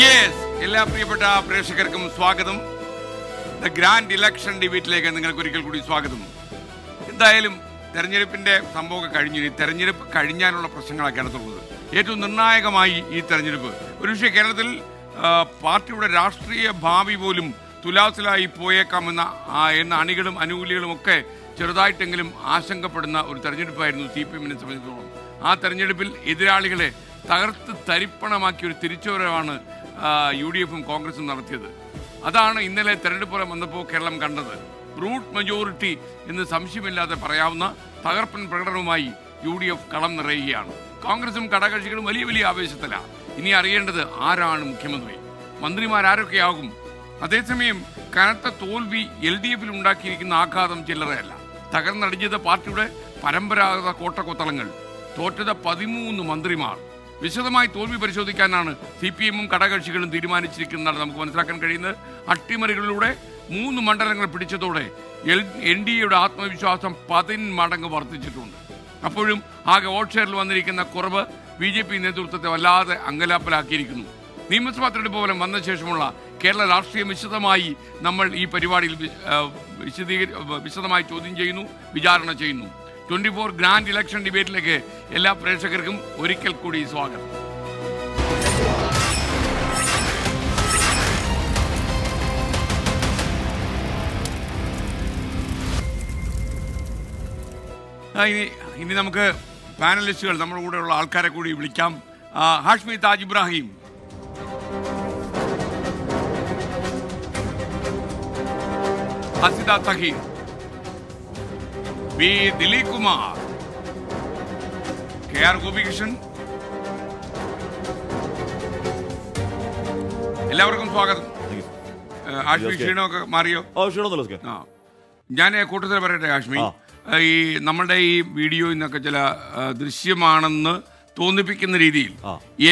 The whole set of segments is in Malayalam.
യെസ്, എല്ലാ പ്രിയപ്പെട്ട പ്രേക്ഷകർക്കും സ്വാഗതം. ദ ഗ്രാൻഡ് ഇലക്ഷൻ ഡിബേറ്റിലേക്ക് നിങ്ങൾക്ക് ഒരിക്കൽ കൂടി സ്വാഗതം. എന്തായാലും തെരഞ്ഞെടുപ്പിന്റെ സംഭവമൊക്കെ കഴിഞ്ഞു. ഈ തെരഞ്ഞെടുപ്പ് കഴിഞ്ഞാലുള്ള പ്രശ്നങ്ങളൊക്കെയാണ് തുടങ്ങുന്നത്. ഏറ്റവും നിർണായകമായി ഈ തെരഞ്ഞെടുപ്പ് ഒരുപക്ഷെ കേരളത്തിൽ പാർട്ടിയുടെ രാഷ്ട്രീയ ഭാവി പോലും തുലാസിലായി പോയേക്കാമെന്ന അണികളും അനുകൂലികളും ഒക്കെ ചെറുതായിട്ടെങ്കിലും ആശങ്കപ്പെടുന്ന ഒരു തെരഞ്ഞെടുപ്പായിരുന്നു CPM-നെ സംബന്ധിച്ചിടത്തോളം. ആ തെരഞ്ഞെടുപ്പിൽ എതിരാളികളെ തകർത്ത് തരിപ്പണമാക്കിയ ഒരു തിരിച്ചുവരവാണ് UDF-ഉം കോൺഗ്രസും നടത്തിയത്. അതാണ് ഇന്നലെ തെരഞ്ഞെടുപ്പ് ഫലം വന്നപ്പോൾ കേരളം കണ്ടത്. ബ്രൂട്ട് മെജോറിറ്റി എന്ന് സംശയമില്ലാതെ പറയാവുന്ന തകർപ്പൻ പ്രകടനവുമായി UDF കളം നിറയുകയാണ്. കോൺഗ്രസും ഘടകകക്ഷികളും വലിയ വലിയ ആവേശത്തിലാണ്. ഇനി അറിയേണ്ടത് ആരാണ് മുഖ്യമന്ത്രി, മന്ത്രിമാരൊക്കെയാകും. അതേസമയം കനത്ത തോൽവി LDF-ൽ ഉണ്ടാക്കിയിരിക്കുന്ന ആഘാതം ചില്ലറയല്ല. തകർന്നടിഞ്ഞത് പാർട്ടിയുടെ പരമ്പരാഗത കോട്ടക്കൊത്തളങ്ങൾ, തോറ്റത് 13 മന്ത്രിമാർ. വിശദമായി തോൽവി പരിശോധിക്കാനാണ് CPM-ഉം ഘടകകക്ഷികളും തീരുമാനിച്ചിരിക്കുന്നതാണ് നമുക്ക് മനസ്സിലാക്കാൻ കഴിയുന്നത്. അട്ടിമറികളിലൂടെ 3 മണ്ഡലങ്ങൾ പിടിച്ചതോടെ NDA-യുടെ ആത്മവിശ്വാസം 10 മടങ്ങ് വർദ്ധിച്ചിട്ടുണ്ട്. അപ്പോഴും ആകെ വോട്ട് ഷെയറിൽ വന്നിരിക്കുന്ന കുറവ് BJP നേതൃത്വത്തെ വല്ലാതെ അങ്കലാപ്പലാക്കിയിരിക്കുന്നു. നിയമസഭാ തെരഞ്ഞെടുപ്പ് ഫലം വന്ന ശേഷമുള്ള കേരള രാഷ്ട്രീയം വിശദമായി നമ്മൾ ഈ പരിപാടിയിൽ വിശദമായി ചോദ്യം ചെയ്യുന്നു, വിചാരണ ചെയ്യുന്നു. 24 ഗ്രാൻഡ് ഇലക്ഷൻ ഡിബേറ്റിലേക്ക് എല്ലാ പ്രേക്ഷകർക്കും ഒരിക്കൽ കൂടി സ്വാഗതം. ഇനി നമുക്ക് പാനലിസ്റ്റുകൾ നമ്മുടെ കൂടെയുള്ള ആൾക്കാരെ കൂടി വിളിക്കാം. ഹാഷ്മി താജ് ഇബ്രാഹിം, ഹസിദ തഹീർ, B. ദിലീപ് കുമാർ, KR ഗോപികൃഷ്ണൻ, എല്ലാവർക്കും സ്വാഗതം. ഹാഷ്മി ക്ഷീണമൊക്കെ മാറിയോ? ഞാൻ കൂട്ടത്തിൽ പറയട്ടെ ഹാഷ്മി, ഈ നമ്മളുടെ ഈ വീഡിയോയിൽ നിന്നൊക്കെ ചില ദൃശ്യമാണെന്ന് തോന്നിപ്പിക്കുന്ന രീതിയിൽ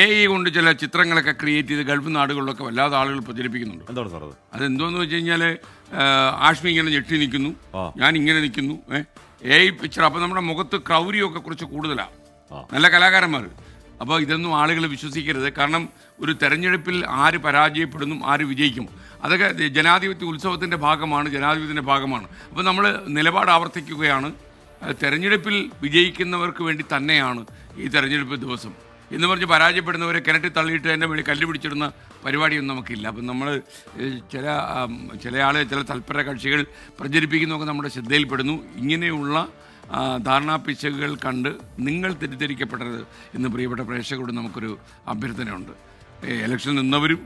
AI കൊണ്ട് ചില ചിത്രങ്ങളൊക്കെ ക്രിയേറ്റ് ചെയ്ത് ഗൾഫ് നാടുകളിലൊക്കെ വല്ലാതെ ആളുകൾ പ്രചരിപ്പിക്കുന്നുണ്ട്. എന്താണ് സാർ അതെന്തോന്ന് വെച്ച് കഴിഞ്ഞാല് ആഷ്മി ഇങ്ങനെ ഞെട്ടി നിൽക്കുന്നു, ഞാൻ ഇങ്ങനെ നിൽക്കുന്നു, AI പിക്ചർ. അപ്പൊ നമ്മുടെ മുഖത്ത് ക്രൗര്യമൊക്കെ കുറച്ച് കൂടുതലാണ്, നല്ല കലാകാരന്മാർ. അപ്പോൾ ഇതൊന്നും ആളുകൾ വിശ്വസിക്കരുത്. കാരണം ഒരു തെരഞ്ഞെടുപ്പിൽ ആര് പരാജയപ്പെടുന്നു, ആര് വിജയിക്കും, അതൊക്കെ ജനാധിപത്യ ഉത്സവത്തിൻ്റെ ഭാഗമാണ്, ജനാധിപത്യത്തിൻ്റെ ഭാഗമാണ്. അപ്പോൾ നമ്മൾ നിലപാട് ആവർത്തിക്കുകയാണ്. തെരഞ്ഞെടുപ്പിൽ വിജയിക്കുന്നവർക്ക് വേണ്ടി തന്നെയാണ് ഈ തെരഞ്ഞെടുപ്പ് ദിവസം എന്ന് പറഞ്ഞ് പരാജയപ്പെടുന്നവരെ കിണറ്റി തള്ളിയിട്ട് എൻ്റെ വേണ്ടി കല്ല് പിടിച്ചിടുന്ന പരിപാടിയൊന്നും നമുക്കില്ല. അപ്പം നമ്മൾ ചില ആളുകൾ, ചില തൽപര കക്ഷികൾ പ്രചരിപ്പിക്കുന്നതൊക്കെ നമ്മുടെ ശ്രദ്ധയിൽപ്പെടുന്നു. ഇങ്ങനെയുള്ള ധാരണാപിശകുകൾ കണ്ട് നിങ്ങൾ തെറ്റിദ്ധരിക്കപ്പെടരുത് എന്ന് പ്രിയപ്പെട്ട പ്രേക്ഷകരോട് നമുക്കൊരു അഭ്യർത്ഥനയുണ്ട്. ഇലക്ഷനിൽ നിന്നവരും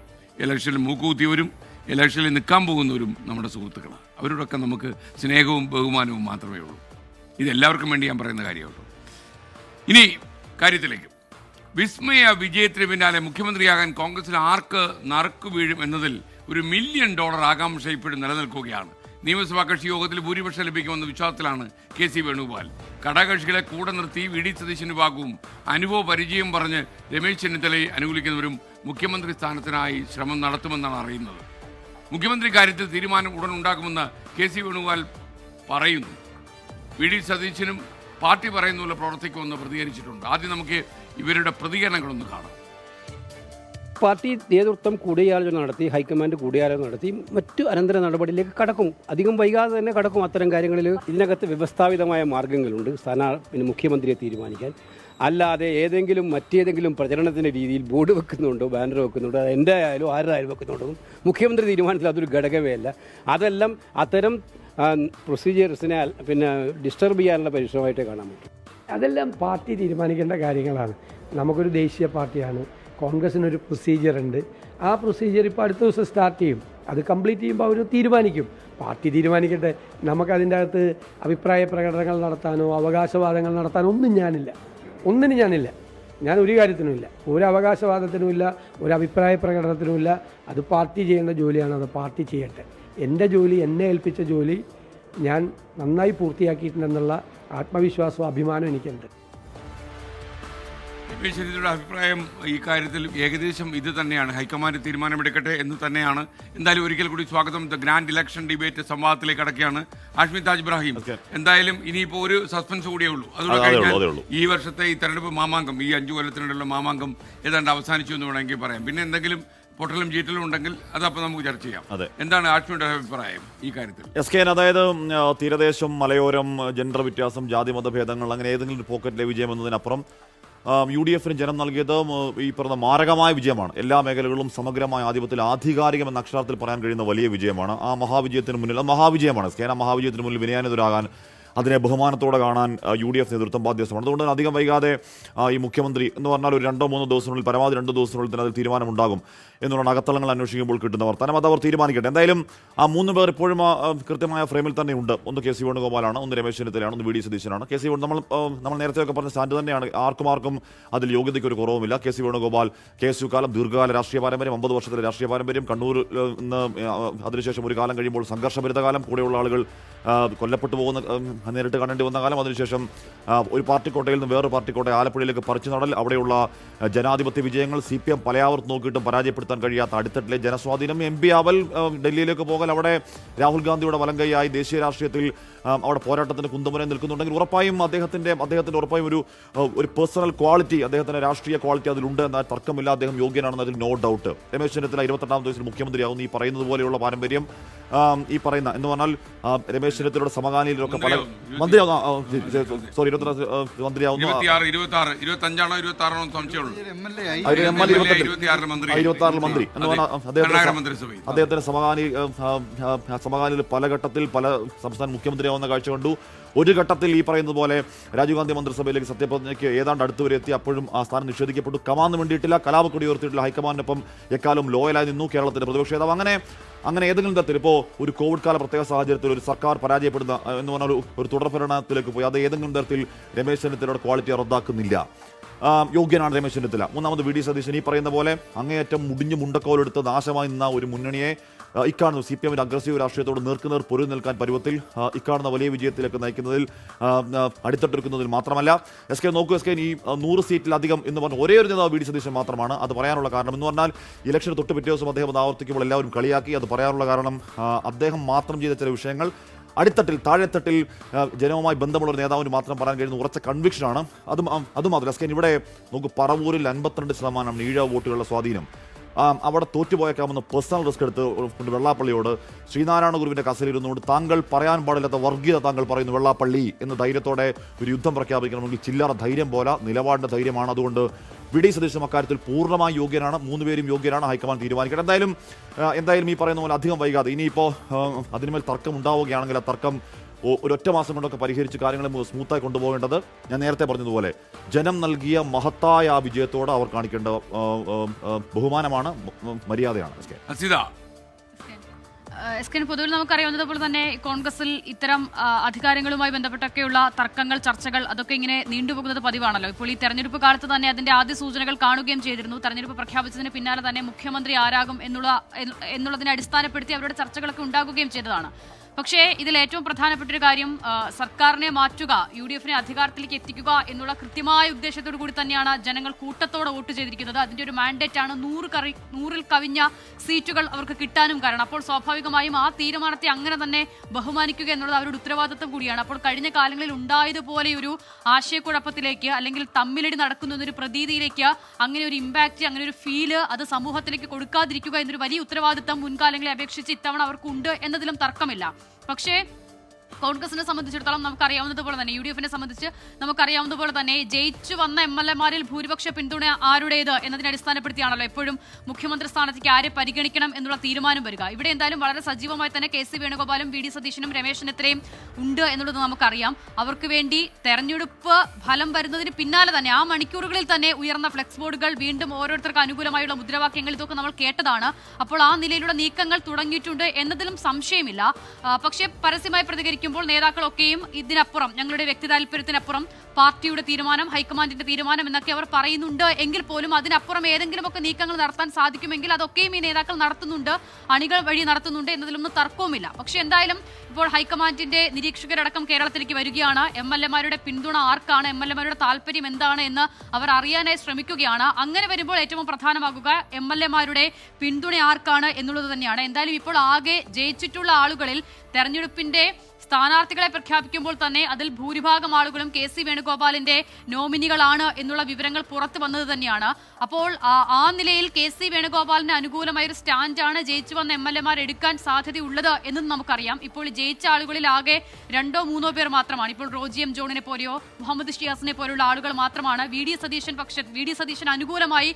ഇലക്ഷനിൽ മൂക്കുകുത്തിയവരും ഇലക്ഷനിൽ നിൽക്കാൻ പോകുന്നവരും നമ്മുടെ സുഹൃത്തുക്കളാണ്. അവരോടൊക്കെ നമുക്ക് സ്നേഹവും ബഹുമാനവും മാത്രമേ ഉള്ളൂ. ഇതെല്ലാവർക്കും വേണ്ടി ഞാൻ പറയുന്ന കാര്യമുള്ളൂ. ഇനി കാര്യത്തിലേക്ക്. വിസ്മയ വിജയത്തിന് പിന്നാലെ മുഖ്യമന്ത്രിയാകാൻ കോൺഗ്രസിൽ ആർക്ക് നറുക്ക് വീഴും എന്നതിൽ $1 മില്യൺ ആകാംക്ഷ ഇപ്പോഴും നിലനിൽക്കുകയാണ്. നിയമസഭാ കക്ഷി യോഗത്തിൽ ഭൂരിപക്ഷം ലഭിക്കുമെന്ന വിശ്വാസത്തിലാണ് KC വേണുഗോപാൽ. ഘടകകക്ഷികളെ കൂടെ നിർത്തി VD സതീശന് ഭാഗവും അനുഭവ പരിചയം പറഞ്ഞ് രമേശ് ചെന്നിത്തലയെ അനുകൂലിക്കുന്നവരും മുഖ്യമന്ത്രി സ്ഥാനത്തിനായി ശ്രമം നടത്തുമെന്നാണ് അറിയുന്നത്. മുഖ്യമന്ത്രി കാര്യത്തിൽ തീരുമാനം ഉടൻ ഉണ്ടാകുമെന്ന് KC വേണുഗോപാൽ പറയുന്നു. VD സതീശനും പാർട്ടി പറയുന്ന പോലെ പ്രവർത്തിക്കുമെന്ന് പ്രതികരിച്ചിട്ടുണ്ട്. ആദ്യം നമുക്ക് ഇവരുടെ പ്രതികരണങ്ങളൊന്ന് കാണാം. പാർട്ടി നേതൃത്വം കൂടിയാലോചന നടത്തി, ഹൈക്കമാൻഡ് കൂടിയാലോചന നടത്തി മറ്റു അനന്തര നടപടിയിലേക്ക് കടക്കും. അധികം വൈകാതെ തന്നെ കടക്കും. അത്തരം കാര്യങ്ങളിൽ ഇതിനകത്ത് വ്യവസ്ഥാപിതമായ മാർഗ്ഗങ്ങളുണ്ട് പിന്നെ മുഖ്യമന്ത്രിയെ തീരുമാനിക്കാൻ. അല്ലാതെ മറ്റേതെങ്കിലും പ്രചരണത്തിൻ്റെ രീതിയിൽ ബോർഡ് വെക്കുന്നുണ്ടോ, ബാനർ വെക്കുന്നുണ്ടോ, അത് എൻ്റെ ആയാലും ആരുടെ ആയാലും വെക്കുന്നുണ്ടോ, മുഖ്യമന്ത്രി തീരുമാനത്തിൽ അതൊരു ഘടകമേ അല്ല. അതെല്ലാം അത്തരം പ്രൊസീജിയേഴ്സിനെ ഡിസ്റ്റർബ് ചെയ്യാനുള്ള പരിശ്രമമായിട്ടേ കാണാൻ പറ്റും. അതെല്ലാം പാർട്ടി തീരുമാനിക്കേണ്ട കാര്യങ്ങളാണ്. നമുക്കൊരു ദേശീയ പാർട്ടിയാണ്, കോൺഗ്രസിനൊരു പ്രൊസീജിയർ ഉണ്ട്. ആ പ്രൊസീജിയർ ഇപ്പോൾ അടുത്ത ദിവസം സ്റ്റാർട്ട് ചെയ്യും. അത് കംപ്ലീറ്റ് ചെയ്യുമ്പോൾ അവർ തീരുമാനിക്കും. പാർട്ടി തീരുമാനിക്കട്ടെ. നമുക്കതിൻ്റെ അകത്ത് അഭിപ്രായ പ്രകടനങ്ങൾ നടത്താനോ അവകാശവാദങ്ങൾ നടത്താനോ ഒന്നിനും ഞാനില്ല. ഞാൻ ഒരു കാര്യത്തിനുമില്ല, ഒരു അവകാശവാദത്തിനുമില്ല, ഒരു അഭിപ്രായ പ്രകടനത്തിനുമില്ല. അത് പാർട്ടി ചെയ്യേണ്ട ജോലിയാണ്, അത് പാർട്ടി ചെയ്യട്ടെ. എൻ്റെ ജോലി, എന്നെ ഏൽപ്പിച്ച ജോലി ഞാൻ നന്നായി പൂർത്തിയാക്കിയിട്ടുണ്ടെന്നുള്ള ആത്മവിശ്വാസവും അഭിമാനവും എനിക്കുണ്ട്. ശരിയുടെ അഭിപ്രായം ഈ കാര്യത്തിൽ ഏകദേശം ഇത് തന്നെയാണ്. ഹൈക്കമാൻഡ് തീരുമാനമെടുക്കട്ടെ എന്ന് തന്നെയാണ്. എന്തായാലും ഒരിക്കൽ കൂടി സ്വാഗതം. ദ ഗ്രാൻഡ് ഇലക്ഷൻ ഡിബേറ്റ് സംവാദത്തിലേക്ക് കടക്കുകയാണ്. ഹാഷ്മി താജ് ഇബ്രാഹിം, എന്തായാലും ഇനിയിപ്പോൾ ഒരു സസ്പെൻസ് കൂടിയേ ഉള്ളൂ. അതുകൊണ്ട് കഴിഞ്ഞാൽ ഈ വർഷത്തെ ഈ തെരഞ്ഞെടുപ്പ് മാമാങ്കം, ഈ 5 കൊല്ലത്തിനുള്ള മാമാങ്കം ഏതാണ്ട് അവസാനിച്ചു എന്ന് വേണമെങ്കിൽ പറയാം. പിന്നെ എന്തെങ്കിലും പൊട്ടലും ചീറ്റലും ഉണ്ടെങ്കിൽ അതപ്പോൾ നമുക്ക് ചർച്ച ചെയ്യാം. അതെ. എന്താണ് ആഷ്മിയുടെ അഭിപ്രായം ഈ കാര്യത്തിൽ? SKN, അതായത് തീരദേശം, മലയോരം, ജെൻഡർ വ്യത്യാസം, ജാതി മതഭേദങ്ങൾ, അങ്ങനെ ഏതെങ്കിലും ഒരു പോക്കറ്റിലെ വിജയം എന്നതിനപ്പുറം UDF ജനം നൽകിയത് ഈ പറഞ്ഞ മാരകമായ വിജയമാണ്. എല്ലാ മേഖലകളിലും സമഗ്രമായ ആധിപത്യത്തിൽ ആധികാരികം എന്ന അക്ഷരത്തിൽ പറയാൻ കഴിയുന്ന വലിയ വിജയമാണ്. ആ മഹാവിജയത്തിന് മുന്നിൽ മഹാവിജയമാണ് SKN. ആ മഹാവിജയത്തിന് മുന്നിൽ വിനയാനിതരാകാൻ, അതിനെ ബഹുമാനത്തോടെ കാണാൻ UDF നേതൃത്വം ബാധ്യസ്ഥമാണ്. അതുകൊണ്ട് തന്നെ അധികം വൈകാതെ ഈ മുഖ്യമന്ത്രി എന്ന് പറഞ്ഞാൽ ഒരു 2-3 ദിവസത്തിനുള്ളിൽ, പരമാവധി 2 ദിവസത്തിനുള്ളിൽ തന്നെ അതിൽ തീരുമാനമുണ്ടാകും എന്നുള്ളതാണ് അകത്തളങ്ങൾ അന്വേഷിക്കുമ്പോൾ കിട്ടുന്ന വർത്തമാനം. അത് അവർ തീരുമാനിക്കട്ടെ. എന്തായാലും ആ 3 പേർ ഇപ്പോഴും കൃത്യമായ ഫ്രെയിമിൽ തന്നെ ഉണ്ട്. ഒന്ന് KC വേണുഗോപാലാണ്, ഒന്ന് രമേശ് ചെന്നിത്തലയാണ്, ഒന്ന് VD സതീശനാണ്. KC നമ്മൾ നേരത്തെയൊക്കെ പറഞ്ഞ സ്റ്റാൻഡ് തന്നെയാണ്. ആർക്കും അതിൽ യോഗ്യതയ്ക്ക് ഒരു കുറവുമില്ല. KC വേണുഗോപാൽ KSU കാലം, ദീർഘകാല രാഷ്ട്രീയ പാരമ്പര്യം, 50 വർഷത്തിലെ രാഷ്ട്രീയ പാരമ്പര്യം, കണ്ണൂർ നിന്ന് അതിനുശേഷം ഒരു കാലം കഴിയുമ്പോൾ സംഘർഷഭരിത കാലം, കൂടെയുള്ള ആളുകൾ കൊല്ലപ്പെട്ടു പോകുന്ന, നേരിട്ട് കാണേണ്ടി വന്ന കാലം, അതിനുശേഷം ഒരു പാർട്ടിക്കോട്ടയിൽ നിന്ന് വേറൊരു പാർട്ടിക്കോട്ടെ ആലപ്പുഴയിലേക്ക് പറിച്ചു നടൽ, അവിടെയുള്ള ജനാധിപത്യ വിജയങ്ങൾ, CPM പലയാവർത്ത് നോക്കിയിട്ടും പരാജയപ്പെടുത്താൻ കഴിയാത്ത അടിത്തട്ടിലെ ജനസ്വാധീനം, MP ആവൽ, ഡൽഹിയിലേക്ക് പോകൽ, അവിടെ രാഹുൽ ഗാന്ധിയുടെ വലങ്കൈയായി ദേശീയ രാഷ്ട്രീയത്തിൽ അവിടെ പോരാട്ടത്തിന് കുന്തമുന നിൽക്കുന്നുണ്ടെങ്കിൽ ഉറപ്പായും അദ്ദേഹത്തിന്റെ ഉറപ്പായും ഒരു പേഴ്സണൽ ക്വാളിറ്റി, അദ്ദേഹത്തിന്റെ രാഷ്ട്രീയ ക്വാളിറ്റി അതിലുണ്ട് എന്ന തർക്കമില്ല. അദ്ദേഹം യോഗ്യനാണെന്ന് അതിൽ നോ ഡൗട്ട്. രമേശ് ചെന്നിത്തല 28ാമത്തെ വയസ്സിൽ മുഖ്യമന്ത്രിയാവുന്നു. ഈ പറയുന്നത് പോലെയുള്ള പാരമ്പര്യം, ഈ പറയുന്ന എന്ന് പറഞ്ഞാൽ രമേശ് ചെന്നിത്തലയുടെ സമകാലീനരൊക്കെ പല മന്ത്രിയാവുന്നു. സോറി, മന്ത്രിയാവുന്നു. 26 മന്ത്രി എന്ന് പറഞ്ഞാൽ അദ്ദേഹത്തിന്റെ സമകാലീന പല ഘട്ടത്തിൽ പല സംസ്ഥാന മുഖ്യമന്ത്രിയാവുന്ന കാഴ്ച കണ്ടു. ഒരു ഘട്ടത്തിൽ ഈ പറയുന്നത് പോലെ രാജീവ് ഗാന്ധി മന്ത്രിസഭയിലേക്ക് സത്യപ്രതിജ്ഞയ്ക്ക് ഏതാണ്ട് അടുത്തുവരെ എത്തി. അപ്പോഴും ആ സ്ഥാനം നിഷേധിക്കപ്പെട്ടു. കമാന്ന് വേണ്ടിയിട്ടില്ല, കലാപക്കൊടി ഉയർത്തിയിട്ടില്ല. ഹൈക്കമാൻഡിനൊപ്പം എക്കാലം ലോയലായി നിന്നു. കേരളത്തിന്റെ പ്രതിപക്ഷ നേതാവ്. അങ്ങനെ ഏതെങ്കിലും തരത്തിൽ ഇപ്പോൾ ഒരു കോവിഡ് കാല പ്രത്യേക സാഹചര്യത്തിൽ ഒരു സർക്കാർ പരാജയപ്പെടുന്ന എന്ന് പറഞ്ഞാൽ ഒരു തുടർഭരണത്തിലേക്ക് പോയി, അത് ഏതെങ്കിലും തരത്തിൽ രമേശ് ചെന്നിത്തലയുടെ ക്വാളിറ്റി റദ്ദാക്കുന്നില്ല. യോഗ്യനാണ് രമേശ് ചെന്നിത്തല. മൂന്നാമത് VD സതീശൻ. ഈ പറയുന്ന പോലെ അങ്ങേയറ്റം മുടിഞ്ഞു മുണ്ടക്കോലെടുത്ത് നാശമായി നിന്ന ഒരു മുന്നണിയെ ഇക്കാണുന്ന CPMന്റെ അഗ്രസീവ് രാഷ്ട്രീയത്തോട് നേർക്കുനേർ പൊരുതി നിൽക്കാൻ പരുവത്തിൽ ഇക്കാണുന്ന വലിയ വിജയത്തിലേക്ക് നയിക്കുന്നതിൽ, അടിത്തട്ടെടുക്കുന്നതിൽ മാത്രമല്ല നോക്കൂ SK ഈ 100 സീറ്റിലധികം എന്ന് പറഞ്ഞ ഒരേ ഒരു നേതാവ് VD സതീശൻ മാത്രമാണ്. അത് പറയാനുള്ള കാരണം എന്ന് പറഞ്ഞാൽ ഇലക്ഷന് തൊട്ട് പിറ്റേ ദിവസം അദ്ദേഹം അത് ആവർത്തിക്കുമ്പോൾ എല്ലാവരും കളിയാക്കി. അത് പറയാനുള്ള കാരണം അദ്ദേഹം മാത്രം ചെയ്ത ചില വിഷയങ്ങൾ അടിത്തട്ടിൽ, താഴെത്തട്ടിൽ ജനവുമായി ബന്ധമുള്ള ഒരു നേതാവിന് മാത്രം പറയാൻ കഴിയുന്ന ഉറച്ച കൺവിക്ഷനാണ്. അതുമാത്രമല്ല SK ഇവിടെ നോക്കൂ, പറവൂരിൽ 52% ഈഴവ വോട്ടുകളുടെ സ്വാധീനം. അവിടെ തോറ്റുപോയേക്കാമെന്ന് പേഴ്സണൽ റിസ്ക് എടുത്ത് വെള്ളാപ്പള്ളിയോട് ശ്രീനാരായണ ഗുരുവിൻ്റെ കസേരയിരുന്നുകൊണ്ട് താങ്കൾ പറയാൻ പാടില്ലാത്ത വർഗീയത താങ്കൾ പറയുന്നു വെള്ളാപ്പള്ളി എന്ന് ധൈര്യത്തോടെ ഒരു യുദ്ധം പ്രഖ്യാപിക്കണമെങ്കിൽ ചില്ലറ ധൈര്യം പോലെ നിലപാടിൻ്റെ ധൈര്യമാണ്. അതുകൊണ്ട് VD സതീശൻ അക്കാര്യത്തിൽ പൂർണ്ണമായി യോഗ്യനാണ്. 3 പേരും യോഗ്യനാണ്. ഹൈക്കമാൻഡ് തീരുമാനിക്കട്ടെ. എന്തായാലും ഈ പറയുന്ന പോലെ അധികം വൈകാതെ ഇനിയിപ്പോൾ അതിന്മേൽ തർക്കം ഉണ്ടാവുകയാണെങ്കിൽ ആ തർക്കം ഒരൊറ്റ മാസം കൊണ്ടൊക്കെ പരിഹരിച്ച് കാര്യങ്ങളെ സ്മൂത്തായി കൊണ്ടുപോകേണ്ടത് ഞാൻ നേരത്തെ പറഞ്ഞതുപോലെ ജനം നൽകിയ മഹത്തായ ആ വിജയത്തോട് അവർ കാണിക്കേണ്ട ബഹുമാനമാണ്, മര്യാദയാണ്. പൊതുവിൽ നമുക്കറിയാവുന്നതുപോലെ തന്നെ കോൺഗ്രസിൽ ഇത്തരം അധികാരങ്ങളുമായി ബന്ധപ്പെട്ടൊക്കെയുള്ള തർക്കങ്ങൾ, ചർച്ചകൾ അതൊക്കെ ഇങ്ങനെ നീണ്ടുപോകുന്നത് പതിവാണല്ലോ. ഇപ്പോൾ ഈ തെരഞ്ഞെടുപ്പ് കാലത്ത് തന്നെ അതിന്റെ ആദ്യ സൂചനകൾ കാണുകയും ചെയ്തിരുന്നു. തെരഞ്ഞെടുപ്പ് പ്രഖ്യാപിച്ചതിന് പിന്നാലെ തന്നെ മുഖ്യമന്ത്രി ആരാകും എന്നുള്ളതിനെ അടിസ്ഥാനപ്പെടുത്തി അവരുടെ ചർച്ചകളൊക്കെ ഉണ്ടാകുകയും ചെയ്തതാണ്. പക്ഷേ ഇതിൽ ഏറ്റവും പ്രധാനപ്പെട്ട ഒരു കാര്യം സർക്കാരിനെ മാറ്റുക, UDFനെ അധികാരത്തിലേക്ക് എത്തിക്കുക എന്നുള്ള കൃത്യമായ ഉദ്ദേശത്തോടു കൂടി തന്നെയാണ് ജനങ്ങൾ കൂട്ടത്തോടെ വോട്ട് ചെയ്തിരിക്കുന്നത്. അതിന്റെ ഒരു മാൻഡേറ്റ് ആണ് 100-ൽ കവിഞ്ഞ സീറ്റുകൾ അവർക്ക് കിട്ടാനും കാരണം. അപ്പോൾ സ്വാഭാവികമായും ആ തീരുമാനത്തെ അങ്ങനെ തന്നെ ബഹുമാനിക്കുക എന്നുള്ളത് അവരുടെ ഉത്തരവാദിത്വം കൂടിയാണ്. അപ്പോൾ കഴിഞ്ഞ കാലങ്ങളിൽ ഉണ്ടായതുപോലെ ഒരു ആശയക്കുഴപ്പത്തിലേക്ക് അല്ലെങ്കിൽ തമ്മിലടി നടക്കുന്ന ഒരു പ്രതീതിയിലേക്ക് അങ്ങനെ ഒരു ഇമ്പാക്റ്റ്, അങ്ങനെ ഒരു ഫീല് അത് സമൂഹത്തിലേക്ക് കൊടുക്കാതിരിക്കുക എന്നൊരു വലിയ ഉത്തരവാദിത്വം മുൻകാലങ്ങളെ അപേക്ഷിച്ച് ഇത്തവണ അവർക്കുണ്ട് എന്നതിലും തർക്കമില്ല. പക്ഷേ കോൺഗ്രസിനെ സംബന്ധിച്ചിടത്തോളം നമുക്കറിയാവുന്നതുപോലെ തന്നെ, UDFനെ സംബന്ധിച്ച് നമുക്കറിയാവുന്നതുപോലെ തന്നെ ജയിച്ചു വന്ന MLA-മാരിൽ ഭൂരിപക്ഷ പിന്തുണ ആരുടേത് എന്നതിനെ അടിസ്ഥാനപ്പെടുത്തിയാണല്ലോ എപ്പോഴും മുഖ്യമന്ത്രി സ്ഥാനത്തേക്ക് ആരെ പരിഗണിക്കണം എന്നുള്ള തീരുമാനം വരിക. ഇവിടെ എന്തായാലും വളരെ സജീവമായി തന്നെ KC വേണുഗോപാലും VD സതീശനും രമേശ് ചെന്നിത്തലയും ഉണ്ട് എന്നുള്ളത് നമുക്കറിയാം. അവർക്ക് വേണ്ടി തെരഞ്ഞെടുപ്പ് ഫലം വരുന്നതിന് പിന്നാലെ തന്നെ ആ മണിക്കൂറുകളിൽ തന്നെ ഉയർന്ന ഫ്ലെക്സ് ബോർഡുകൾ, വീണ്ടും ഓരോരുത്തർക്ക് അനുകൂലമായുള്ള മുദ്രാവാക്യങ്ങൾ, ഇതൊക്കെ നമ്മൾ കേട്ടതാണ്. അപ്പോൾ ആ നിലയിലുള്ള നീക്കങ്ങൾ തുടങ്ങിയിട്ടുണ്ട് എന്നതിലും സംശയമില്ല. പക്ഷേ പരസ്യമായി പ്രതികരിക്കും നേതാക്കളൊക്കെയും ഇതിനപ്പുറം, ഞങ്ങളുടെ വ്യക്തി താല്പര്യത്തിനപ്പുറം പാർട്ടിയുടെ തീരുമാനം, ഹൈക്കമാൻഡിന്റെ തീരുമാനം എന്നൊക്കെ അവർ പറയുന്നുണ്ട്. എങ്കിൽ പോലും അതിനപ്പുറം ഏതെങ്കിലുമൊക്കെ നീക്കങ്ങൾ നടത്താൻ സാധിക്കുമെങ്കിൽ അതൊക്കെയും ഈ നേതാക്കൾ നടത്തുന്നുണ്ട്, അണികൾ വഴി നടത്തുന്നുണ്ട് എന്നതിലൊന്നും തർക്കവുമില്ല. പക്ഷെ എന്തായാലും ഇപ്പോൾ ഹൈക്കമാൻഡിന്റെ നിരീക്ഷകരടക്കം കേരളത്തിലേക്ക് വരികയാണ്. MLA-മാരുടെ പിന്തുണ ആർക്കാണ്, MLA-മാരുടെ താല്പര്യം എന്താണ് എന്ന് അവർ അറിയാനായി ശ്രമിക്കുകയാണ്. അങ്ങനെ വരുമ്പോൾ ഏറ്റവും പ്രധാനമാകുക MLA-മാരുടെ പിന്തുണ ആർക്കാണ് എന്നുള്ളത് തന്നെയാണ്. എന്തായാലും ഇപ്പോൾ ആകെ ജയിച്ചിട്ടുള്ള ആളുകളിൽ തെരഞ്ഞെടുപ്പിന്റെ സ്ഥാനാർത്ഥികളെ പ്രഖ്യാപിക്കുമ്പോൾ തന്നെ അതിൽ ഭൂരിഭാഗം ആളുകളും KC വേണുഗോപാലിന്റെ നോമിനികളാണ് എന്നുള്ള വിവരങ്ങൾ പുറത്തു വന്നത് തന്നെയാണ്. അപ്പോൾ ആ നിലയിൽ KC വേണുഗോപാലിന് അനുകൂലമായ ഒരു സ്റ്റാൻഡാണ് ജയിച്ചു വന്ന MLA-മാർ എടുക്കാൻ സാധ്യതയുള്ളത് എന്നും നമുക്കറിയാം. ഇപ്പോൾ ജയിച്ച ആളുകളിൽ ആകെ 2-3 പേർ മാത്രമാണ്. ഇപ്പോൾ റോജി എം ജോണിനെ പോലെയോ മുഹമ്മദ് ഷിയാസിനെ പോലെയുള്ള ആളുകൾ മാത്രമാണ് വി ഡി സതീശൻ അനുകൂലമായി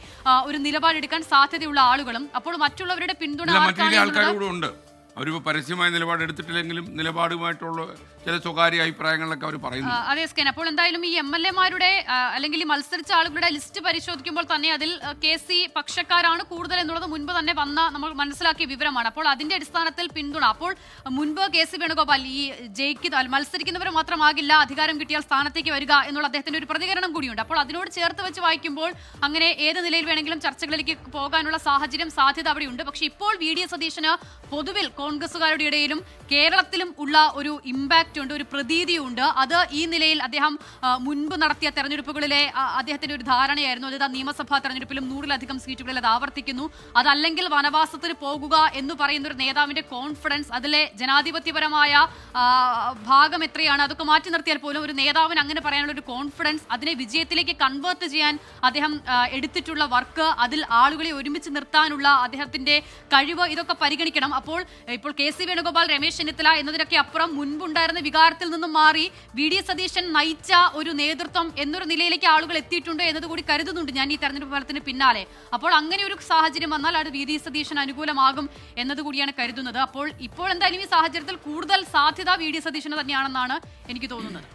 ഒരു നിലപാടെടുക്കാൻ സാധ്യതയുള്ള ആളുകളും. അപ്പോൾ മറ്റുള്ളവരുടെ പിന്തുണ ആൾക്കാരുണ്ട്. അവരിപ്പോൾ പരസ്യമായ നിലപാട് എടുത്തിട്ടില്ലെങ്കിലും നിലപാടുമായിട്ടുള്ള ചില സ്വകാര്യ അഭിപ്രായങ്ങളിലൊക്കെ അവർ പറയുന്നു. അതെ സ്കേൻ. അപ്പോൾ എന്തായാലും ഈ MLA-മാരുടെ അല്ലെങ്കിൽ ഈ മത്സരിച്ച ആളുകളുടെ ലിസ്റ്റ് പരിശോധിക്കുമ്പോൾ തന്നെ അതിൽ KC പക്ഷക്കാരാണ് കൂടുതൽ എന്നുള്ളത് മുൻപ് തന്നെ നമ്മൾ മനസ്സിലാക്കിയ വിവരമാണ്. അപ്പോൾ അതിന്റെ അടിസ്ഥാനത്തിൽ പിന്തുണ. അപ്പോൾ മുൻപ് KC വേണുഗോപാൽ ഈ മത്സരിക്കുന്നവർ മാത്രമാകില്ല അധികാരം കിട്ടിയാൽ സ്ഥാനത്തേക്ക് വരിക എന്നുള്ള അദ്ദേഹത്തിന്റെ ഒരു പ്രതികരണം കൂടിയുണ്ട്. അപ്പോൾ അതിനോട് ചേർത്ത് വെച്ച് വായിക്കുമ്പോൾ അങ്ങനെ ഏത് നിലയിൽ വേണമെങ്കിലും ചർച്ചകളിലേക്ക് പോകാനുള്ള സാധ്യത അവിടെയുണ്ട്. പക്ഷേ ഇപ്പോൾ VD സതീശന് പൊതുവിൽ കോൺഗ്രസുകാരുടെ ഇടയിലും കേരളത്തിലും ഉള്ള ഒരു ഇമ്പാക്ട് ഉണ്ട്, ഒരു പ്രതീതിയുണ്ട്. അത് ഈ നിലയിൽ അദ്ദേഹം മുൻപ് നടത്തിയ തെരഞ്ഞെടുപ്പുകളിലെ അദ്ദേഹത്തിന്റെ ഒരു ധാരണയായിരുന്നു. അത് നിയമസഭാ തെരഞ്ഞെടുപ്പിലും 100-ലധികം സീറ്റുകളിൽ അത് ആവർത്തിക്കുന്നു. അതല്ലെങ്കിൽ വനവാസത്തിന് പോകുക എന്ന് പറയുന്ന ഒരു നേതാവിന്റെ കോൺഫിഡൻസ്, അതിലെ ജനാധിപത്യപരമായ ഭാഗം എത്രയാണ്, അതൊക്കെ മാറ്റി നിർത്തിയാൽ പോലും ഒരു നേതാവിന് അങ്ങനെ പറയാനുള്ള ഒരു കോൺഫിഡൻസ്, അതിനെ വിജയത്തിലേക്ക് കൺവേർട്ട് ചെയ്യാൻ അദ്ദേഹം എടുത്തിട്ടുള്ള വർക്ക്, അതിൽ ആളുകളെ ഒരുമിച്ച് നിർത്താനുള്ള അദ്ദേഹത്തിന്റെ കഴിവ്, ഇതൊക്കെ പരിഗണിക്കണം. അപ്പോൾ ഇപ്പോൾ KC വേണുഗോപാൽ, രമേശ് ചെന്നിത്തല എന്നതിനൊക്കെ അപ്പുറം മുൻപുണ്ടായിരുന്ന വികാരത്തിൽ നിന്നും മാറി VD സതീശൻ നയിച്ച ഒരു നേതൃത്വം എന്നൊരു നിലയിലേക്ക് ആളുകൾ എത്തിയിട്ടുണ്ട് എന്നതുകൂടി കരുതുന്നുണ്ട് ഞാൻ ഈ തെരഞ്ഞെടുപ്പ് ഫലത്തിന് പിന്നാലെ. അപ്പോൾ അങ്ങനെ ഒരു സാഹചര്യം വന്നാൽ അത് VD സതീശൻ അനുകൂലമാകും എന്നതുകൂടിയാണ് കരുതുന്നത്. അപ്പോൾ ഇപ്പോൾ എന്തായാലും ഈ സാഹചര്യത്തിൽ കൂടുതൽ സാധ്യത VD സതീശന് തന്നെയാണെന്നാണ് എനിക്ക് തോന്നുന്നത്.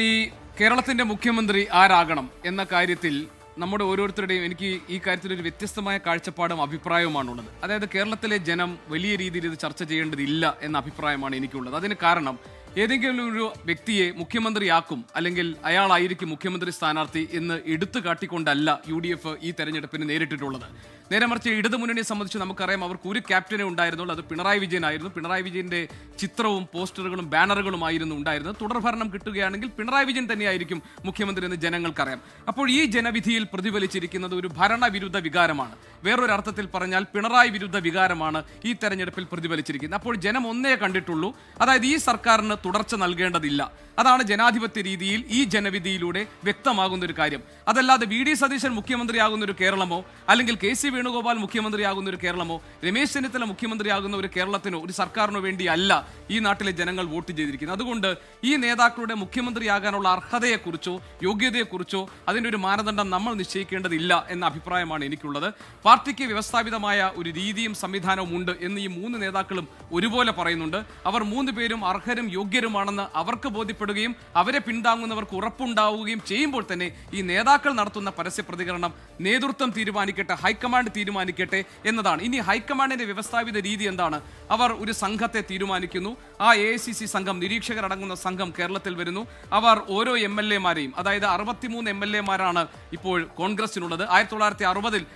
ഈ കേരളത്തിന്റെ മുഖ്യമന്ത്രി ആരാകണം എന്ന കാര്യത്തിൽ നമ്മുടെ ഓരോരുത്തരുടെയും എനിക്ക് ഈ കാര്യത്തിൽ ഒരു വ്യത്യസ്തമായ കാഴ്ചപ്പാടും അഭിപ്രായവുമാണുള്ളത്. അതായത് കേരളത്തിലെ ജനം വലിയ രീതിയിൽ ഇത് ചർച്ച ചെയ്യേണ്ടതില്ല എന്ന അഭിപ്രായമാണ് എനിക്കുള്ളത്. അതിന് കാരണം ഏതെങ്കിലും ഒരു വ്യക്തിയെ മുഖ്യമന്ത്രിയാക്കും അല്ലെങ്കിൽ അയാളായിരിക്കും മുഖ്യമന്ത്രി സ്ഥാനാർത്ഥി എന്ന് എടുത്തു കാട്ടിക്കൊണ്ടല്ല UDF ഈ തെരഞ്ഞെടുപ്പിന് നേരിട്ടിട്ടുള്ളത്. നേരെ മറിച്ച് ഇടതുമുന്നണിയെ സംബന്ധിച്ച് നമുക്കറിയാം, അവർക്ക് ഒരു ക്യാപ്റ്റനെ ഉണ്ടായിരുന്നുള്ളൂ, അത് പിണറായി വിജയനായിരുന്നു. പിണറായി വിജയന്റെ ചിത്രവും പോസ്റ്ററുകളും ബാനറുകളുമായിരുന്നു ഉണ്ടായിരുന്നത്. തുടർഭരണം കിട്ടുകയാണെങ്കിൽ പിണറായി വിജയൻ തന്നെയായിരിക്കും മുഖ്യമന്ത്രി എന്ന് ജനങ്ങൾക്കറിയാം. അപ്പോൾ ഈ ജനവിധിയിൽ പ്രതിഫലിച്ചിരിക്കുന്നത് ഒരു ഭരണവിരുദ്ധ വികാരമാണ്. വേറൊരു അർത്ഥത്തിൽ പറഞ്ഞാൽ പിണറായി വിരുദ്ധ വികാരമാണ് ഈ തെരഞ്ഞെടുപ്പിൽ പ്രതിഫലിച്ചിരിക്കുന്നത്. അപ്പോൾ ജനം ഒന്നേ കണ്ടിട്ടുള്ളൂ, അതായത് ഈ സർക്കാരിന് തുടർച്ച നൽകേണ്ടതില്ല. അതാണ് ജനാധിപത്യ രീതിയിൽ ഈ ജനവിധിയിലൂടെ വ്യക്തമാകുന്ന ഒരു കാര്യം. അതല്ലാതെ VD സതീശൻ മുഖ്യമന്ത്രിയാകുന്ന ഒരു കേരളമോ അല്ലെങ്കിൽ KC വേണുഗോപാൽ മുഖ്യമന്ത്രിയാകുന്ന ഒരു കേരളമോ രമേശ് ചെന്നിത്തല മുഖ്യമന്ത്രിയാകുന്ന ഒരു കേരളത്തിനോ ഒരു സർക്കാരിനോ വേണ്ടിയല്ല ഈ നാട്ടിലെ ജനങ്ങൾ വോട്ട് ചെയ്തിരിക്കുന്നത്. അതുകൊണ്ട് ഈ നേതാക്കളുടെ മുഖ്യമന്ത്രിയാകാനുള്ള അർഹതയെക്കുറിച്ചോ യോഗ്യതയെക്കുറിച്ചോ അതിൻ്റെ ഒരു മാനദണ്ഡം നമ്മൾ നിശ്ചയിക്കേണ്ടതില്ല എന്ന അഭിപ്രായമാണ് എനിക്കുള്ളത്. പാർട്ടിക്ക് വ്യവസ്ഥാപിതമായ ഒരു രീതിയും സംവിധാനവും ഉണ്ട് എന്ന് ഈ 3 നേതാക്കളും ഒരുപോലെ പറയുന്നുണ്ട്. അവർ 3 പേരും അർഹരും യോഗ്യരുമാണെന്ന് അവർക്ക് ബോധ്യപ്പെടുകയും അവരെ പിന്താങ്ങുന്നവർക്ക് ഉറപ്പുണ്ടാവുകയും ചെയ്യുമ്പോൾ തന്നെ ഈ നേതാക്കൾ നടത്തുന്ന പരസ്യ പ്രതികരണം നേതൃത്വം തീരുമാനിക്കട്ടെ, ഹൈക്കമാൻഡ് തീരുമാനിക്കട്ടെ എന്നതാണ്. ഇനി ഹൈക്കമാൻഡിന്റെ വ്യവസ്ഥാപിത രീതി എന്താണ്? അവർ ഒരു സംഘത്തെ തീരുമാനിക്കുന്നു. ആ AICC സംഘം, നിരീക്ഷകരടങ്ങുന്ന സംഘം കേരളത്തിൽ വരുന്നു. അവർ ഓരോ MLA-മാരെയും, അതായത് 63 MLA-മാരാണ് ഇപ്പോൾ കോൺഗ്രസിനുള്ളത്. 1960-ൽ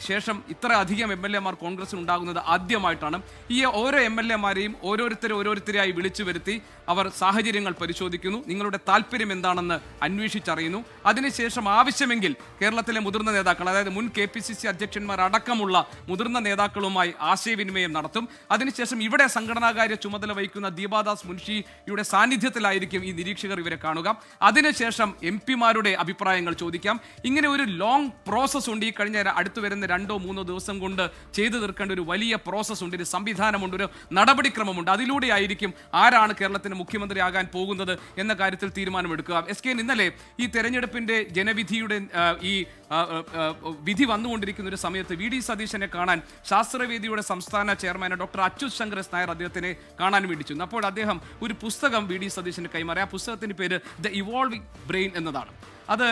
ശേഷം ഇത്ര അധികം MLA-മാർ കോൺഗ്രസിനുണ്ടാകുന്നത് ആദ്യമായിട്ടാണ്. ഈ ഓരോ MLA-മാരെയും ഓരോരുത്തരെയായി വിളിച്ചു വരുത്തി അവർ സാഹചര്യങ്ങൾ പരിശോധിക്കുന്നു, നിങ്ങളുടെ താല്പര്യം എന്താണെന്ന് അന്വേഷിച്ചറിയുന്നു. അതിനുശേഷം ആവശ്യമെങ്കിൽ കേരളത്തിലെ മുതിർന്ന നേതാക്കൾ, അതായത് മുൻ KPCC അധ്യക്ഷന്മാർ അടക്കമുള്ള മുതിർന്ന നേതാക്കളുമായി ആശയവിനിമയം നടത്തും. അതിനുശേഷം ഇവിടെ സംഘടനാകാര്യ ചുമതല വഹിക്കുന്ന ദീപാദാസ് മുൻഷിയുടെ സാന്നിധ്യത്തിലായിരിക്കും ഈ നിരീക്ഷകർ ഇവരെ കാണുക. അതിനുശേഷം MP-മാരുടെ അഭിപ്രായങ്ങൾ ചോദിക്കാം. ഇങ്ങനെ ഒരു ലോങ് പ്രോസസ് ഉണ്ട്. ഈ കഴിഞ്ഞ അടുത്ത് വരുന്ന 2-3 ദിവസം കൊണ്ട് ചെയ്തു തീർക്കേണ്ട ഒരു വലിയ പ്രോസസ് ഉണ്ട്, ഒരു സംവിധാനമുണ്ട്, ഒരു നടപടിക്രമമുണ്ട്. അതിലൂടെയായിരിക്കും ആരാണ് കേരളത്തിന് മുഖ്യമന്ത്രിയാകാൻ പോകുന്നത് എന്ന കാര്യത്തിൽ തീരുമാനമെടുക്കുക. ഇന്നലെ ഈ തെരഞ്ഞെടുപ്പിന്റെ ജനവിധിയുടെ ഈ വിധി വന്നുകൊണ്ടിരിക്കുന്ന ഒരു സമയത്ത് VD സതീശനെ കാണാൻ ശാസ്ത്രവേദിയുടെ സംസ്ഥാന ചെയർമാൻ ഡോക്ടർ അച്യുത് ശങ്കർ നായർ അദ്ദേഹത്തിനെ കാണാൻ വേണ്ടി ചെന്നു. അപ്പോൾ അദ്ദേഹം ഒരു പുസ്തകം VD സതീശന് കൈമാറി. ആ പുസ്തകത്തിന്റെ പേര് ദ ഇവോൾവിംഗ് ബ്രെയിൻ എന്നതാണ്. അത്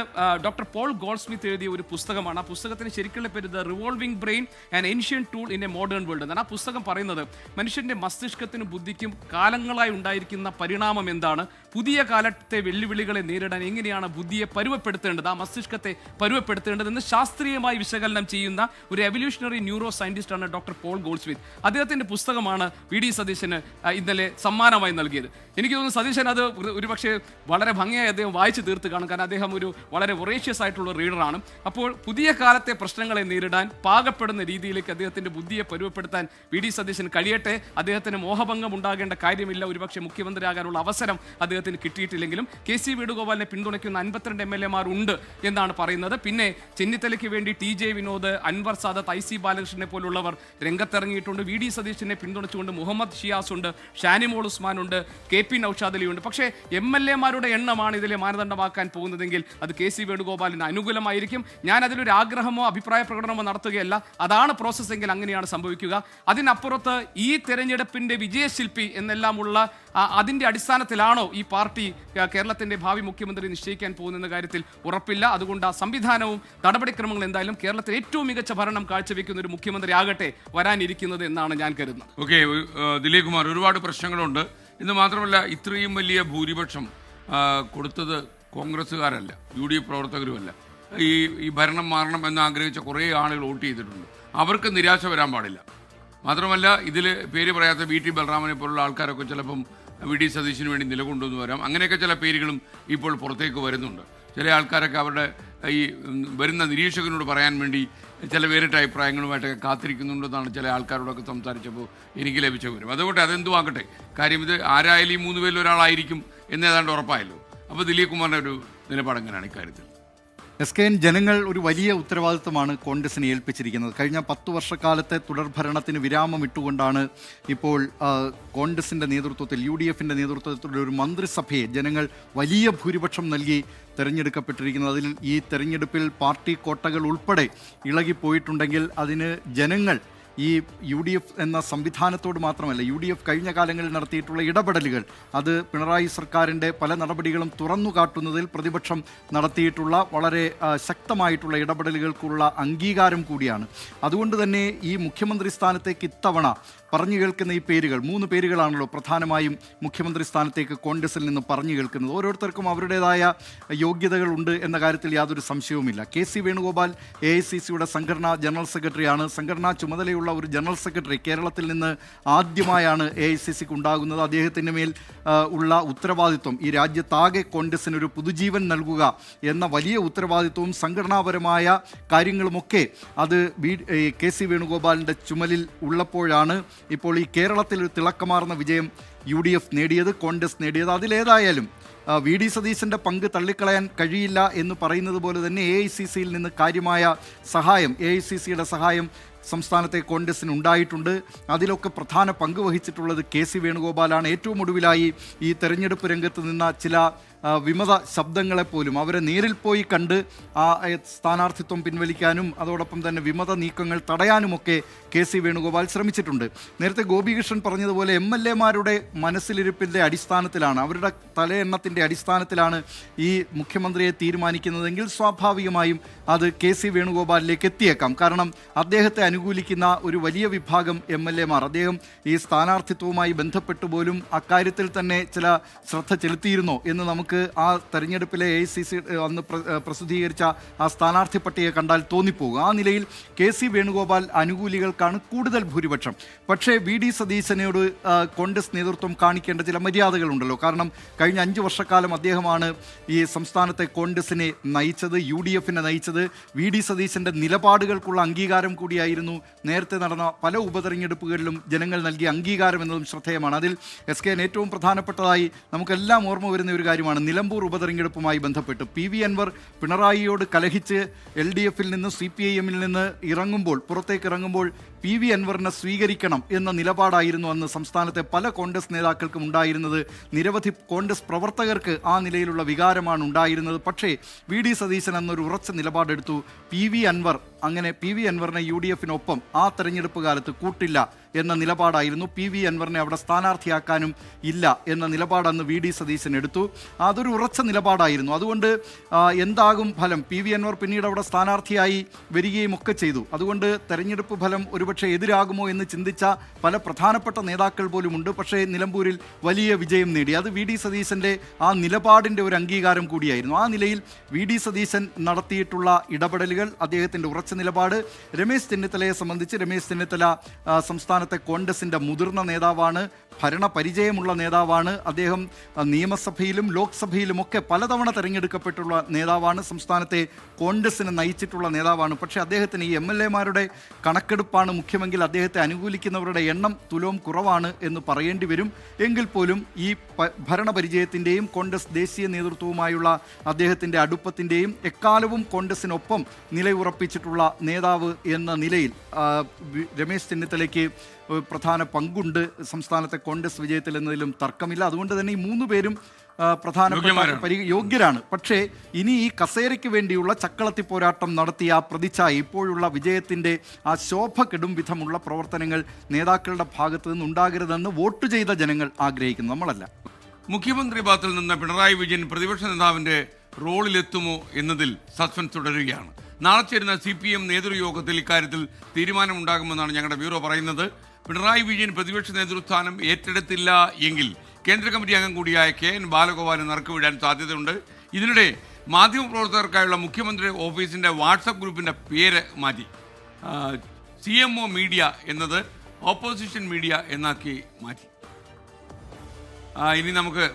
ഡോക്ടർ പോൾ ഗോൾഡ്സ്മിത്ത് എഴുതിയ ഒരു പുസ്തകമാണ്. ആ പുസ്തകത്തിന് ശരിക്കുള്ള പേര് the revolving brain and ancient tool in A modern world എന്നാണ്. ആ പുസ്തകം പറയുന്നത് മനുഷ്യന്റെ മസ്തിഷ്കത്തിനും ബുദ്ധിക്കും കാലങ്ങളായി ഉണ്ടായിരിക്കുന്ന പരിണാമം എന്താണ്, പുതിയ കാലത്തെ വെല്ലുവിളികളെ നേരിടാൻ എങ്ങനെയാണ് ബുദ്ധിയെ പരുവപ്പെടുത്തേണ്ടത്, ആ മസ്തിഷ്കത്തെ പരുവപ്പെടുത്തേണ്ടത് നടത്തേണ്ടതെന്ന് ശാസ്ത്രീയമായി വിശകലനം ചെയ്യുന്ന ഒരു evolutionary neuro സയന്റിസ്റ്റാണ് doctor Paul Goldsmith. അദ്ദേഹത്തിന്റെ പുസ്തകമാണ് വി ഡി സതീശന് ഇന്നലെ സമ്മാനമായി നൽകിയത്. എനിക്ക് തോന്നുന്നു സതീശൻ അത് ഒരുപക്ഷെ വളരെ ഭംഗിയായി അദ്ദേഹം വായിച്ചു തീർത്ത് കാണും. കാരണം അദ്ദേഹം ഒരു വളരെ വൊറേഷ്യസ് ആയിട്ടുള്ള റീഡറാണ്. അപ്പോൾ പുതിയ കാലത്തെ പ്രശ്നങ്ങളെ നേരിടാൻ പാകപ്പെടുന്ന രീതിയിലേക്ക് അദ്ദേഹത്തിന്റെ ബുദ്ധിയെ പരുവപ്പെടുത്താൻ വി ഡി സതീശന് കഴിയട്ടെ. അദ്ദേഹത്തിന് മോഹഭംഗം ഉണ്ടാകേണ്ട കാര്യമില്ല. ഒരുപക്ഷെ മുഖ്യമന്ത്രിയാകാനുള്ള അവസരം അദ്ദേഹത്തിന് കിട്ടിയിട്ടില്ലെങ്കിലും കെ സി വേണുഗോപാലിനെ പിന്തുണയ്ക്കുന്ന 52 MLA-മാർ ഉണ്ട് എന്നാണ് പറയുന്നത്. പിന്നെ ചെന്നിത്തലയ്ക്ക് വേണ്ടി TJ വിനോദ്, അൻവർ സാദത്ത്, IC ബാലകൃഷ്ണനെ പോലുള്ളവർ രംഗത്തിറങ്ങിയിട്ടുണ്ട്. വി ഡി സതീശനെ പിന്തുണച്ചുകൊണ്ട് മുഹമ്മദ് ഷിയാസ് ഉണ്ട്, ഷാനിമോൾ ഉസ്മാൻ ഉണ്ട്, KP നൌഷാദ് അലി ഉണ്ട്. പക്ഷേ MLA-മാരുടെ എണ്ണമാണ് ഇതിലെ മാനദണ്ഡമാക്കാൻ പോകുന്നതെങ്കിൽ അത് കെ സി വേണുഗോപാലിന് അനുകൂലമായിരിക്കും. ഞാൻ അതിലൊരു ആഗ്രഹമോ അഭിപ്രായ പ്രകടനമോ നടത്തുകയല്ല. അതാണ് പ്രോസസ് എങ്കിൽ അങ്ങനെയാണ് സംഭവിക്കുക. അതിനപ്പുറത്ത് ഈ തെരഞ്ഞെടുപ്പിന്റെ വിജയശില്പി എന്നെല്ലാമുള്ള അതിന്റെ അടിസ്ഥാനത്തിലാണോ ഈ പാർട്ടി കേരളത്തിന്റെ ഭാവി മുഖ്യമന്ത്രി നിശ്ചയിക്കാൻ പോകുന്ന കാര്യത്തിൽ ഉറപ്പില്ല. അതുകൊണ്ട് ആ സംവിധാനവും നടപടിക്രമങ്ങളും എന്തായാലും കേരളത്തിൽ ഏറ്റവും മികച്ച ഭരണം കാഴ്ചവെക്കുന്ന ഒരു മുഖ്യമന്ത്രി ആകട്ടെ വരാനിരിക്കുന്നത് എന്നാണ് ഞാൻ കരുതുന്നത്. ഓക്കെ, ദിലീപ് കുമാർ, ഒരുപാട് പ്രശ്നങ്ങളുണ്ട്. ഇന്ന് മാത്രമല്ല, ഇത്രയും വലിയ ഭൂരിപക്ഷം കൊടുത്തത് കോൺഗ്രസ്സുകാരല്ല, UDF പ്രവർത്തകരുമല്ല. ഈ ഭരണം മാറണം എന്ന് ആഗ്രഹിച്ച കുറേ ആളുകൾ വോട്ട് ചെയ്തിട്ടുണ്ട്. അവർക്ക് നിരാശ വരാൻ പാടില്ല. മാത്രമല്ല, ഇതിൽ പേര് പറയാത്ത VT ബലറാമനെ പോലുള്ള ആൾക്കാരൊക്കെ ചിലപ്പം വി ഡി സതീശന് വേണ്ടി നിലകൊണ്ടുവന്ന് വരാം. അങ്ങനെയൊക്കെ ചില പേരുകളും ഇപ്പോൾ പുറത്തേക്ക് വരുന്നുണ്ട്. ചില ആൾക്കാരൊക്കെ അവരുടെ ഈ വരുന്ന നിരീക്ഷകനോട് പറയാൻ വേണ്ടി ചില വേറിട്ട അഭിപ്രായങ്ങളുമായിട്ടൊക്കെ കാത്തിരിക്കുന്നുണ്ടെന്നാണ് ചില ആൾക്കാരോടൊക്കെ സംസാരിച്ചപ്പോൾ എനിക്ക് ലഭിച്ച വിവരം. അതുകൊണ്ട് അതെന്തും ആകട്ടെ, കാര്യം ഇത് ആരായാലും ഈ 3 പേരിൽ ഒരാളായിരിക്കും എന്നേതാണ്ട് ഉറപ്പായല്ലോ. അപ്പോൾ ദിലീപ് കുമാറിൻ്റെ ഒരു നിലപാടെങ്ങനെയാണ് ഇക്കാര്യത്തിൽ? SKN ജനങ്ങൾ ഒരു വലിയ ഉത്തരവാദിത്തമാണ് കോൺഗ്രസിനെ ഏൽപ്പിച്ചിരിക്കുന്നത്. കഴിഞ്ഞ 10 വർഷക്കാലത്തെ തുടർഭരണത്തിന് വിരാമം ഇട്ടുകൊണ്ടാണ് ഇപ്പോൾ കോൺഗ്രസിൻ്റെ നേതൃത്വത്തിൽ, UDFിൻ്റെ നേതൃത്വത്തിലുള്ള ഒരു മന്ത്രിസഭയെ ജനങ്ങൾ വലിയ ഭൂരിപക്ഷം നൽകി തിരഞ്ഞെടുക്കപ്പെട്ടിരിക്കുന്നത്. അതിൽ ഈ തെരഞ്ഞെടുപ്പിൽ പാർട്ടി കോട്ടകൾ ഉൾപ്പെടെ ഇളകിപ്പോയിട്ടുണ്ടെങ്കിൽ അതിന് ജനങ്ങൾ ഈ UDF എന്ന സംവിധാനത്തോട് മാത്രമല്ല, UDF കഴിഞ്ഞ കാലങ്ങളിൽ നടത്തിയിട്ടുള്ള ഇടപെടലുകൾ, അത് പിണറായി സർക്കാരിൻ്റെ പല നടപടികളും തുറന്നു കാട്ടുന്നതിൽ പ്രതിപക്ഷം നടത്തിയിട്ടുള്ള വളരെ ശക്തമായിട്ടുള്ള ഇടപെടലുകൾക്കുള്ള അംഗീകാരം കൂടിയാണ്. അതുകൊണ്ട് തന്നെ ഈ മുഖ്യമന്ത്രി സ്ഥാനത്തേക്ക് ഇത്തവണ പറഞ്ഞു കേൾക്കുന്ന ഈ പേരുകൾ, 3 പേരുകളാണല്ലോ പ്രധാനമായും മുഖ്യമന്ത്രി സ്ഥാനത്തേക്ക് കോൺഗ്രസിൽ നിന്ന് പറഞ്ഞു കേൾക്കുന്നത്. ഓരോരുത്തർക്കും അവരുടേതായ യോഗ്യതകളുണ്ട് എന്ന കാര്യത്തിൽ യാതൊരു സംശയവുമില്ല. കെ സി വേണുഗോപാൽ AICCയുടെ സംഘടനാ ജനറൽ സെക്രട്ടറിയാണ്. സംഘടനാ ചുമതലയുള്ള ഒരു ജനറൽ സെക്രട്ടറി കേരളത്തിൽ നിന്ന് ആദ്യമായാണ് AICCക്ക് ഉണ്ടാകുന്നത്. അദ്ദേഹത്തിൻ്റെ മേൽ ഉള്ള ഉത്തരവാദിത്വം ഈ രാജ്യത്താകെ കോൺഗ്രസിനൊരു പുതുജീവൻ നൽകുക എന്ന വലിയ ഉത്തരവാദിത്വവും സംഘടനാപരമായ കാര്യങ്ങളുമൊക്കെ അത് കെ സി വേണുഗോപാലിൻ്റെ ചുമലിൽ ഉള്ളപ്പോഴാണ് ഇപ്പോൾ ഈ കേരളത്തിൽ ഒരു തിളക്കമാർന്ന വിജയം UDF നേടിയത്, കോൺഗ്രസ് നേടിയത്. അതിലേതായാലും വി ഡി സതീശൻ്റെ പങ്ക് തള്ളിക്കളയാൻ കഴിയില്ല എന്ന് പറയുന്നത് പോലെ തന്നെ AICCയിൽ നിന്ന് കാര്യമായ സഹായം, AICCയുടെ സഹായം സംസ്ഥാനത്തെ കോൺഗ്രസിന് ഉണ്ടായിട്ടുണ്ട്. അതിലൊക്കെ പ്രധാന പങ്ക് വഹിച്ചിട്ടുള്ളത് കെ സി വേണുഗോപാലാണ്. ഏറ്റവും ഒടുവിലായി ഈ തെരഞ്ഞെടുപ്പ് രംഗത്ത് നിന്ന ചില വിമത ശബ്ദങ്ങളെപ്പോലും അവരെ നേരിൽ പോയി കണ്ട് ആ സ്ഥാനാർത്ഥിത്വം പിൻവലിക്കാനും അതോടൊപ്പം തന്നെ വിമത നീക്കങ്ങൾ തടയാനുമൊക്കെ കെ സി വേണുഗോപാൽ ശ്രമിച്ചിട്ടുണ്ട്. നേരത്തെ ഗോപികൃഷ്ണൻ പറഞ്ഞതുപോലെ MLA-മാരുടെ മനസ്സിലിരിപ്പിൻ്റെ അടിസ്ഥാനത്തിലാണ്, അവരുടെ തലയെണ്ണത്തിൻ്റെ അടിസ്ഥാനത്തിലാണ് ഈ മുഖ്യമന്ത്രിയെ തീരുമാനിക്കുന്നതെങ്കിൽ സ്വാഭാവികമായും അത് കെ സി വേണുഗോപാലിലേക്ക് എത്തിയേക്കാം. കാരണം അദ്ദേഹത്തെ അനുകൂലിക്കുന്ന ഒരു വലിയ വിഭാഗം MLA-മാർ അദ്ദേഹം ഈ സ്ഥാനാർത്ഥിത്വവുമായി ബന്ധപ്പെട്ട് പോലും അക്കാര്യത്തിൽ തന്നെ ചില ശ്രദ്ധ ചെലുത്തിയിരുന്നോ എന്ന് നമുക്ക് ആ തെരഞ്ഞെടുപ്പിലെ AICC അന്ന് പ്രസിദ്ധീകരിച്ച ആ സ്ഥാനാർത്ഥി പട്ടിക കണ്ടാൽ തോന്നിപ്പോകും. ആ നിലയിൽ കെ സി വേണുഗോപാൽ അനുകൂലികൾക്കാണ് കൂടുതൽ ഭൂരിപക്ഷം. പക്ഷേ വി ഡി സതീശനോട് കോൺഗ്രസ് നേതൃത്വം കാണിക്കേണ്ട ചില മര്യാദകളുണ്ടല്ലോ. കാരണം കഴിഞ്ഞ 5 വർഷക്കാലം അദ്ദേഹമാണ് ഈ സംസ്ഥാനത്തെ കോൺഗ്രസിനെ നയിച്ചത്, UDFനെ നയിച്ചത്. വി ഡി സതീശൻ്റെ നിലപാടുകൾക്കുള്ള അംഗീകാരം കൂടിയായിരുന്നു നേരത്തെ നടന്ന പല ഉപതെരഞ്ഞെടുപ്പുകളിലും ജനങ്ങൾ നൽകിയ അംഗീകാരം എന്നതും ശ്രദ്ധേയമാണ്. അതിൽ SKN ഏറ്റവും പ്രധാനപ്പെട്ടതായി നമുക്കെല്ലാം ഓർമ്മ വരുന്ന ഒരു കാര്യമാണ് നിലമ്പൂർ ഉപതെരഞ്ഞെടുപ്പുമായി ബന്ധപ്പെട്ട് PV അൻവർ പിണറായിയോട് കലഹിച്ച് LDFിൽ നിന്ന് CPIMൽ നിന്ന് പുറത്തേക്ക് ഇറങ്ങുമ്പോൾ PV അൻവറിനെ സ്വീകരിക്കണം എന്ന നിലപാടായിരുന്നു അന്ന് സംസ്ഥാനത്തെ പല കോൺഗ്രസ് നേതാക്കൾക്കും ഉണ്ടായിരുന്നത്. നിരവധി കോൺഗ്രസ് പ്രവർത്തകർക്ക് ആ നിലയിലുള്ള വികാരമാണ് ഉണ്ടായിരുന്നത്. പക്ഷേ വി ഡി സതീശൻ എന്നൊരു ഉറച്ച നിലപാടെടുത്തു. PV അൻവറിനെ UDFനൊപ്പം ആ തെരഞ്ഞെടുപ്പ് കാലത്ത് കൂട്ടില്ല എന്ന നിലപാടായിരുന്നു. PV അൻവറിനെ അവിടെ സ്ഥാനാർത്ഥിയാക്കാനും ഇല്ല എന്ന നിലപാട് അന്ന് VD സതീശൻ എടുത്തു. അതൊരു ഉറച്ച നിലപാടായിരുന്നു. അതുകൊണ്ട് എന്താകും ഫലം, PV അൻവർ പിന്നീട് അവിടെ സ്ഥാനാർത്ഥിയായി വരികയും ഒക്കെ ചെയ്തു. അതുകൊണ്ട് തെരഞ്ഞെടുപ്പ് ഫലം ഒരുപക്ഷെ എതിരാകുമോ എന്ന് ചിന്തിച്ച പല പ്രധാനപ്പെട്ട നേതാക്കൾ പോലുമുണ്ട്. പക്ഷേ നിലമ്പൂരിൽ വലിയ വിജയം നേടി. അത് VD സതീശൻ്റെ ആ നിലപാടിൻ്റെ ഒരു അംഗീകാരം കൂടിയായിരുന്നു. ആ നിലയിൽ VD സതീശൻ നടത്തിയിട്ടുള്ള ഇടപെടലുകൾ, അദ്ദേഹത്തിൻ്റെ ഉറച്ച നിലപാട്, രമേശ് ചെന്നിത്തലയെ സംബന്ധിച്ച് രമേശ് ചെന്നിത്തല സംസ്ഥാനത്തെ കോൺഗ്രസിൻ്റെ മുതിർന്ന നേതാവാണ്, ഭരണ പരിചയമുള്ള നേതാവാണ്. അദ്ദേഹം നിയമസഭയിലും ലോക്സഭയിലുമൊക്കെ പലതവണ തെരഞ്ഞെടുക്കപ്പെട്ടുള്ള നേതാവാണ്, സംസ്ഥാനത്തെ കോൺഗ്രസിനെ നയിച്ചിട്ടുള്ള നേതാവാണ്. പക്ഷേ അദ്ദേഹത്തിന് ഈ MLA-മാരുടെ കണക്കെടുപ്പാണ് മുഖ്യമെങ്കിൽ അദ്ദേഹത്തെ അനുകൂലിക്കുന്നവരുടെ എണ്ണം തുലോം കുറവാണ് എന്ന് പറയേണ്ടി വരും. എങ്കിൽ പോലും ഈ ഭരണപരിചയത്തിൻ്റെയും കോൺഗ്രസ് ദേശീയ നേതൃത്വവുമായുള്ള അദ്ദേഹത്തിൻ്റെ അടുപ്പത്തിൻ്റെയും എക്കാലവും കോൺഗ്രസിനൊപ്പം നിലയുറപ്പിച്ചിട്ടുള്ള നേതാവ് എന്ന നിലയിൽ രമേശ് ചെന്നിത്തലയ്ക്ക് പ്രധാന പങ്കുണ്ട് സംസ്ഥാനത്തെ കോൺഗ്രസ് വിജയത്തിൽ എന്നതിലും തർക്കമില്ല. അതുകൊണ്ട് തന്നെ ഈ 3 പേരും പ്രധാനപ്പെട്ട യോഗ്യരാണ്. പക്ഷേ ഇനി ഈ കസേരയ്ക്ക് വേണ്ടിയുള്ള ചക്കളത്തി പോരാട്ടം നടത്തിയ ആ പ്രതിച്ഛായ, ഇപ്പോഴുള്ള വിജയത്തിൻ്റെ ആ ശോഭ കെടും വിധമുള്ള പ്രവർത്തനങ്ങൾ നേതാക്കളുടെ ഭാഗത്ത് നിന്നുണ്ടാകരുതെന്ന് വോട്ട് ചെയ്ത ജനങ്ങൾ ആഗ്രഹിക്കുന്നു, നമ്മളല്ല. മുഖ്യമന്ത്രി പദത്തിൽ നിന്ന് പിണറായി വിജയൻ പ്രതിപക്ഷ നേതാവിന്റെ റോളിലെത്തുമോ എന്നതിൽ സസ്പെൻസ് തുടരുകയാണ്. നാളെ ചേരുന്ന CPM നേതൃയോഗത്തിൽ ഇക്കാര്യത്തിൽ തീരുമാനമുണ്ടാകുമെന്നാണ് ഞങ്ങളുടെ ബ്യൂറോ പറയുന്നത്. പിണറായി വിജയൻ പ്രതിപക്ഷ നേതൃസ്ഥാനം ഏറ്റെടുത്തില്ല എങ്കിൽ കേന്ദ്ര കമ്മിറ്റി അംഗം കൂടിയായ KN ബാലഗോപാലിന് നറുക്കുവിടാൻ സാധ്യതയുണ്ട്. ഇതിനിടെ മാധ്യമപ്രവർത്തകർക്കായുള്ള മുഖ്യമന്ത്രി ഓഫീസിൻ്റെ വാട്സപ്പ് ഗ്രൂപ്പിൻ്റെ പേര് മാറ്റി CMO മീഡിയ എന്നത് ഓപ്പോസിഷൻ മീഡിയ എന്നാക്കി മാറ്റി. ഇനി നമുക്ക്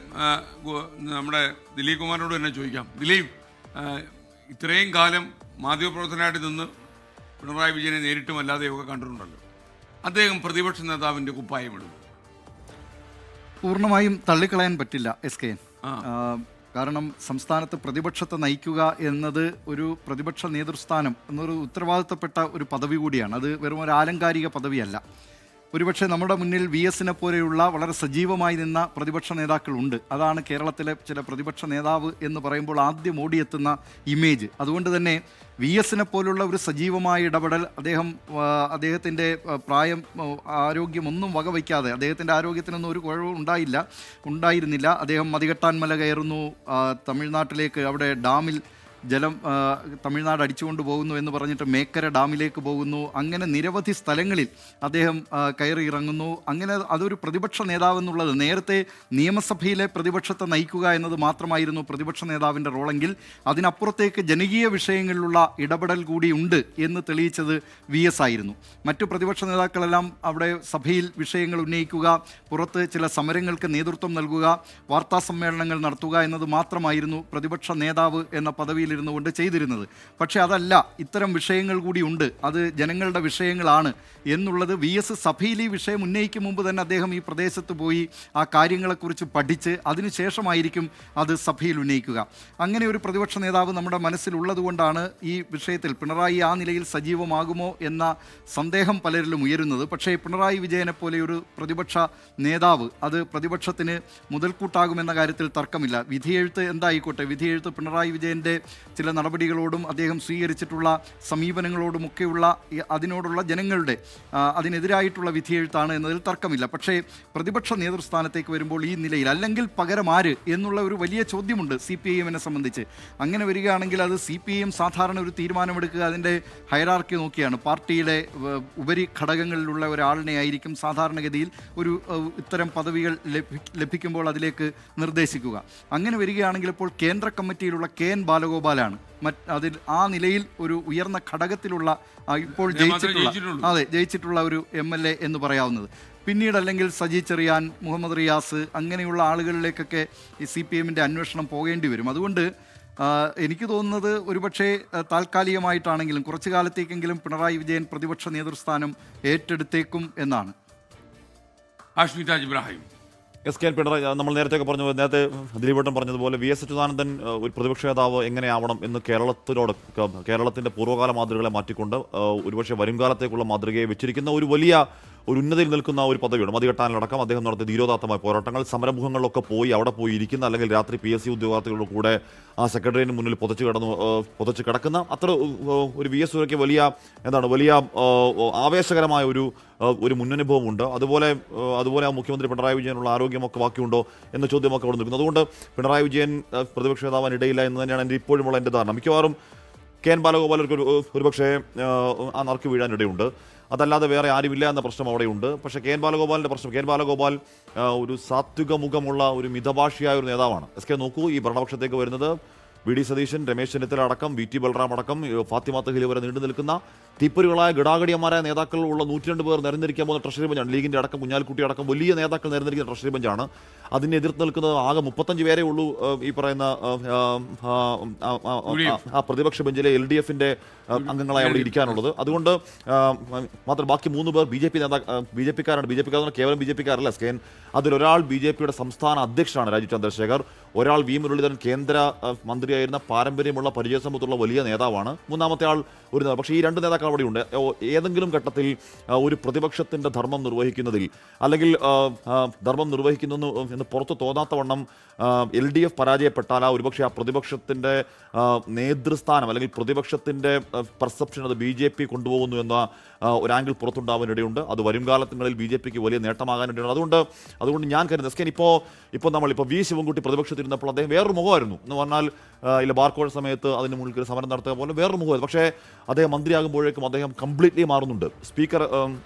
നമ്മുടെ ദിലീപ് കുമാറിനോട് തന്നെ ചോദിക്കാം. ദിലീപ്, ഇത്രയും കാലം മാധ്യമപ്രവർത്തകനായിട്ട് നിന്ന് പിണറായി വിജയനെ നേരിട്ടും അല്ലാതെയൊക്കെ കണ്ടിട്ടുണ്ടല്ലോ. അദ്ദേഹം പ്രതിപക്ഷ നേതാവിൻ്റെ കുപ്പായം ഇടും. പൂർണ്ണമായും തള്ളിക്കളയാൻ പറ്റില്ല SKN. കാരണം സംസ്ഥാനത്ത് പ്രതിപക്ഷത്തെ നയിക്കുക എന്നത് ഒരു പ്രതിപക്ഷ നേതൃസ്ഥാനം എന്നൊരു ഉത്തരവാദിത്തപ്പെട്ട ഒരു പദവി കൂടിയാണ്. അത് വെറും ഒരു ആലങ്കാരിക പദവിയല്ല. ഒരുപക്ഷെ നമ്മുടെ മുന്നിൽ VS-നെ പോലെയുള്ള വളരെ സജീവമായി നിന്ന പ്രതിപക്ഷ നേതാക്കളുണ്ട്. അതാണ് കേരളത്തിലെ ചില പ്രതിപക്ഷ നേതാവ് എന്ന് പറയുമ്പോൾ ആദ്യം ഓടിയെത്തുന്ന ഇമേജ്. അതുകൊണ്ട് തന്നെ VS-നെ പോലുള്ള ഒരു സജീവമായ ഇടപെടൽ, അദ്ദേഹത്തിൻ്റെ പ്രായം, ആരോഗ്യമൊന്നും വകവയ്ക്കാതെ, അദ്ദേഹത്തിൻ്റെ ആരോഗ്യത്തിനൊന്നും ഒരു കുഴവും ഉണ്ടായിരുന്നില്ല. അദ്ദേഹം മതികെട്ടാൻ മല കയറുന്നു, തമിഴ്നാട്ടിലേക്ക്, അവിടെ ഡാമിൽ ജലം തമിഴ്നാട് അടിച്ചുകൊണ്ട് പോകുന്നു എന്ന് പറഞ്ഞിട്ട് മേക്കര ഡാമിലേക്ക് പോകുന്നു. അങ്ങനെ നിരവധി സ്ഥലങ്ങളിൽ അദ്ദേഹം കയറി ഇറങ്ങുന്നു. അങ്ങനെ അതൊരു പ്രതിപക്ഷ നേതാവെന്നുള്ളത്, നേരത്തെ നിയമസഭയിലെ പ്രതിപക്ഷത്തെ നയിക്കുക എന്നത് മാത്രമായിരുന്നു പ്രതിപക്ഷ നേതാവിൻ്റെ റോളെങ്കിൽ അതിനപ്പുറത്തേക്ക് ജനകീയ വിഷയങ്ങളിലുള്ള ഇടപെടൽ കൂടി ഉണ്ട് എന്ന് തെളിയിച്ചത് VS ആയിരുന്നു. മറ്റു പ്രതിപക്ഷ നേതാക്കളെല്ലാം അവിടെ സഭയിൽ വിഷയങ്ങൾ ഉന്നയിക്കുക, പുറത്ത് ചില സമരങ്ങൾക്ക് നേതൃത്വം നൽകുക, വാർത്താ സമ്മേളനങ്ങൾ നടത്തുക എന്നത് മാത്രമായിരുന്നു പ്രതിപക്ഷ നേതാവ് എന്ന പദവിയിൽ കൊണ്ട് ചെയ്തിരുന്നത്. പക്ഷേ അതല്ല, ഇത്തരം വിഷയങ്ങൾ കൂടി ഉണ്ട്, അത് ജനങ്ങളുടെ വിഷയങ്ങളാണ് എന്നുള്ളത് VS സഭയിൽ ഈ വിഷയം ഉന്നയിക്കും മുമ്പ് തന്നെ അദ്ദേഹം ഈ പ്രദേശത്ത് പോയി ആ കാര്യങ്ങളെക്കുറിച്ച് പഠിച്ച് അതിനുശേഷമായിരിക്കും അത് സഭയിൽ ഉന്നയിക്കുക. അങ്ങനെ ഒരു പ്രതിപക്ഷ നേതാവ് നമ്മുടെ മനസ്സിലുള്ളത് കൊണ്ടാണ് ഈ വിഷയത്തിൽ പിണറായി ആ നിലയിൽ സജീവമാകുമോ എന്ന സന്ദേഹം പലരിലും ഉയരുന്നത്. പക്ഷേ പിണറായി വിജയനെ പോലെ ഒരു പ്രതിപക്ഷ നേതാവ് അത് പ്രതിപക്ഷത്തിന് മുതൽക്കൂട്ടാകുമെന്ന കാര്യത്തിൽ തർക്കമില്ല. വിധിയെഴുത്ത് എന്തായിക്കോട്ടെ, വിധിയെഴുത്ത് പിണറായി വിജയൻ്റെ ചില നടപടികളോടും അദ്ദേഹം സ്വീകരിച്ചിട്ടുള്ള സമീപനങ്ങളോടുമൊക്കെയുള്ള അതിനോടുള്ള ജനങ്ങളുടെ അതിനെതിരായിട്ടുള്ള വിധിയെഴുത്താണ് എന്നതിൽ തർക്കമില്ല. പക്ഷേ പ്രതിപക്ഷ നേതൃസ്ഥാനത്തേക്ക് വരുമ്പോൾ ഈ നിലയിൽ അല്ലെങ്കിൽ പകരം ആര് എന്നുള്ള ഒരു വലിയ ചോദ്യമുണ്ട് CPIM-നെ സംബന്ധിച്ച്. അങ്ങനെ വരികയാണെങ്കിൽ അത് CPIM സാധാരണ ഒരു തീരുമാനമെടുക്കുക അതിൻ്റെ ഹൈറാർക്കി നോക്കിയാണ്. പാർട്ടിയിലെ ഉപരി ഘടകങ്ങളിലുള്ള ഒരാളിനെ ആയിരിക്കും സാധാരണഗതിയിൽ ഒരു ഇത്തരം പദവികൾ ലഭിക്കുമ്പോൾ അതിലേക്ക് നിർദ്ദേശിക്കുക. അങ്ങനെ വരികയാണെങ്കിൽ ഇപ്പോൾ കേന്ദ്ര കമ്മിറ്റിയിലുള്ള KN ബാലഗോപാലാണ് അതിൽ ആ നിലയിൽ ഒരു ഉയർന്ന ഘടകത്തിലുള്ള ഇപ്പോൾ ജയിച്ചിട്ടുള്ള ഒരു MLA എന്ന് പറയാവുന്നത്. പിന്നീട് അല്ലെങ്കിൽ സജി ചെറിയാൻ, മുഹമ്മദ് റിയാസ്, അങ്ങനെയുള്ള ആളുകളിലേക്കൊക്കെ ഈ CPM-ൻ്റെ അന്വേഷണം പോകേണ്ടി വരും. അതുകൊണ്ട് എനിക്ക് തോന്നുന്നത് ഒരുപക്ഷെ താൽക്കാലികമായിട്ടാണെങ്കിലും കുറച്ചു കാലത്തേക്കെങ്കിലും പിണറായി വിജയൻ പ്രതിപക്ഷ നേതൃസ്ഥാനം ഏറ്റെടുത്തേക്കും എന്നാണ്. ഇബ്രാഹിം, SKN പിണറായി, നമ്മൾ നേരത്തെ ദിലീപേട്ടൻ പറഞ്ഞതുപോലെ VS അച്യുതാനന്ദൻ ഒരു പ്രതിപക്ഷ നേതാവ് എങ്ങനെയാവണം എന്ന് കേരളത്തിൻ്റെ പൂർവ്വകാല മാതൃകകളെ മാറ്റിക്കൊണ്ട് ഒരുപക്ഷെ വരുംകാലത്തേക്കുള്ള മാതൃകയെ വെച്ചിരിക്കുന്ന ഒരു വലിയ ഒരു ഉന്നതിയിൽ നിൽക്കുന്ന ഒരു പദവിയാണ്. മതികെട്ടാനിലടക്കം അദ്ദേഹം നടത്തിയ ധീരോദാത്തമായ പോരാട്ടങ്ങൾ, സമരമുഖങ്ങളിലൊക്കെ പോയി അവിടെ പോയി ഇരിക്കുന്ന, അല്ലെങ്കിൽ രാത്രി PSC ഉദ്യോഗാർത്ഥികളുടെ കൂടെ ആ സെക്രട്ടറിയേറ്റിന് മുന്നിൽ പൊതച്ച് കിടക്കുന്ന അത്ര ഒരു VS സുരയ്ക്ക് വലിയ ആവേശകരമായ ഒരു മുന്നനുഭവമുണ്ട്. അതുപോലെ ആ മുഖ്യമന്ത്രി പിണറായി വിജയനുള്ള ആരോഗ്യമൊക്കെ ബാക്കിയുണ്ടോ എന്ന ചോദ്യമൊക്കെ അവിടെ നിൽക്കുന്നു. അതുകൊണ്ട് പിണറായി വിജയൻ പ്രതിപക്ഷ നേതാവാൻ ഇടയില്ല എന്ന് തന്നെയാണ് ഇപ്പോഴുമുള്ള എൻ്റെ ധാരണ. മിക്കവാറും KN ബാലഗോപാലർക്ക് ഒരുപക്ഷേ ആ നറുക്ക് വീഴാനിടയുണ്ട്. അതല്ലാതെ വേറെ ആരുമില്ല എന്ന പ്രശ്നം അവിടെയുണ്ട്. പക്ഷേ KN ബാലഗോപാലിൻ്റെ പ്രശ്നം, KN ബാലഗോപാൽ ഒരു സാത്വിക മുഖമുള്ള ഒരു മിതഭാഷിയായ ഒരു നേതാവാണ്. നോക്കൂ, ഈ ഭരണപക്ഷത്തേക്ക് വരുന്നത് VD സതീശൻ, രമേശ് ചെന്നിത്തല അടക്കം, VT ബൽറാം അടക്കം, ഫാത്തിമ തഹ്ലി വരെ നീണ്ടു നിൽക്കുന്ന തീപ്പൊരികളായ ഗടാഗടിയന്മാരായ നേതാക്കൾ ഉള്ള 102 പേർ നിരന്നിരിക്കാൻ പോകുന്ന ട്രഷറി ബെഞ്ചാണ്. ലീഗിൻ്റെ അടക്കം, കുഞ്ഞാലിക്കുട്ടി അടക്കം വലിയ നേതാക്കൾ നിരന്നിരിക്കുന്ന ട്രഷറി ബെഞ്ചാണ്. അതിനെ എതിർത്ത് നിൽക്കുന്നത് ആകെ 35 പേരേ ഉള്ളൂ. ഈ പറയുന്ന ആ പ്രതിപക്ഷ ബെഞ്ചിലെ LDFന്റെ അംഗങ്ങളായി അവിടെ ഇരിക്കാനുള്ളത്. അതുകൊണ്ട് മാത്രം ബാക്കി 3 പേർ BJP-കാരാണ്. BJP-കാർ കേവലം BJP-കാരല്ല. അതിലൊരാൾ BJP-യുടെ സംസ്ഥാന അധ്യക്ഷനാണ് രാജീവ് ചന്ദ്രശേഖർ. ഒരാൾ V മുരളീധരൻ കേന്ദ്ര മന്ത്രിയായിരുന്ന പാരമ്പര്യമുള്ള പരിചയസമ്പത്തുള്ള വലിയ നേതാവാണ്. മൂന്നാമത്തെ ആൾ ഒരു നേതാവ്. പക്ഷേ ഈ 2 നേതാക്കൾ അവിടെയുണ്ട്. ഏതെങ്കിലും ഘട്ടത്തിൽ ഒരു പ്രതിപക്ഷത്തിൻ്റെ ധർമ്മം നിർവഹിക്കുന്നതിൽ, അല്ലെങ്കിൽ ധർമ്മം നിർവഹിക്കുന്നു എന്ന് പുറത്ത് തോന്നാത്തവണ്ണം LDF പരാജയപ്പെട്ടാൽ ഒരുപക്ഷെ ആ പ്രതിപക്ഷത്തിൻ്റെ നേതൃസ്ഥാനം, അല്ലെങ്കിൽ പ്രതിപക്ഷത്തിൻ്റെ പെർസെപ്ഷൻ അത് BJP കൊണ്ടുപോകുന്നു എന്ന ഒരു ആംഗിൾ പുറത്തുണ്ടാവാനിടയുണ്ട്. അത് വരും കാലങ്ങളിൽ BJPക്ക് വലിയ നേട്ടമാകാനിടയുണ്ട്. അതുകൊണ്ട് ഞാൻ കരുതുന്നത് ഇപ്പോൾ V ശിവൻകുട്ടി പ്രതിപക്ഷത്തിരുന്നപ്പോൾ അദ്ദേഹം വേറൊരു മുഖമായിരുന്നു എന്ന് പറഞ്ഞാൽ, ബാർക്കോഴ സമയത്ത് അതിന് മുന്നിൽ ഒരു സമരം നടത്തുക പോലെ വേറൊരു മുഖമായിരുന്നു. പക്ഷേ അദ്ദേഹം മന്ത്രിയാകുമ്പോഴേക്കും അദ്ദേഹം കംപ്ലീറ്റ്ലി മാറുന്നുണ്ട്. സ്പീക്കർ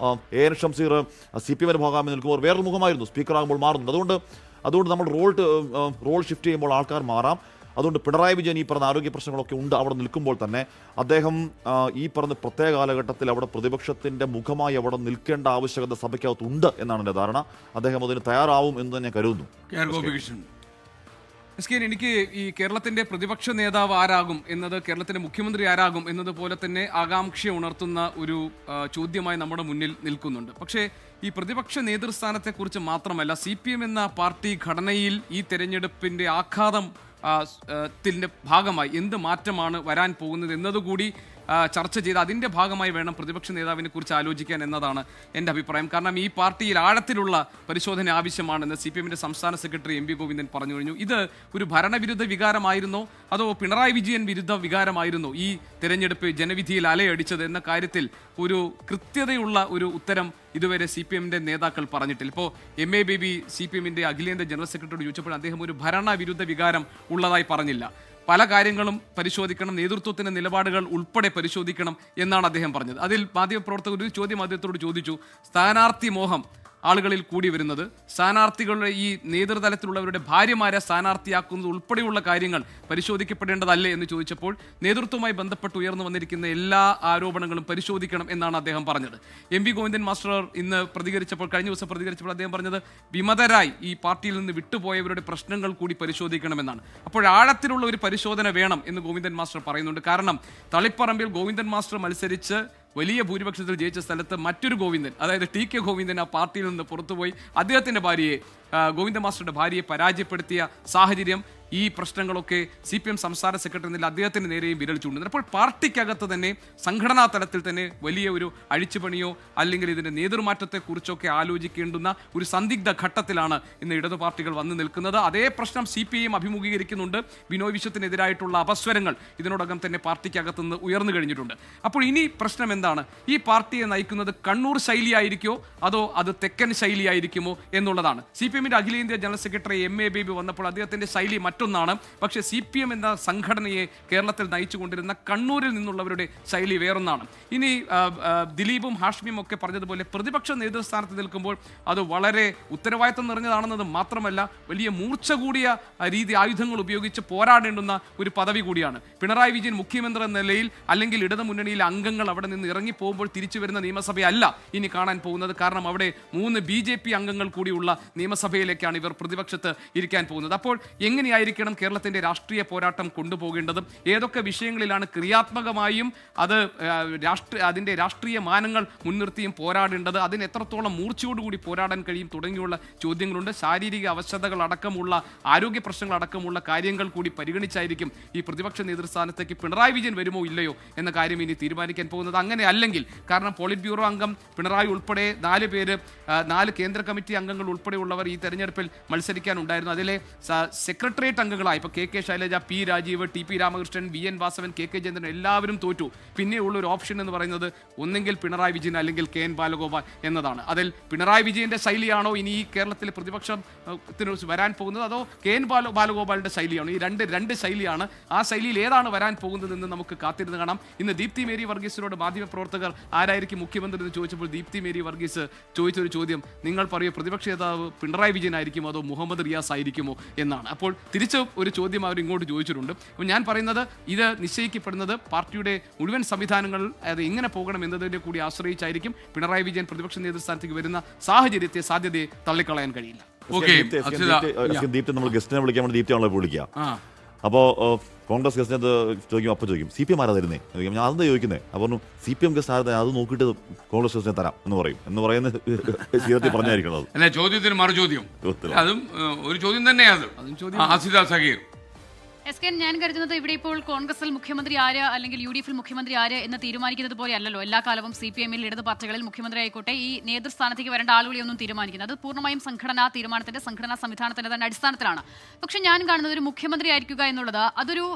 AN ഷംസീർ CPM-ന്റെ ഭാഗമായി നിൽക്കുമ്പോൾ വേറൊരു മുഖമായിരുന്നു, സ്പീക്കറാകുമ്പോൾ മാറുന്നുണ്ട്. അതുകൊണ്ട് നമ്മൾ റോൾ ഷിഫ്റ്റ് ചെയ്യുമ്പോൾ ആൾക്കാർ മാറാം. അതുകൊണ്ട് പിണറായി വിജയൻ ഈ പറഞ്ഞ ആരോഗ്യ പ്രശ്നങ്ങളൊക്കെ ഉണ്ട് അവിടെ നിൽക്കുമ്പോൾ തന്നെ അദ്ദേഹം ഈ പറഞ്ഞ പ്രത്യേക കാലഘട്ടത്തിൽ അവിടെ പ്രതിപക്ഷത്തിൻ്റെ മുഖമായി അവിടെ നിൽക്കേണ്ട ആവശ്യകത സഭയ്ക്കകത്തുണ്ട് എന്നാണ് എൻ്റെ ധാരണ. അദ്ദേഹം അതിന് തയ്യാറാവും എന്ന് തന്നെ കരുതുന്നു. എനിക്ക് ഈ കേരളത്തിന്റെ പ്രതിപക്ഷ നേതാവ് ആരാകും എന്നത്, കേരളത്തിന്റെ മുഖ്യമന്ത്രി ആരാകും എന്നതുപോലെ തന്നെ ആകാംക്ഷ ഉണർത്തുന്ന ഒരു ചോദ്യമായി നമ്മുടെ മുന്നിൽ നിൽക്കുന്നുണ്ട്. പക്ഷേ ഈ പ്രതിപക്ഷ നേതൃസ്ഥാനത്തെക്കുറിച്ച് മാത്രമല്ല, CPM എന്ന പാർട്ടി ഘടനയിൽ ഈ തെരഞ്ഞെടുപ്പിന്റെ ആഘാതം ത്തിൻ്റെ ഭാഗമായി എന്ത് മാറ്റമാണ് വരാൻ പോകുന്നത് എന്നതുകൂടി ചർച്ച ചെയ്ത് അതിൻ്റെ ഭാഗമായി വേണം പ്രതിപക്ഷ നേതാവിനെ കുറിച്ച് ആലോചിക്കാൻ എന്നതാണ് എൻ്റെ അഭിപ്രായം. കാരണം ഈ പാർട്ടിയിൽ ആഴത്തിലുള്ള പരിശോധന ആവശ്യമാണെന്ന് CPM-ന്റെ സംസ്ഥാന സെക്രട്ടറി MV ഗോവിന്ദൻ പറഞ്ഞു കഴിഞ്ഞു. ഇത് ഒരു ഭരണവിരുദ്ധ വികാരമായിരുന്നോ അതോ പിണറായി വിജയൻ വിരുദ്ധ വികാരമായിരുന്നോ ഈ തെരഞ്ഞെടുപ്പ് ജനവിധിയിൽ അലയടിച്ചത് എന്ന കാര്യത്തിൽ ഒരു കൃത്യതയുള്ള ഒരു ഉത്തരം ഇതുവരെ CPM-ന്റെ നേതാക്കൾ പറഞ്ഞിട്ടില്ല. ഇപ്പോൾ MA ബേബി CPM-ന്റെ അഖിലേന്ത്യാ ജനറൽ സെക്രട്ടറിയോട് ചോദിച്ചപ്പോൾ അദ്ദേഹം ഒരു ഭരണവിരുദ്ധ വികാരം ഉള്ളതായി പറഞ്ഞില്ല. പല കാര്യങ്ങളും പരിശോധിക്കണം, നേതൃത്വത്തിന്റെ നിലപാടുകൾ ഉൾപ്പെടെ പരിശോധിക്കണം എന്നാണ് അദ്ദേഹം പറഞ്ഞത്. അതിൽ മാധ്യമപ്രവർത്തകർ ഒരു ചോദ്യം അദ്ദേഹത്തോട് ചോദിച്ചു, സ്ഥാനാർത്ഥി മോഹം ആളുകളിൽ കൂടി വരുന്നത്, സ്ഥാനാർത്ഥികളുടെ ഈ നേതൃതലത്തിലുള്ളവരുടെ ഭാര്യമാരെ സ്ഥാനാർത്ഥിയാക്കുന്നത് ഉൾപ്പെടെയുള്ള കാര്യങ്ങൾ പരിശോധിക്കപ്പെടേണ്ടതല്ലേ എന്ന് ചോദിച്ചപ്പോൾ നേതൃത്വവുമായി ബന്ധപ്പെട്ട് ഉയർന്നു വന്നിരിക്കുന്ന എല്ലാ ആരോപണങ്ങളും പരിശോധിക്കണം എന്നാണ് അദ്ദേഹം പറഞ്ഞത്. MV ഗോവിന്ദൻ മാസ്റ്റർ ഇന്ന് കഴിഞ്ഞ ദിവസം പ്രതികരിച്ചപ്പോൾ അദ്ദേഹം പറഞ്ഞത് വിമതരായി ഈ പാർട്ടിയിൽ നിന്ന് വിട്ടുപോയവരുടെ പ്രശ്നങ്ങൾ കൂടി പരിശോധിക്കണമെന്നാണ്. അപ്പോൾ ആഴത്തിലുള്ള ഒരു പരിശോധന വേണം എന്ന് ഗോവിന്ദൻ മാസ്റ്റർ പറയുന്നുണ്ട്. കാരണം തളിപ്പറമ്പിൽ ഗോവിന്ദൻ മാസ്റ്റർ മത്സരിച്ച് വലിയ ഭൂരിപക്ഷത്തിൽ ജയിച്ച സ്ഥലത്ത് മറ്റൊരു ഗോവിന്ദൻ, അതായത് TK ഗോവിന്ദൻ ആ പാർട്ടിയിൽ നിന്ന് പുറത്തുപോയി അദ്ദേഹത്തിൻ്റെ ഭാര്യയെ, ഗോവിന്ദ മാസ്റ്ററുടെ ഭാര്യയെ പരാജയപ്പെടുത്തിയ സാഹചര്യം, ഈ പ്രശ്നങ്ങളൊക്കെ CPM സംസ്ഥാന സെക്രട്ടറി നില അദ്ദേഹത്തിന് നേരെയും വിരൽ ചൂണ്ടുന്നത്. അപ്പോൾ പാർട്ടിക്കകത്ത് തന്നെ സംഘടനാ തലത്തിൽ തന്നെ വലിയ ഒരു അഴിച്ചുപണിയോ അല്ലെങ്കിൽ ഇതിൻ്റെ നേതൃമാറ്റത്തെക്കുറിച്ചൊക്കെ ആലോചിക്കേണ്ടുന്ന ഒരു സന്ദിഗ്ധ ഘട്ടത്തിലാണ് ഇന്ന് ഇടതു പാർട്ടികൾ വന്നു നിൽക്കുന്നത്. അതേ പ്രശ്നം CPM അഭിമുഖീകരിക്കുന്നുണ്ട്. ബിനോയ് വിശ്വത്തിനെതിരായിട്ടുള്ള അപസ്വരങ്ങൾ ഇതിനോടകം തന്നെ പാർട്ടിക്കകത്തുനിന്ന് ഉയർന്നു കഴിഞ്ഞിട്ടുണ്ട്. അപ്പോൾ ഇനി പ്രശ്നം എന്താണ്? ഈ പാർട്ടിയെ നയിക്കുന്നത് കണ്ണൂർ ശൈലിയായിരിക്കുമോ അതോ അത് തെക്കൻ ശൈലിയായിരിക്കുമോ എന്നുള്ളതാണ്. CPM-ന്റെ അഖിലേന്ത്യാ ജനറൽ സെക്രട്ടറി MA ബേബി വന്നപ്പോൾ അദ്ദേഹത്തിൻ്റെ ശൈലി മറ്റൊന്നാണ്. പക്ഷേ CPM എന്ന സംഘടനയെ കേരളത്തിൽ നയിച്ചുകൊണ്ടിരുന്ന കണ്ണൂരിൽ നിന്നുള്ളവരുടെ ശൈലി വേറൊന്നാണ്. ഇനി ദിലീപും ഹാഷ്മിയും ഒക്കെ പറഞ്ഞതുപോലെ പ്രതിപക്ഷ നേതൃസ്ഥാനത്ത് നിൽക്കുമ്പോൾ അത് വളരെ ഉത്തരവാദിത്വം നിറഞ്ഞതാണെന്നത് മാത്രമല്ല വലിയ മൂർച്ച കൂടിയ ആയുധങ്ങൾ ഉപയോഗിച്ച് പോരാടേണ്ടുന്ന ഒരു പദവി കൂടിയാണ്. പിണറായി വിജയൻ മുഖ്യമന്ത്രി എന്ന നിലയിൽ അല്ലെങ്കിൽ ഇടതുമുന്നണിയിലെ അംഗങ്ങൾ അവിടെ നിന്ന് ഇറങ്ങി പോകുമ്പോൾ തിരിച്ചു വരുന്ന നിയമസഭയല്ല ഇനി കാണാൻ പോകുന്നത്. കാരണം അവിടെ 3 BJP അംഗങ്ങൾ കൂടിയുള്ള നിയമസഭ നിയമസഭയിലേക്കാണ് ഇവർ പ്രതിപക്ഷത്ത് ഇരിക്കാൻ പോകുന്നത്. അപ്പോൾ എങ്ങനെയായിരിക്കണം കേരളത്തിന്റെ രാഷ്ട്രീയ പോരാട്ടം കൊണ്ടുപോകേണ്ടതും, ഏതൊക്കെ വിഷയങ്ങളിലാണ് ക്രിയാത്മകമായും അത് അതിന്റെ രാഷ്ട്രീയ മാനങ്ങൾ മുൻനിർത്തിയും പോരാടേണ്ടത്, അതിന് എത്രത്തോളം മൂർച്ചയോടുകൂടി പോരാടാൻ കഴിയും തുടങ്ങിയുള്ള ചോദ്യങ്ങളുണ്ട്. ശാരീരിക അവശതകൾ അടക്കമുള്ള ആരോഗ്യ പ്രശ്നങ്ങൾ അടക്കമുള്ള കാര്യങ്ങൾ കൂടി പരിഗണിച്ചായിരിക്കും ഈ പ്രതിപക്ഷ നേതൃസ്ഥാനത്തേക്ക് പിണറായി വിജയൻ വരുമോ ഇല്ലയോ എന്ന കാര്യം ഇനി തീരുമാനിക്കാൻ പോകുന്നത്. അങ്ങനെ അല്ലെങ്കിൽ, കാരണം പോളിറ്റ് ബ്യൂറോ അംഗം പിണറായി ഉൾപ്പെടെ 4 പേര്, 4 കേന്ദ്ര കമ്മിറ്റി അംഗങ്ങൾ ഉൾപ്പെടെയുള്ളവർ ഈ തെരഞ്ഞെടുപ്പിൽ മത്സരിക്കാനുണ്ടായിരുന്നു. അതിലെ സെക്രട്ടേറിയറ്റ് അംഗങ്ങളായി ഇപ്പോൾ K Shailaja, P Rajeev, T Ramakrishnan, VN Vasavan, K Chandran എല്ലാവരും തോറ്റു. പിന്നെയുള്ള ഒരു ഓപ്ഷൻ എന്ന് പറയുന്നത് ഒന്നെങ്കിൽ പിണറായി വിജയൻ അല്ലെങ്കിൽ KN ബാലഗോപാൽ എന്നതാണ്. അതിൽ പിണറായി വിജയന്റെ ശൈലിയാണോ ഇനി ഈ കേരളത്തിലെ പ്രതിപക്ഷത്തിന് വരാൻ പോകുന്നത്, അതോ KN ബാലഗോപാലിന്റെ ശൈലിയാണോ? ഈ രണ്ട് ശൈലിയാണ്. ആ ശൈലിയിൽ ഏതാണ് വരാൻ പോകുന്നതെന്ന് നമുക്ക് കാത്തിരുന്ന് കാണാം. ഇന്ന് ദീപ്തി മേരി വർഗീസിനോട് മാധ്യമപ്രവർത്തകർ ആരായിരിക്കും മുഖ്യമന്ത്രി എന്ന് ചോദിച്ചപ്പോൾ ദീപ്തി മേരി വർഗീസ് ചോദിച്ചൊരു ചോദ്യം, നിങ്ങൾ പറയൂ പ്രതിപക്ഷ നേതാവ് പിണറായി വിജയൻ ആയിരിക്കുമോ അതോ മുഹമ്മദ് റിയാസ് ആയിരിക്കുമോ എന്നാണ്. അപ്പോൾ തിരിച്ച് ഒരു ചോദ്യം അവർ ഇങ്ങോട്ട് ചോദിച്ചിട്ടുണ്ട്. അപ്പോൾ ഞാൻ പറയുന്നത്, ഇത് നിശ്ചയിക്കപ്പെടുന്നത് പാർട്ടിയുടെ മുഴുവൻ സംവിധാനങ്ങൾ അത് എങ്ങനെ പോകണം എന്നതിനെ കൂടി ആശ്രയിച്ചായിരിക്കും. പിണറായി വിജയൻ പ്രതിപക്ഷ നേതൃസ്ഥാനത്തേക്ക് വരുന്ന സാധ്യതയെ തള്ളിക്കളയാൻ കഴിയില്ല. ദീപ്തി നമ്മൾ ഗസ്റ്റിനെ വിളിക്കാൻ വേണ്ടി ദീപ്തിയാണല്ലോ വിളിക്കുക. അപ്പോൾ കോൺഗ്രസ് ഗസ്റ്റിനെ ചോദിക്കും, അപ്പോൾ ചോദിക്കും CPM ആരാ തരുന്നേ? ഞാൻ അതെന്താ ചോദിക്കുന്നത്? അപ്പോൾ CPM ഗസ്റ്റ് ആരാ, അത് നോക്കിയിട്ട് കോൺഗ്രസ് ഗസ്റ്റിനെ തരാം എന്ന് പറയുന്ന ശീലത്തിൽ പറഞ്ഞായിരിക്കണം. അല്ല, ചോദ്യത്തിന് മറുചോദ്യം, അതും ഒരു ചോദ്യം തന്നെയാണ്. അസിത സഹീർ. SK, ഞാൻ കരുതുന്നത് ഇവിടെ ഇപ്പോൾ കോൺഗ്രസിൽ മുഖ്യമന്ത്രി ആര് അല്ലെങ്കിൽ UDF മുഖ്യമന്ത്രി ആര് എന്ന് തീരുമാനിക്കുന്നത് പോലെ അല്ലല്ലോ എല്ലാ കാലവും CPM-ൽ ഇടത് പാർട്ടികളിൽ മുഖ്യമന്ത്രി ആയിക്കോട്ടെ ഈ നേതൃസ്ഥാനത്തേക്ക് വരേണ്ട ആളുകളെയൊന്നും തീരുമാനിക്കുന്നത്. അത് പൂർണ്ണമായും സംഘടനാ സംവിധാനത്തിന്റെ തന്നെ അടിസ്ഥാനത്തിലാണ്. പക്ഷെ ഞാൻ കാണുന്നത് ഒരു മുഖ്യമന്ത്രി ആയിരിക്കുക എന്നുള്ളത് അതൊരു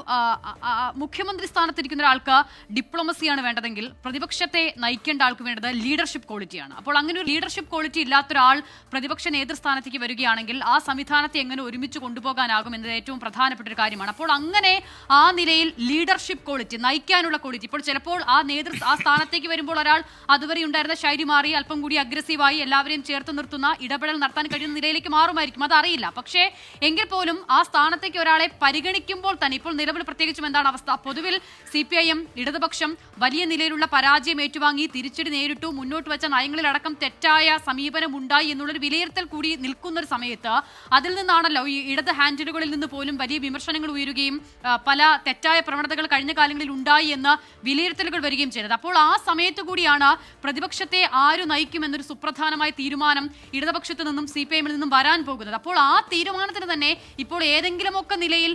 മുഖ്യമന്ത്രി സ്ഥാനത്തിരിക്കുന്ന ഒരാൾക്ക് ഡിപ്ലോമസിയാണ് വേണ്ടതെങ്കിൽ പ്രതിപക്ഷത്തെ നയിക്കേണ്ട ആൾക്ക് വേണ്ടത് ലീഡർഷിപ്പ് ക്വാളിറ്റിയാണ്. അപ്പോൾ അങ്ങനെ ഒരു ലീഡർഷിപ്പ് ക്വാളിറ്റി ഇല്ലാത്തൊരാൾ പ്രതിപക്ഷ നേതൃസ്ഥാനത്തേക്ക് വരികയാണെങ്കിൽ ആ സംവിധാനത്തെ എങ്ങനെ ഒരുമിച്ച് കൊണ്ടുപോകാനാകും എന്നത് ഏറ്റവും പ്രധാനപ്പെട്ട ഒരു കാര്യമാണ്. അപ്പോൾ അങ്ങനെ ആ നിലയിൽ ലീഡർഷിപ്പ് ക്വാളിറ്റി, നയിക്കാനുള്ള ക്വാളിറ്റി, ഇപ്പോൾ ചിലപ്പോൾ ആ സ്ഥാനത്തേക്ക് വരുമ്പോൾ ഒരാൾ അതുവരെ ഉണ്ടായിരുന്ന ശൈലി മാറി അല്പം കൂടി അഗ്രസീവായി എല്ലാവരെയും ചേർത്ത് നിർത്തുന്ന ഇടപെടൽ നടത്താൻ കഴിയുന്ന നിലയിലേക്ക് മാറുമായിരിക്കും, അതറിയില്ല. പക്ഷേ എങ്കിൽ പോലും ആ സ്ഥാനത്തേക്ക് ഒരാളെ പരിഗണിക്കുമ്പോൾ തന്നെ ഇപ്പോൾ നിലവിൽ പ്രത്യേകിച്ചും എന്താണ് അവസ്ഥ? പൊതുവിൽ CPIM ഇടതുപക്ഷം വലിയ നിലയിലുള്ള പരാജയം ഏറ്റുവാങ്ങി തിരിച്ചടി നേരിട്ടു, മുന്നോട്ട് വെച്ച നയങ്ങളിലടക്കം തെറ്റായ സമീപനം ഉണ്ടായി എന്നുള്ളൊരു വിലയിരുത്തൽ കൂടി നിൽക്കുന്ന ഒരു സമയത്ത് അതിൽ നിന്നാണല്ലോ ഈ ഇടത് ഹാൻഡിലുകളിൽ നിന്ന് പോലും വലിയ വിമർശനങ്ങൾ ഉയരുകയും പല തെറ്റായ പ്രവണതകൾ കഴിഞ്ഞ കാലങ്ങളിൽ ഉണ്ടായി എന്ന് വിലയിരുത്തലുകൾ വരികയും ചെയ്തത്. അപ്പോൾ ആ സമയത്ത് കൂടിയാണ് പ്രതിപക്ഷത്തെ ആര് നയിക്കുമെന്നൊരു സുപ്രധാനമായ തീരുമാനം ഇടതുപക്ഷത്തു നിന്നും CPIM-ൽ നിന്നും വരാൻ പോകുന്നത്. അപ്പോൾ ആ തീരുമാനത്തിന് തന്നെ ഇപ്പോൾ ഏതെങ്കിലുമൊക്കെ നിലയിൽ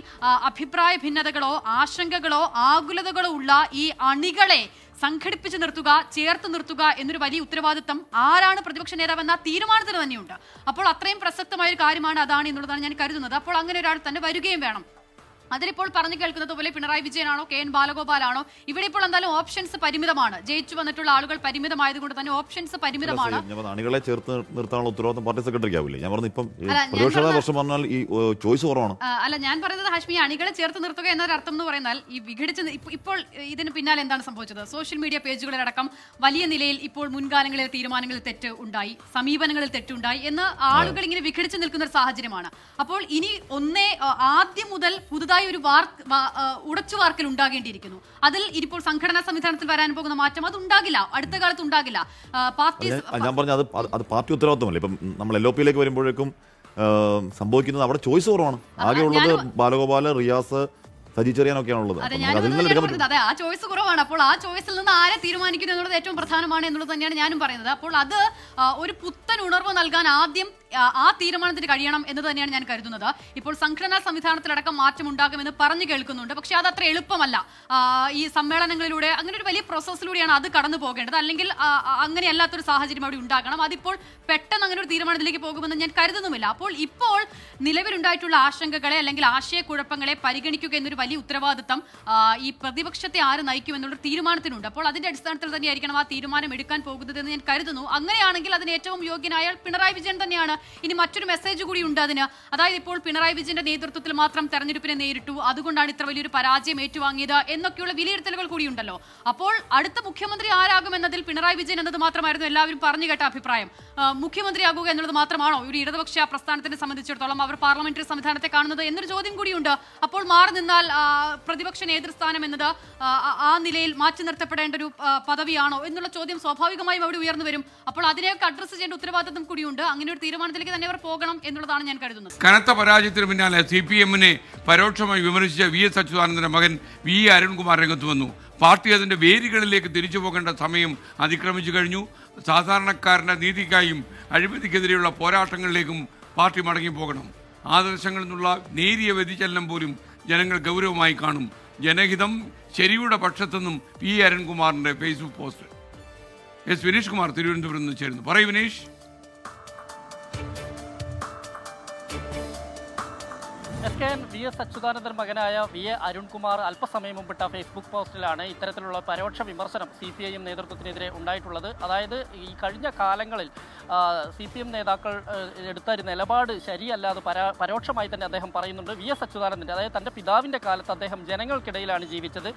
അഭിപ്രായ ഭിന്നതകളോ ആശങ്കകളോ ആകുലതകളോ ഉള്ള ഈ അണികളെ സംഘടിപ്പിച്ച് നിർത്തുക, ചേർത്ത് നിർത്തുക എന്നൊരു വലിയ ഉത്തരവാദിത്തം ആരാണ് പ്രതിപക്ഷ നേതാവ് എന്ന തീരുമാനത്തിന് തന്നെയുണ്ട്. അപ്പോൾ അത്രയും പ്രസക്തമായ ഒരു കാര്യമാണ് അതാണ് എന്നുള്ളതാണ് ഞാൻ കരുതുന്നത്. അപ്പോൾ അങ്ങനെ ഒരാൾ തന്നെ വരികയും വേണം. അതിലിപ്പോൾ പറഞ്ഞു കേൾക്കുന്നത് പോലെ പിണറായി വിജയനാണോ KN ബാലഗോപാലാണോ? ഇവിടെ ഇപ്പോൾ എന്തായാലും ഓപ്ഷൻസ് പരിമിതമാണ്. ജയിച്ചു വന്നിട്ടുള്ള ആളുകൾ പരിമിതമായതുകൊണ്ട് തന്നെ ഓപ്ഷൻസ് പരിമിതമാണ്. അണികളെ ചേർത്ത് നിർത്താനുള്ള ഉത്തരവാദിത്തം പാർട്ടി സെക്രട്ടറിക്ക് ആവില്ലേ? ഞാൻ പറഞ്ഞു ഇപ്പം പ്രതിപക്ഷ പറഞ്ഞാൽ ഈ ചോയ്സ് കുറവാണ്. അല്ല, ഞാൻ പറയുന്നത് ഹാഷ്മി, അണികളെ ചേർത്ത് നിർത്തുക എന്നൊരർത്ഥം എന്ന് പറയുന്നാൽ ഈ വിഘടിച്ച് ഇപ്പോൾ ഇതിന് പിന്നാലെ എന്താണ് സംഭവിച്ചത്? സോഷ്യൽ മീഡിയ പേജുകളിലടക്കം വലിയ നിലയിൽ ഇപ്പോൾ മുൻകാലങ്ങളിലെ തീരുമാനങ്ങളിൽ തെറ്റ് ഉണ്ടായി, സമീപനങ്ങളിൽ തെറ്റുണ്ടായി എന്ന് ആളുകൾ ഇങ്ങനെ വിഘടിച്ച് നിൽക്കുന്ന ഒരു സാഹചര്യമാണ്. അപ്പോൾ ഇനി ആദ്യം മുതൽ പുതുതായി ഒരു ഉടച്ചുവാർക്കൽ ഉണ്ടാകേണ്ടിയിരിക്കുന്നു. അതിൽ ഇപ്പോൾ സംഘടനാ സംവിധാനത്തിൽ വരാൻ പോകുന്ന മാറ്റം അത് ഉണ്ടാകില്ല, അടുത്ത കാലത്ത് ഉണ്ടാകില്ല. ഞാൻ പറഞ്ഞ അത് പാർട്ടി ഉത്തരവാദിത്തമല്ലേ. ഇപ്പം നമ്മൾ LOP-യിലേക്ക് വരുമ്പോഴേക്കും സംഭവിക്കുന്നത് അവിടെ ചോയ്സ് കുറവാണ്. ആകെ ഉള്ളത് ബാലഗോപാൽ, റിയാസ്, സജി ചെറിയാനൊക്കെയാണുള്ളത്. അതെ, ആ ചോയ്സ് കുറവാണ്. അപ്പോൾ ആ ചോയ്സിൽ നിന്ന് ആരെ തീരുമാനിക്കുന്നു എന്നുള്ളത് ഏറ്റവും പ്രധാനമാണ് എന്നുള്ളത് തന്നെയാണ് ഞാനും പറയുന്നത്. അപ്പോൾ അത് ഒരു പുത്തൻ ഉണർവ് നൽകാൻ ആദ്യം ആ തീരുമാനത്തിന് കഴിയണം എന്ന് തന്നെയാണ് ഞാൻ കരുതുന്നത്. ഇപ്പോൾ സംഘടനാ സംവിധാനത്തിലടക്കം മാറ്റം ഉണ്ടാകുമെന്ന് പറഞ്ഞു കേൾക്കുന്നുണ്ട്. പക്ഷെ അത് അത്ര എളുപ്പമല്ല. ഈ സമ്മേളനങ്ങളിലൂടെ അങ്ങനെ ഒരു വലിയ പ്രോസസ്സിലൂടെയാണ് അത് കടന്നു പോകേണ്ടത്. അല്ലെങ്കിൽ അങ്ങനെ അല്ലാത്തൊരു സാഹചര്യം അവിടെ ഉണ്ടാകണം. അതിപ്പോൾ പെട്ടെന്ന് അങ്ങനെ ഒരു തീരുമാനത്തിലേക്ക് പോകുമെന്ന് ഞാൻ കരുതുന്നുമില്ല. അപ്പോൾ ഇപ്പോൾ നിലവിലുണ്ടായിട്ടുള്ള ആശങ്കകളെ അല്ലെങ്കിൽ ആശയക്കുഴപ്പങ്ങളെ പരിഗണിക്കുക എന്നൊരു വലിയ ഉത്തരവാദിത്തം ഈ പ്രതിപക്ഷത്തെ ആര് നയിക്കും എന്നുള്ളൊരു തീരുമാനത്തിനുണ്ട്. അപ്പോൾ അതിന്റെ അടിസ്ഥാനത്തിൽ തന്നെയായിരിക്കണം ആ തീരുമാനം എടുക്കാൻ പോകുന്നതെന്ന് ഞാൻ കരുതുന്നു. അങ്ങനെയാണെങ്കിൽ അതിന് ഏറ്റവും യോഗ്യനായ പിണറായി വിജയൻ തന്നെയാണ്. ഇനി മറ്റൊരു മെസ്സേജ് കൂടി ഉണ്ട് അതിന്. അതായത് ഇപ്പോൾ പിണറായി വിജയന്റെ നേതൃത്വത്തിൽ മാത്രം തെരഞ്ഞെടുപ്പിനെ നേരിട്ടു, അതുകൊണ്ടാണ് ഇത്ര വലിയൊരു പരാജയം ഏറ്റുവാങ്ങിയത് എന്നൊക്കെയുള്ള വിലയിരുത്തലുകൾ കൂടിയുണ്ടല്ലോ. അപ്പോൾ അടുത്ത മുഖ്യമന്ത്രി ആരാകുമെന്നതിൽ പിണറായി വിജയൻ എന്നത് മാത്രമായിരുന്നു എല്ലാവരും പറഞ്ഞു കേട്ട അഭിപ്രായം. മുഖ്യമന്ത്രിയാകുക എന്നുള്ളത് മാത്രമാണോ ഒരു ഇടതുപക്ഷ പ്രസ്ഥാനത്തിനെ സംബന്ധിച്ചിടത്തോളം അവർ പാർലമെന്ററി സംവിധാനത്തെ കാണുന്നത് എന്നൊരു ചോദ്യം കൂടിയുണ്ട്. അപ്പോൾ മാറി നിന്നാൽ പ്രതിപക്ഷ നേതൃസ്ഥാനം എന്നത് ആ നിലയിൽ മാറ്റി നിർത്തപ്പെടേണ്ട ഒരു പദവിയാണോ എന്നുള്ള ചോദ്യം സ്വാഭാവികമായും അവിടെ ഉയർന്നു വരും. അപ്പോൾ അതിനെയൊക്കെ അഡ്രസ്സ് ചെയ്യേണ്ട ഉത്തരവാദിത്വം കൂടിയുണ്ട്. അങ്ങനെ ഒരു തീരുമാനം തീരുമാനത്തിലേക്ക് തന്നെ അവർ പോകണം എന്നുള്ളതാണ് ഞാൻ കരുതുന്നത്. കനത്ത പരാജയത്തിന് പിന്നാലെ CPM-നെ പരോക്ഷമായി വിമർശിച്ച VS അച്യുതാനന്ദന്റെ മകൻ V അരുൺകുമാർ രംഗത്ത് വന്നു. പാർട്ടി അതിന്റെ വേരുകളിലേക്ക് തിരിച്ചു പോകേണ്ട സമയം അതിക്രമിച്ചു കഴിഞ്ഞു. സാധാരണക്കാരന്റെ നീതിക്കായും അഴിമതിക്കെതിരെയുള്ള പോരാട്ടങ്ങളിലേക്കും പാർട്ടി മടങ്ങിപ്പോകണം. ആദർശങ്ങളിൽ നിന്നുള്ള നേരിയ വ്യതിചലനം പോലും ജനങ്ങൾ ഗൗരവമായി കാണും. ജനഹിതം ശരിയുടെ പക്ഷത്തെന്നും V അരുൺകുമാറിന്റെ Facebook post. S Vineesh Kumar തിരുവനന്തപുരത്ത് നിന്ന് ചേരുന്നു. പറയൂ വിനീഷ്. VS അച്യുതാനന്ദൻ മകനായ V അരുൺകുമാർ അല്പസമയം മുമ്പിട്ട ഫേസ്ബുക്ക് പോസ്റ്റിലാണ് ഇത്തരത്തിലുള്ള പരോക്ഷ വിമർശനം CPIM നേതൃത്വത്തിനെതിരെ ഉണ്ടായിട്ടുള്ളത്. അതായത് ഈ കഴിഞ്ഞ കാലങ്ങളിൽ CPM നേതാക്കൾ എടുത്ത ഒരു നിലപാട് ശരിയല്ലാതെ പരോക്ഷമായി തന്നെ അദ്ദേഹം പറയുന്നുണ്ട്. VS അച്യുതാനന്ദൻ്റെ, അതായത് തൻ്റെ പിതാവിൻ്റെ കാലത്ത് അദ്ദേഹം ജനങ്ങൾക്കിടയിലാണ് ജീവിച്ചത്,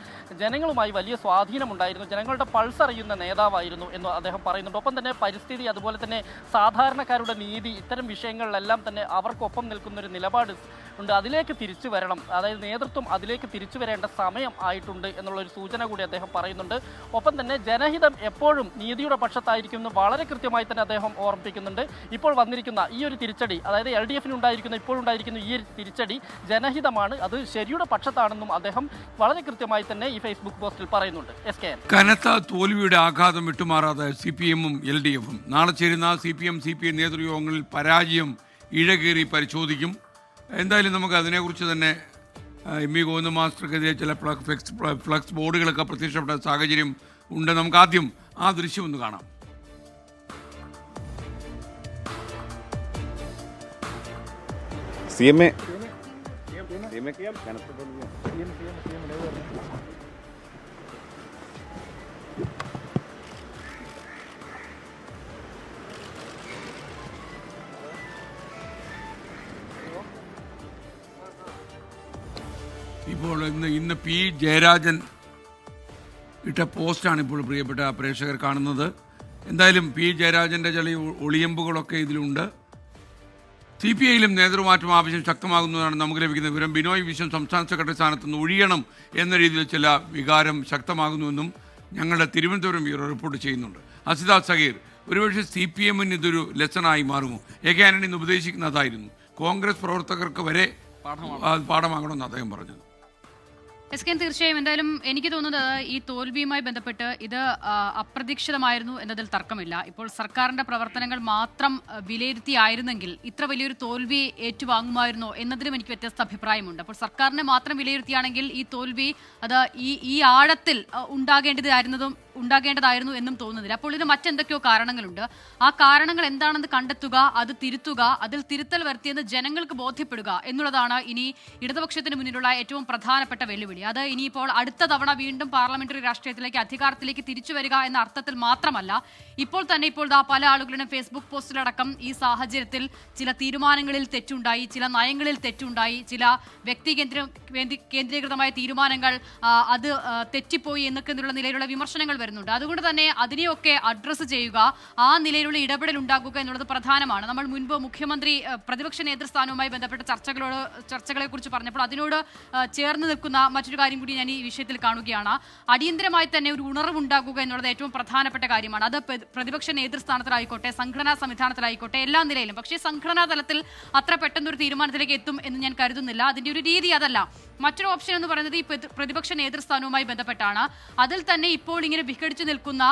ജനങ്ങളുമായി വലിയ സ്വാധീനമുണ്ടായിരുന്നു, ജനങ്ങളുടെ പൾസ് അറിയുന്ന നേതാവായിരുന്നു എന്ന് അദ്ദേഹം പറയുന്നുണ്ട്. ഒപ്പം തന്നെ പരിസ്ഥിതി, അതുപോലെ തന്നെ സാധാരണക്കാരുടെ നീതി, ഇത്തരം വിഷയങ്ങളിലെല്ലാം തന്നെ അവർക്കൊപ്പം നിൽക്കുന്നൊരു നിലപാട് ഉണ്ട്. അതിലേക്ക് തിരിച്ചു വരണം, അതായത് നേതൃത്വം അതിലേക്ക് തിരിച്ചു വരേണ്ട സമയം ആയിട്ടുണ്ട് എന്നുള്ളൊരു സൂചന കൂടി അദ്ദേഹം പറയുന്നുണ്ട്. ഒപ്പം തന്നെ ജനഹിതം എപ്പോഴും നീതിയുടെ പക്ഷത്തായിരിക്കും എന്ന് വളരെ കൃത്യമായി തന്നെ അദ്ദേഹം ഓർമ്മിപ്പിക്കുന്നുണ്ട്. ഇപ്പോൾ വന്നിരിക്കുന്ന ഈ ഒരു തിരിച്ചടി, അതായത് LDF-ന് ഉണ്ടായിരിക്കുന്ന ഇപ്പോഴുണ്ടായിരിക്കുന്ന ഈ ഒരു തിരിച്ചടി ജനഹിതമാണ്, അത് ശരിയുടെ പക്ഷത്താണെന്നും അദ്ദേഹം വളരെ കൃത്യമായി തന്നെ ഈ ഫേസ്ബുക്ക് പോസ്റ്റിൽ പറയുന്നുണ്ട്. SKN കനത്ത തോൽവിയുടെ ആഘാതം വിട്ടുമാറാതെ CPM-ഉം LDF-ഉം നാളെ ചേരുന്ന CPM നേതൃയോഗങ്ങളിൽ പരാജയം ഇഴകേറി പരിശോധിക്കും. എന്തായാലും നമുക്ക് അതിനെക്കുറിച്ച് തന്നെ MV ഗോവിന്ദ മാസ്റ്റർക്കെതിരെ ചില ഫ്ലക്സ് ബോർഡുകളൊക്കെ പ്രത്യക്ഷപ്പെട്ട സാഹചര്യം ഉണ്ട്. നമുക്ക് ആദ്യം ആ ദൃശ്യം ഒന്ന് കാണാം. ഇപ്പോൾ ഇന്ന് P ജയരാജൻ ഇട്ട പോസ്റ്റാണ് ഇപ്പോൾ പ്രിയപ്പെട്ട പ്രേക്ഷകർ കാണുന്നത്. എന്തായാലും P ജയരാജൻ്റെ ചില ഒളിയമ്പുകളൊക്കെ ഇതിലുണ്ട്. CPI-യിലും നേതൃമാറ്റം ആവശ്യം ശക്തമാകുന്നതാണ് നമുക്ക് ലഭിക്കുന്ന വിവരം. ബിനോയ് വിശ്വം സംസ്ഥാന സെക്രട്ടറി സ്ഥാനത്ത് നിന്ന് ഒഴിയണം എന്ന രീതിയിൽ ചില വികാരം ശക്തമാകുന്നുവെന്നും ഞങ്ങളുടെ തിരുവനന്തപുരം ബ്യൂറോ റിപ്പോർട്ട് ചെയ്യുന്നുണ്ട്. അസിത സഗീർ, ഒരുപക്ഷെ CPM-ന് ഇതൊരു ലെസണായി മാറുമോ? AK ആന്റണി ഇന്ന് ഉപദേശിക്കുന്നതായിരുന്നു. കോൺഗ്രസ് പ്രവർത്തകർക്ക് വരെ പാഠമാകണമെന്ന് അദ്ദേഹം പറഞ്ഞത്. SKN തീർച്ചയായും. എന്തായാലും എനിക്ക് തോന്നുന്നത് ഈ തോൽവിയുമായി ബന്ധപ്പെട്ട് ഇത് അപ്രതീക്ഷിതമായിരുന്നു എന്നതിൽ തർക്കമില്ല. ഇപ്പോൾ സർക്കാരിന്റെ പ്രവർത്തനങ്ങൾ മാത്രം വിലയിരുത്തിയായിരുന്നെങ്കിൽ ഇത്ര വലിയൊരു തോൽവി ഏറ്റുവാങ്ങുമായിരുന്നോ എന്നതിലും എനിക്ക് വ്യത്യസ്ത അഭിപ്രായമുണ്ട്. അപ്പോൾ സർക്കാരിനെ മാത്രം വിലയിരുത്തിയാണെങ്കിൽ ഈ തോൽവി അത് ഈ ആഴത്തിൽ ഉണ്ടാകേണ്ടതായിരുന്നു എന്നും തോന്നുന്നില്ല. അപ്പോൾ ഇതിന് മറ്റെന്തൊക്കെയോ കാരണങ്ങളുണ്ട്. ആ കാരണങ്ങൾ എന്താണെന്ന് കണ്ടെത്തുക, അത് തിരുത്തുക, അതിൽ തിരുത്തൽ വരുത്തിയെന്ന് ജനങ്ങൾക്ക് ബോധ്യപ്പെടുക എന്നുള്ളതാണ് ഇനി ഇടതുപക്ഷത്തിന് മുന്നിലുള്ള ഏറ്റവും പ്രധാനപ്പെട്ട വെല്ലുവിളി. അത് ഇനിയിപ്പോൾ അടുത്ത തവണ വീണ്ടും പാർലമെന്ററി രാഷ്ട്രീയത്തിലേക്ക്, അധികാരത്തിലേക്ക് തിരിച്ചു വരിക എന്ന അർത്ഥത്തിൽ മാത്രമല്ല, ഇപ്പോൾ പല ആളുകളുടെ ഫേസ്ബുക്ക് പോസ്റ്റിലടക്കം ഈ സാഹചര്യത്തിൽ ചില തീരുമാനങ്ങളിൽ തെറ്റുണ്ടായി, ചില നയങ്ങളിൽ തെറ്റുണ്ടായി, ചില വ്യക്തി കേന്ദ്രീകൃതമായ തീരുമാനങ്ങൾ അത് തെറ്റിപ്പോയി എന്നൊക്കെയുള്ള നിലയിലുള്ള വിമർശനങ്ങൾ വരുന്നുണ്ട്. അതുകൊണ്ട് തന്നെ അതിനെയൊക്കെ അഡ്രസ്സ് ചെയ്യുക, ആ നിലയിലുള്ള ഇടപെടൽ ഉണ്ടാക്കുക എന്നുള്ളത് പ്രധാനമാണ്. നമ്മൾ മുൻപ് മുഖ്യമന്ത്രി പ്രതിപക്ഷ നേതൃസ്ഥാനവുമായി ബന്ധപ്പെട്ട ചർച്ചകളെ കുറിച്ച് പറഞ്ഞപ്പോൾ അതിനോട് ചേർന്ന് നിൽക്കുന്ന മറ്റൊരു കാര്യം കൂടി ഞാൻ ഈ വിഷയത്തിൽ കാണുകയാണ്. അടിയന്തരമായി തന്നെ ഒരു ഉണർവുണ്ടാകുക എന്നുള്ളത് ഏറ്റവും പ്രധാനപ്പെട്ട കാര്യമാണ്. അത് പ്രതിപക്ഷ നേതൃസ്ഥാനത്തിലായിക്കോട്ടെ, സംഘടനാ സംവിധാനത്തിലായിക്കോട്ടെ, എല്ലാ നിലയിലും. പക്ഷേ സംഘടനാ തലത്തിൽ അത്ര പെട്ടെന്നൊരു തീരുമാനത്തിലേക്ക് എത്തും എന്ന് ഞാൻ കരുതുന്നില്ല. അതിൻ്റെ ഒരു രീതി അതല്ല. മറ്റൊരു ഓപ്ഷൻ എന്ന് പറയുന്നത് ഈ പ്രതിപക്ഷ നേതൃസ്ഥാനവുമായി ബന്ധപ്പെട്ടാണ്. അതിൽ തന്നെ ഇപ്പോൾ ഇങ്ങനെ വിഘടിച്ചു നിൽക്കുന്ന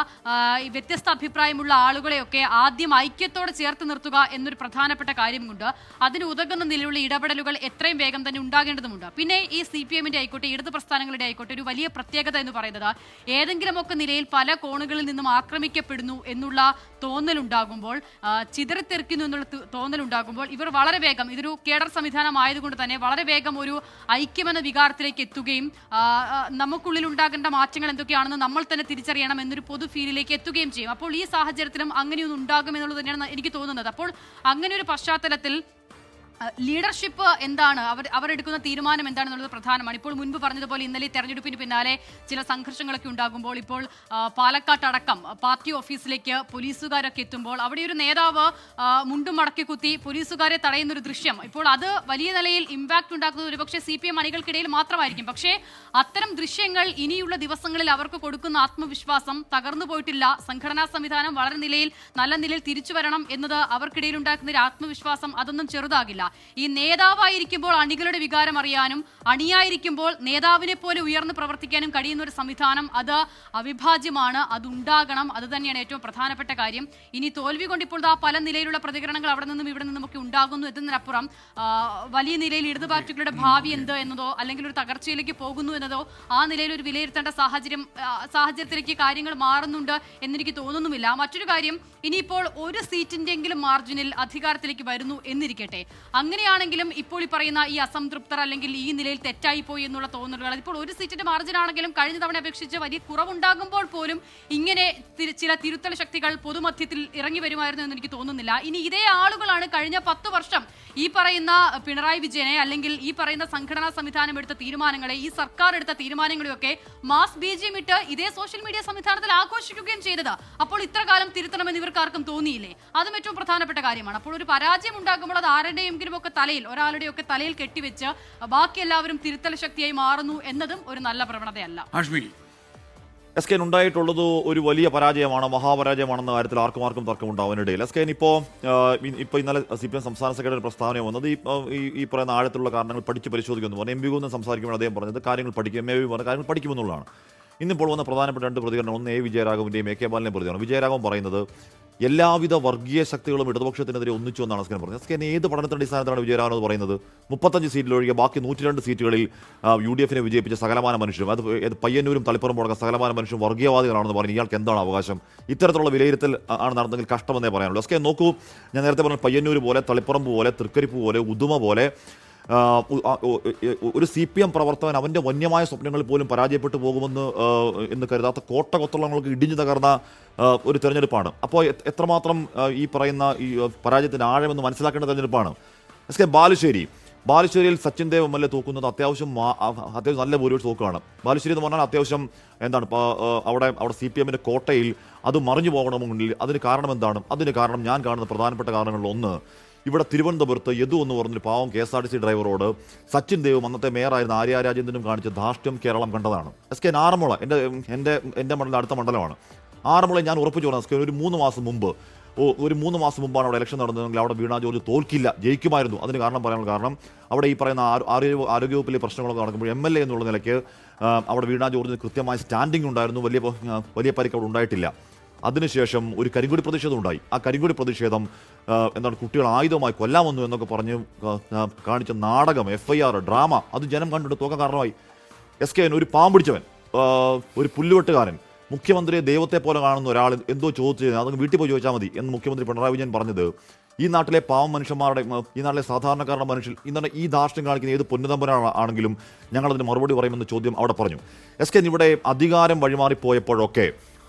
വ്യത്യസ്ത അഭിപ്രായമുള്ള ആളുകളെയൊക്കെ ആദ്യം ഐക്യത്തോടെ ചേർത്ത് നിർത്തുക എന്നൊരു പ്രധാനപ്പെട്ട കാര്യമുണ്ട്. അതിന് ഉതകുന്ന നിലയിലുള്ള ഇടപെടലുകൾ എത്രയും വേഗം തന്നെ ഉണ്ടാകേണ്ടതുണ്ട്. പിന്നെ ഈ CPM-ന്റെ ആയിക്കോട്ടെ, ഇടത് പ്രസ്ഥാനങ്ങളുടെ ആയിക്കോട്ടെ, ഒരു വലിയ പ്രത്യേകത എന്ന് പറയുന്നത് ഏതെങ്കിലുമൊക്കെ നിലയിൽ പല കോണുകളിൽ നിന്നും ആക്രമിക്കപ്പെടുന്നു എന്നുള്ള തോന്നലുണ്ടാകുമ്പോൾ, ചിതറിത്തെറിക്കുന്നു എന്നുള്ള തോന്നലുണ്ടാകുമ്പോൾ ഇവർ വളരെ വേഗം, ഇതൊരു കേഡർ സംവിധാനം ആയതുകൊണ്ട് തന്നെ വളരെ വേഗം ഒരു ഐക്യമെന്ന വികാരത്തിലേക്ക് എത്തുകയും നമുക്കുള്ളിൽ ഉണ്ടാകേണ്ട മാറ്റങ്ങൾ എന്തൊക്കെയാണെന്ന് നമ്മൾ തന്നെ തിരിച്ചറിയണം എന്നൊരു പൊതു ഫീലിലേക്ക് എത്തുകയും ചെയ്യും. അപ്പോൾ ഈ സാഹചര്യത്തിലും അങ്ങനെയൊന്നും ഉണ്ടാകും എന്നുള്ളത് തന്നെയാണ് എനിക്ക് തോന്നുന്നത്. അപ്പോൾ അങ്ങനെ ഒരു പശ്ചാത്തലത്തിൽ ലീഡർഷിപ്പ് എന്താണ്, അവരെടുക്കുന്ന തീരുമാനം എന്താണെന്നുള്ളത് പ്രധാനമാണ്. ഇപ്പോൾ മുൻപ് പറഞ്ഞതുപോലെ ഇന്നലെ തെരഞ്ഞെടുപ്പിന് പിന്നാലെ ചില സംഘർഷങ്ങളൊക്കെ ഉണ്ടാകുമ്പോൾ ഇപ്പോൾ പാലക്കാട്ടടക്കം പാർട്ടി ഓഫീസിലേക്ക് പോലീസുകാരൊക്കെ എത്തുമ്പോൾ അവിടെ ഒരു നേതാവ് മുണ്ടും മടക്കി കുത്തി പോലീസുകാരെ തടയുന്നൊരു ദൃശ്യം, ഇപ്പോൾ അത് വലിയ നിലയിൽ ഇമ്പാക്ട് ഉണ്ടാക്കുന്നത് ഒരുപക്ഷെ CPM അണികൾക്കിടയിൽ മാത്രമായിരിക്കും. പക്ഷേ അത്തരം ദൃശ്യങ്ങൾ ഇനിയുള്ള ദിവസങ്ങളിൽ അവർക്ക് കൊടുക്കുന്ന ആത്മവിശ്വാസം തകർന്നു പോയിട്ടില്ല. സംഘടനാ സംവിധാനം വളരെ നല്ല നിലയിൽ തിരിച്ചു വരണം എന്നത് അവർക്കിടയിൽ ഉണ്ടാക്കുന്ന ഒരു ആത്മവിശ്വാസം അതൊന്നും ചെറുതാകില്ല. ഈ നേതാവായിരിക്കുമ്പോൾ അണികളുടെ വികാരം അറിയാനും അണിയായിരിക്കുമ്പോൾ നേതാവിനെ പോലെ ഉയർന്നു പ്രവർത്തിക്കാനും കഴിയുന്ന ഒരു സംവിധാനം അത് അവിഭാജ്യമാണ്, അതുണ്ടാകണം. അത് തന്നെയാണ് ഏറ്റവും പ്രധാനപ്പെട്ട കാര്യം. ഇനി തോൽവി കൊണ്ട് ഇപ്പോൾ പല നിലയിലുള്ള പ്രതികരണങ്ങൾ അവിടെ നിന്നും ഇവിടെ നിന്നുമൊക്കെ ഉണ്ടാകുന്നു എന്നതിനപ്പുറം വലിയ നിലയിൽ ഇടതു പാർട്ടികളുടെ ഭാവി എന്ത് എന്നതോ അല്ലെങ്കിൽ ഒരു തകർച്ചയിലേക്ക് പോകുന്നു എന്നതോ ആ നിലയിൽ ഒരു വിലയിരുത്തേണ്ട സാഹചര്യത്തിലേക്ക് കാര്യങ്ങൾ മാറുന്നുണ്ട് എന്നെനിക്ക് തോന്നുന്നുമില്ല. മറ്റൊരു കാര്യം, ഇനിയിപ്പോൾ ഒരു സീറ്റിന്റെങ്കിലും മാർജിനിൽ അധികാരത്തിലേക്ക് വരുന്നു എന്നിരിക്കട്ടെ, അങ്ങനെയാണെങ്കിലും ഇപ്പോൾ ഈ പറയുന്ന ഈ അസംതൃപ്തർ അല്ലെങ്കിൽ ഈ നിലയിൽ തെറ്റായി പോയി എന്നുള്ള തോന്നലുകൾ, ഇപ്പോൾ ഒരു സീറ്റിന്റെ മാർജിൻ ആണെങ്കിലും കഴിഞ്ഞ തവണ അപേക്ഷിച്ച് വലിയ കുറവുണ്ടാകുമ്പോൾ പോലും ഇങ്ങനെ ചില തിരുത്തൽ ശക്തികൾ പൊതുമധ്യത്തിൽ ഇറങ്ങി വരുമായിരുന്നു എന്ന് എനിക്ക് തോന്നുന്നില്ല. ഇനി ഇതേ ആളുകളാണ് കഴിഞ്ഞ 10 വർഷം ഈ പറയുന്ന പിണറായി വിജയനെ അല്ലെങ്കിൽ ഈ പറയുന്ന സംഘടനാ സംവിധാനം എടുത്ത തീരുമാനങ്ങളെ, ഈ സർക്കാർ എടുത്ത തീരുമാനങ്ങളെയൊക്കെ മാസ് BGM ഇട്ട് ഇതേ സോഷ്യൽ മീഡിയ സംവിധാനത്തിൽ ആഘോഷിക്കുകയും ചെയ്തത്. അപ്പോൾ ഇത്ര കാലം തിരുത്തണമെന്ന് ഇവർക്കാർക്കും തോന്നിയില്ലേ? അതും ഏറ്റവും പ്രധാനപ്പെട്ട കാര്യമാണ്. അപ്പോൾ ഒരു പരാജയം ഉണ്ടാകുമ്പോൾ അത് ആരുടെയെങ്കിലും ഒക്കെ തലയിൽ, ഒരാളുടെയൊക്കെ തലയിൽ കെട്ടിവെച്ച് ബാക്കി എല്ലാവരും തിരുത്തൽ ശക്തിയായി മാറുന്നു എന്നതും ഒരു നല്ല പ്രവണതയല്ല. SKN ഉണ്ടായിട്ടുള്ളത് ഒരു വലിയ പരാജയമാണ്, മഹാപരാജയമാണെന്ന കാര്യത്തിൽ ആർക്കും തർക്കമുണ്ടാവാനിടയിൽ. SKN ഇപ്പോൾ ഇന്നലെ CPM സംസ്ഥാന സെക്രട്ടറി പ്രസ്താവന വന്നത് ഈ പറയുന്ന ആഴത്തിലുള്ള കാരണങ്ങൾ പഠിച്ച് പരിശോധിക്കുമെന്ന് പറഞ്ഞു. MB ഗോവിന്ദൻ സംസാരിക്കുമ്പോൾ അദ്ദേഹം പറഞ്ഞത് കാര്യങ്ങൾ പഠിക്കും, MAV പറഞ്ഞ കാര്യങ്ങൾ പഠിക്കുമെന്നുള്ളതാണ്. ഇന്നിപ്പോൾ വന്ന പ്രധാനപ്പെട്ട 2 പ്രതികരണം, ഒന്ന് A വിജയരാഘവന്റെയും AK ബാലന്റെയും പ്രതികരണം. വിജയരാഘവൻ പറയുന്നത് എല്ലാവിധ വർഗീയ ശക്തികളും ഇടതുപക്ഷത്തിനെതിരെ ഒന്നിച്ചു എന്നാണ് SKN പറഞ്ഞത്. SKN ഏത് പഠനത്തിന്റെ അടിസ്ഥാനത്തിലാണ് വിജയരാഘവൻ എന്ന് പറയുന്നത്? 35 സീറ്റിലൊഴികെ ബാക്കി 102 സീറ്റുകളിൽ UDF വിജയിപ്പിച്ച സകലമാന മനുഷ്യരും, അത് പയ്യന്നൂരും തളിപ്പറമ്പും അടക്കം സകലമാന മനുഷ്യരും വർഗീയവാദികളാണെന്ന് പറഞ്ഞ് ഇയാൾക്ക് എന്താണ് അവകാശം? ഇത്തരത്തിലുള്ള വിലയിരുത്തൽ ആണ് നടന്നെങ്കിൽ കഷ്ടമെന്നേ പറയാനുള്ളൂ. SKN നോക്കൂ, ഞാൻ നേരത്തെ പറഞ്ഞ പയ്യന്നൂർ പോലെ, തളിപ്പറമ്പ് പോലെ, തൃക്കരിപ്പ് പോലെ, ഉദുമ പോലെ ഒരു CPM പ്രവർത്തകൻ അവൻ്റെ വന്യമായ സ്വപ്നങ്ങളിൽ പോലും പരാജയപ്പെട്ടു പോകുമെന്ന് എന്ന് കരുതാത്ത കോട്ടകൊത്തളങ്ങൾക്ക് ഇടിഞ്ഞു തകർന്ന ഒരു തെരഞ്ഞെടുപ്പാണ്. അപ്പോൾ എത്രമാത്രം ഈ പറയുന്ന ഈ പരാജയത്തിൻ്റെ ആഴമെന്ന് മനസ്സിലാക്കേണ്ട തെരഞ്ഞെടുപ്പാണ്. ബാലുശ്ശേരിയിൽ സച്ചിൻ ദേവ് MLA തോക്കുന്നത് അത്യാവശ്യം നല്ല ഭൂരിപക്ഷം തോക്കുകയാണ്. ബാലുശ്ശേരി എന്ന് പറഞ്ഞാൽ അത്യാവശ്യം എന്താണ് അവിടെ CPM കോട്ടയിൽ അത് മറിഞ്ഞു പോകണമെങ്കിൽ അതിന് കാരണം എന്താണ്? അതിന് കാരണം ഞാൻ കാണുന്ന പ്രധാനപ്പെട്ട കാരണങ്ങളിലൊന്ന്, ഇവിടെ തിരുവനന്തപുരത്ത് യദു എന്ന് പറഞ്ഞൊരു പാവം KSRTC ഡ്രൈവറോട് സച്ചിൻ ദേവും അന്നത്തെ മേയറായിരുന്ന ആര്യ രാജേന്ദ്രനും കാണിച്ച ധാർഷ്ട്യം കേരളം കണ്ടതാണ്. SKN ആറന്മുള എൻ്റെ മണ്ഡലം അടുത്ത മണ്ഡലമാണ്. ആറന്മുള ഞാൻ ഉറപ്പിച്ചു പറഞ്ഞത് SKN ഒരു 3 മാസം മുമ്പാണ് അവിടെ ഇലക്ഷൻ നടന്നതെങ്കിൽ അവിടെ വീണ ജോർജ് തോൽക്കില്ല, ജയിക്കുമായിരുന്നു. അതിന് പറയാനുള്ള കാരണം അവിടെ ഈ പറയുന്ന ആരോഗ്യവകുപ്പിലെ പ്രശ്നങ്ങളൊക്കെ നടക്കുമ്പോൾ MLA എന്നുള്ള നിലയ്ക്ക് അവിടെ വീണ ജോർജിന് കൃത്യമായ സ്റ്റാൻഡിംഗ് ഉണ്ടായിരുന്നു. വലിയ പരിക്ക് അവിടെ ഉണ്ടായിട്ടില്ല. അതിനുശേഷം ഒരു കരിങ്കൊടി പ്രതിഷേധം ഉണ്ടായി. ആ കരിങ്കൊടി പ്രതിഷേധം കുട്ടികൾ ആയുധമായി കൊല്ലാമെന്നു എന്നൊക്കെ പറഞ്ഞ് കാണിച്ച നാടകം, FIR, ഡ്രാമ, അത് ജനം കണ്ടിട്ട് തോക്കാൻ കാരണമായി. SKN ഒരു പാമ്പിടിച്ചവൻ, ഒരു പുല്ലുവെട്ടുകാരൻ, മുഖ്യമന്ത്രിയെ ദൈവത്തെ പോലെ കാണുന്ന ഒരാൾ എന്തോ ചോദിച്ചു അതൊക്കെ വീട്ടിൽ പോയി ചോദിച്ചാൽ മതി എന്ന് മുഖ്യമന്ത്രി പിണറായി വിജയൻ പറഞ്ഞത് ഈ നാട്ടിലെ പാവം മനുഷ്യന്മാരുടെ, ഈ നാട്ടിലെ സാധാരണക്കാരുടെ മനുഷ്യൻ ഇന്നലെ ഈ ധാർഷ്ട്യം കാണിക്കുന്ന ഏത് പൊന്നുതമ്പനാണെങ്കിലും ഞങ്ങളതിന് മറുപടി പറയുമെന്ന് ചോദ്യം അവിടെ പറഞ്ഞു. SKN ഇവിടെ അധികാരം വഴിമാറിപ്പോയപ്പോഴൊക്കെ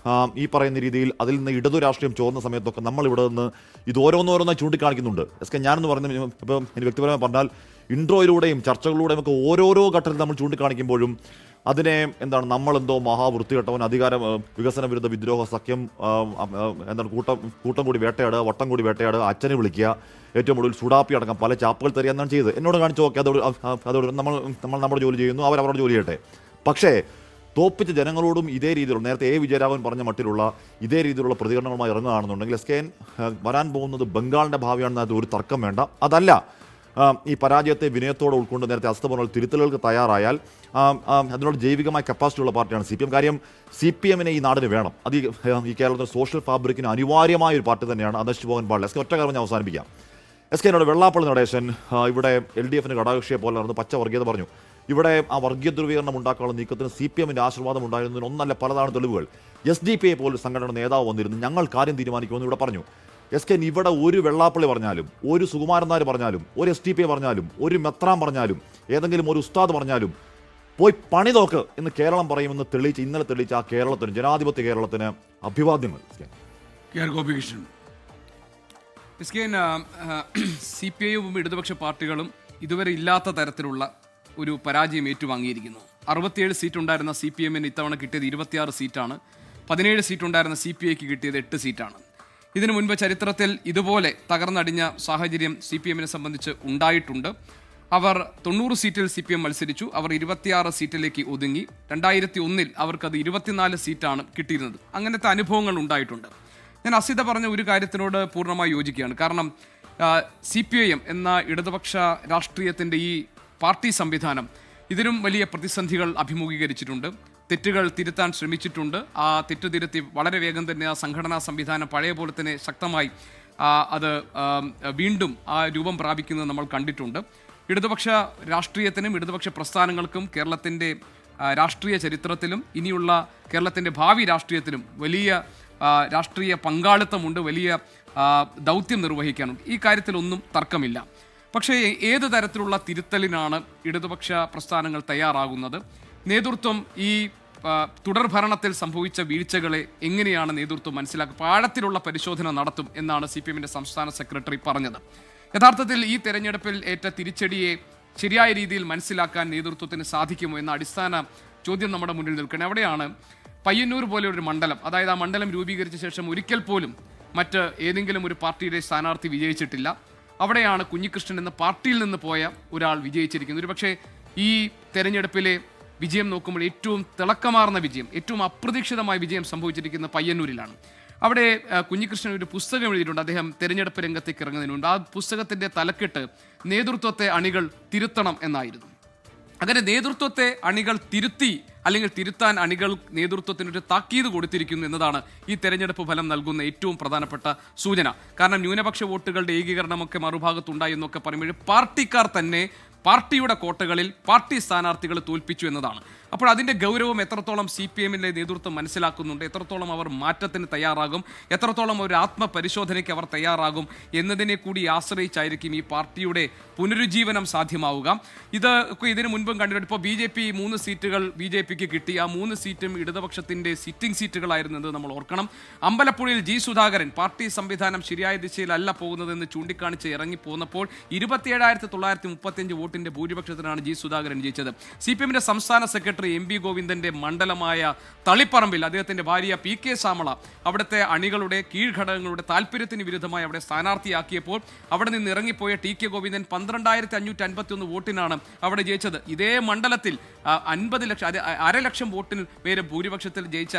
ഈ പറയുന്ന രീതിയിൽ അതിൽ നിന്ന് ഇടതു രാഷ്ട്രീയം ചോർന്ന സമയത്തൊക്കെ നമ്മൾ ഇവിടെ നിന്ന് ഇത് ഓരോന്നോരോന്നായി ചൂണ്ടിക്കാണിക്കുന്നുണ്ട്. SKN ഞാനെന്ന് പറഞ്ഞ ഇപ്പോൾ എനിക്ക് വ്യക്തിപരമായി പറഞ്ഞാൽ ഇൻട്രോയിലൂടെയും ചർച്ചകളിലൂടെയും ഒക്കെ ഓരോരോ ഘട്ടത്തിൽ നമ്മൾ ചൂണ്ടിക്കാണിക്കുമ്പോഴും അതിനെ നമ്മളെന്തോ മഹാവൃത്തികെട്ടവൻ, അധികാര വികസന വിരുദ്ധ വിദ്രോഹ സഖ്യം, കൂട്ടം കൂടി വേട്ടയാടുക, വട്ടം കൂടി വേട്ടയാടുക, അച്ഛനെ വിളിക്കുക, ഏറ്റവും ഒടുവിൽ സുഡാപ്പി അടക്കം പല ചാപ്പുകൾ തരികയെന്നാണ് ചെയ്തത്. എന്നോട് കാണിച്ചു നോക്കി അതോട് നമ്മൾ നമ്മുടെ ജോലി ചെയ്യുന്നു, അവരവരുടെ ജോലി ചെയ്യട്ടെ. പക്ഷേ തോപ്പിച്ച ജനങ്ങളോടും ഇതേ രീതിയിലുള്ള, നേരത്തെ A വിജയരാഘവൻ പറഞ്ഞ മട്ടിലുള്ള ഇതേ രീതിയിലുള്ള പ്രതികരണങ്ങളുമായി ഇറങ്ങുകയാണെന്നുണ്ടെങ്കിൽ SKN വരാൻ പോകുന്നത് ബംഗാളിൻ്റെ ഭാവിയാണെന്ന് ഒരു തർക്കം വേണ്ട. അതല്ല, ഈ പരാജയത്തെ വിനയത്തോടെ ഉൾക്കൊണ്ട് നേരത്തെ അസ്തപൂർണ്ണ തിരുത്തലുകൾക്ക് തയ്യാറായാൽ അതിനോട് ജൈവികമായ കപ്പാസിറ്റി ഉള്ള പാർട്ടിയാണ് CPM. കാര്യം CPM ഈ നാടിന് വേണം. അത് ഈ കേരളത്തിലെ സോഷ്യൽ ഫാബ്രിക്കിന് അനിവാര്യമായ ഒരു പാർട്ടി തന്നെയാണ്. അത് നശിച്ചു പോകാൻ പാടില്ല. ഒറ്റ കാര്യം ഞാൻ അവസാനിപ്പിക്കാം. SKNോട് വെള്ളാപ്പള്ളി നടേശൻ ഇവിടെ LDF ഘടകകക്ഷിയെ പോലെ നടന്ന് പച്ച വർഗീയത പറഞ്ഞു. ഇവിടെ ആ വർഗീയ ധ്രുവീകരണം ഉണ്ടാക്കാനുള്ള നീക്കത്തിന് CPM ആശീർവാദം ഉണ്ടായിരുന്നതിന് ഒന്നല്ല പലതാണ് തെളിവുകൾ. SDPI പോലും സംഘടനയുടെ നേതാവ് വന്നിരുന്നു, ഞങ്ങൾ കാര്യം തീരുമാനിക്കുമെന്ന് ഇവിടെ പറഞ്ഞു. SKN ഇവിടെ ഒരു വെള്ളാപ്പള്ളി പറഞ്ഞാലും, ഒരു സുകുമാരൻ നായർ പറഞ്ഞാലും, ഒരു SDPI പറഞ്ഞാലും, ഒരു മെത്രാൻ പറഞ്ഞാലും, ഏതെങ്കിലും ഒരു ഉസ്താദ് പറഞ്ഞാലും പോയി പണി നോക്ക് എന്ന് കേരളം പറയുമെന്ന് ഇന്നലെ തെളിയിച്ച ആ കേരളത്തിന്, ജനാധിപത്യ കേരളത്തിന് അഭിവാദ്യങ്ങൾ. ഗോപികൃഷ്ണൻ, സി പി ഐയും ഇടതുപക്ഷ പാർട്ടികളും ഇതുവരെ ഇല്ലാത്ത തരത്തിലുള്ള ഒരു പരാജയം ഏറ്റുവാങ്ങിയിരിക്കുന്നു. 67 സീറ്റ് ഉണ്ടായിരുന്ന സി പി എമ്മിന് ഇത്തവണ കിട്ടിയത് 26 സീറ്റാണ്. 17 സീറ്റ് ഉണ്ടായിരുന്ന സി പി ഐക്ക് കിട്ടിയത് 8 സീറ്റാണ്. ഇതിനു മുൻപ് ചരിത്രത്തിൽ ഇതുപോലെ തകർന്നടിഞ്ഞ സാഹചര്യം സി പി എമ്മിനെ സംബന്ധിച്ച് ഉണ്ടായിട്ടുണ്ട്. അവർ 90 സീറ്റിൽ സി പി എം മത്സരിച്ചു. അവർ 26 സീറ്റിലേക്ക് ഒതുങ്ങി. 2001 അവർക്കത് 24 സീറ്റാണ് കിട്ടിയിരുന്നത്. അങ്ങനത്തെ അനുഭവങ്ങൾ ഉണ്ടായിട്ടുണ്ട്. ഞാൻ അസിത പറഞ്ഞ ഒരു കാര്യത്തിനോട് പൂർണ്ണമായി യോജിക്കുകയാണ്. കാരണം സി പി ഐ എം എന്ന ഇടതുപക്ഷ രാഷ്ട്രീയത്തിൻ്റെ ഈ പാർട്ടി സംവിധാനം ഇതിലും വലിയ പ്രതിസന്ധികൾ അഭിമുഖീകരിച്ചിട്ടുണ്ട്. തെറ്റുകൾ തിരുത്താൻ ശ്രമിച്ചിട്ടുണ്ട്. ആ തെറ്റ് തിരുത്തി വളരെ വേഗം തന്നെ ആ സംഘടനാ സംവിധാനം പഴയ പോലെ തന്നെ ശക്തമായി അത് വീണ്ടും ആ രൂപം പ്രാപിക്കുന്നത് നമ്മൾ കണ്ടിട്ടുണ്ട്. ഇടതുപക്ഷ രാഷ്ട്രീയത്തിനും ഇടതുപക്ഷ പ്രസ്ഥാനങ്ങൾക്കും കേരളത്തിൻ്റെ രാഷ്ട്രീയ ചരിത്രത്തിലും ഇനിയുള്ള കേരളത്തിൻ്റെ ഭാവി രാഷ്ട്രീയത്തിലും വലിയ രാഷ്ട്രീയ പങ്കാളിത്തമുണ്ട്, വലിയ ദൗത്യം നിർവഹിക്കാനുണ്ട്. ഈ കാര്യത്തിലൊന്നും തർക്കമില്ല. പക്ഷേ ഏത് തരത്തിലുള്ള തിരുത്തലിനാണ് ഇടതുപക്ഷ പ്രസ്ഥാനങ്ങൾ തയ്യാറാകുന്നത്? നേതൃത്വം ഈ തുടർഭരണത്തിൽ സംഭവിച്ച വീഴ്ചകളെ എങ്ങനെയാണ് നേതൃത്വം മനസ്സിലാക്കുക? ആഴത്തിലുള്ള പരിശോധന നടത്തും എന്നാണ് സി പി എമ്മിൻ്റെ സംസ്ഥാന സെക്രട്ടറി പറഞ്ഞത്. യഥാർത്ഥത്തിൽ ഈ തെരഞ്ഞെടുപ്പിൽ ഏറ്റ തിരിച്ചടിയെ ശരിയായ രീതിയിൽ മനസ്സിലാക്കാൻ നേതൃത്വത്തിന് സാധിക്കുമോ എന്ന അടിസ്ഥാന ചോദ്യം നമ്മുടെ മുന്നിൽ നിൽക്കണം. അവിടെയാണ് പയ്യന്നൂർ പോലെ ഒരു മണ്ഡലം, അതായത് ആ മണ്ഡലം രൂപീകരിച്ച ശേഷം ഒരിക്കൽ പോലും മറ്റ് ഏതെങ്കിലും ഒരു പാർട്ടിയുടെ സ്ഥാനാർത്ഥി വിജയിച്ചിട്ടില്ല. അവിടെയാണ് കുഞ്ഞികൃഷ്ണൻ എന്ന പാർട്ടിയിൽ നിന്ന് പോയ ഒരാൾ വിജയിച്ചിരിക്കുന്നത്. ഒരുപക്ഷെ ഈ തെരഞ്ഞെടുപ്പിലെ വിജയം നോക്കുമ്പോൾ ഏറ്റവും തിളക്കമാർന്ന വിജയം, ഏറ്റവും അപ്രതീക്ഷിതമായ വിജയം സംഭവിച്ചിരിക്കുന്ന പയ്യന്നൂരിലാണ്. അവിടെ കുഞ്ഞികൃഷ്ണൻ ഒരു പുസ്തകം എഴുതിയിട്ടുണ്ട്. അദ്ദേഹം തെരഞ്ഞെടുപ്പ് രംഗത്തേക്ക് ഇറങ്ങുന്നതിന് മുൻപ് ആ പുസ്തകത്തിൻ്റെ തലക്കെട്ട് നേതൃത്വത്തെ അണികൾ തിരുത്തണം എന്നായിരുന്നു. അങ്ങനെ നേതൃത്വത്തെ അണികൾ തിരുത്തി അല്ലെങ്കിൽ തിരുത്താൻ അണികൾ നേതൃത്വത്തിനൊരു താക്കീത് കൊടുത്തിരിക്കുന്നു എന്നതാണ് ഈ തെരഞ്ഞെടുപ്പ് ഫലം നൽകുന്ന ഏറ്റവും പ്രധാനപ്പെട്ട സൂചന. കാരണം ന്യൂനപക്ഷ വോട്ടുകളുടെ ഏകീകരണമൊക്കെ മറുഭാഗത്തുണ്ടായി എന്നൊക്കെ പറയുമ്പോൾ പാർട്ടിക്കാർ തന്നെ പാർട്ടിയുടെ കോട്ടകളിൽ പാർട്ടി സ്ഥാനാർത്ഥികളെ തോൽപ്പിച്ചു എന്നതാണ്. അപ്പോൾ അതിൻ്റെ ഗൗരവം എത്രത്തോളം സി പി എമ്മിൻ്റെ നേതൃത്വം മനസ്സിലാക്കുന്നുണ്ട്, എത്രത്തോളം അവർ മാറ്റത്തിന് തയ്യാറാകും, എത്രത്തോളം ഒരു ആത്മപരിശോധനയ്ക്ക് അവർ തയ്യാറാകും എന്നതിനെ കൂടി ആശ്രയിച്ചായിരിക്കും ഈ പാർട്ടിയുടെ പുനരുജ്ജീവനം സാധ്യമാവുക. ഇതിനു മുൻപും കണ്ടിട്ടുണ്ട്. ഇപ്പോൾ BJP 3 സീറ്റുകൾ BJPക്ക് കിട്ടി. ആ 3 സീറ്റും ഇടതുപക്ഷത്തിൻ്റെ സിറ്റിംഗ് സീറ്റുകളായിരുന്നത് നമ്മൾ ഓർക്കണം. അമ്പലപ്പുഴയിൽ G. സുധാകരൻ പാർട്ടി സംവിധാനം ശരിയായ ദിശയിലല്ല പോകുന്നതെന്ന് ചൂണ്ടിക്കാണിച്ച് ഇറങ്ങിപ്പോന്നപ്പോൾ 27,935 വോട്ടിന്റെ ഭൂരിപക്ഷത്തിനാണ് G. സുധാകരൻ ജയിച്ചത്. CPM-ന്റെ സംസ്ഥാന സെക്രട്ടറി MB ഗോവിന്ദന്റെ മണ്ഡലമായ തളിപ്പറമ്പിൽ അദ്ദേഹത്തിന്റെ ഭാര്യ PK ശ്യാമള അവിടുത്തെ അണികളുടെ കീഴ്ഘടകങ്ങളുടെ താല്പര്യത്തിന് വിരുദ്ധമായി അവിടെ സ്ഥാനാർത്ഥിയാക്കിയപ്പോൾ അവിടെ നിന്ന് ഇറങ്ങിപ്പോയ TK ഗോവിന്ദൻ 12,551 വോട്ടിനാണ് അവിടെ ജയിച്ചത്. ഇതേ മണ്ഡലത്തിൽ 50 ലക്ഷം, 1.5 ലക്ഷം വോട്ടിന് പേര് ഭൂരിപക്ഷത്തിൽ ജയിച്ച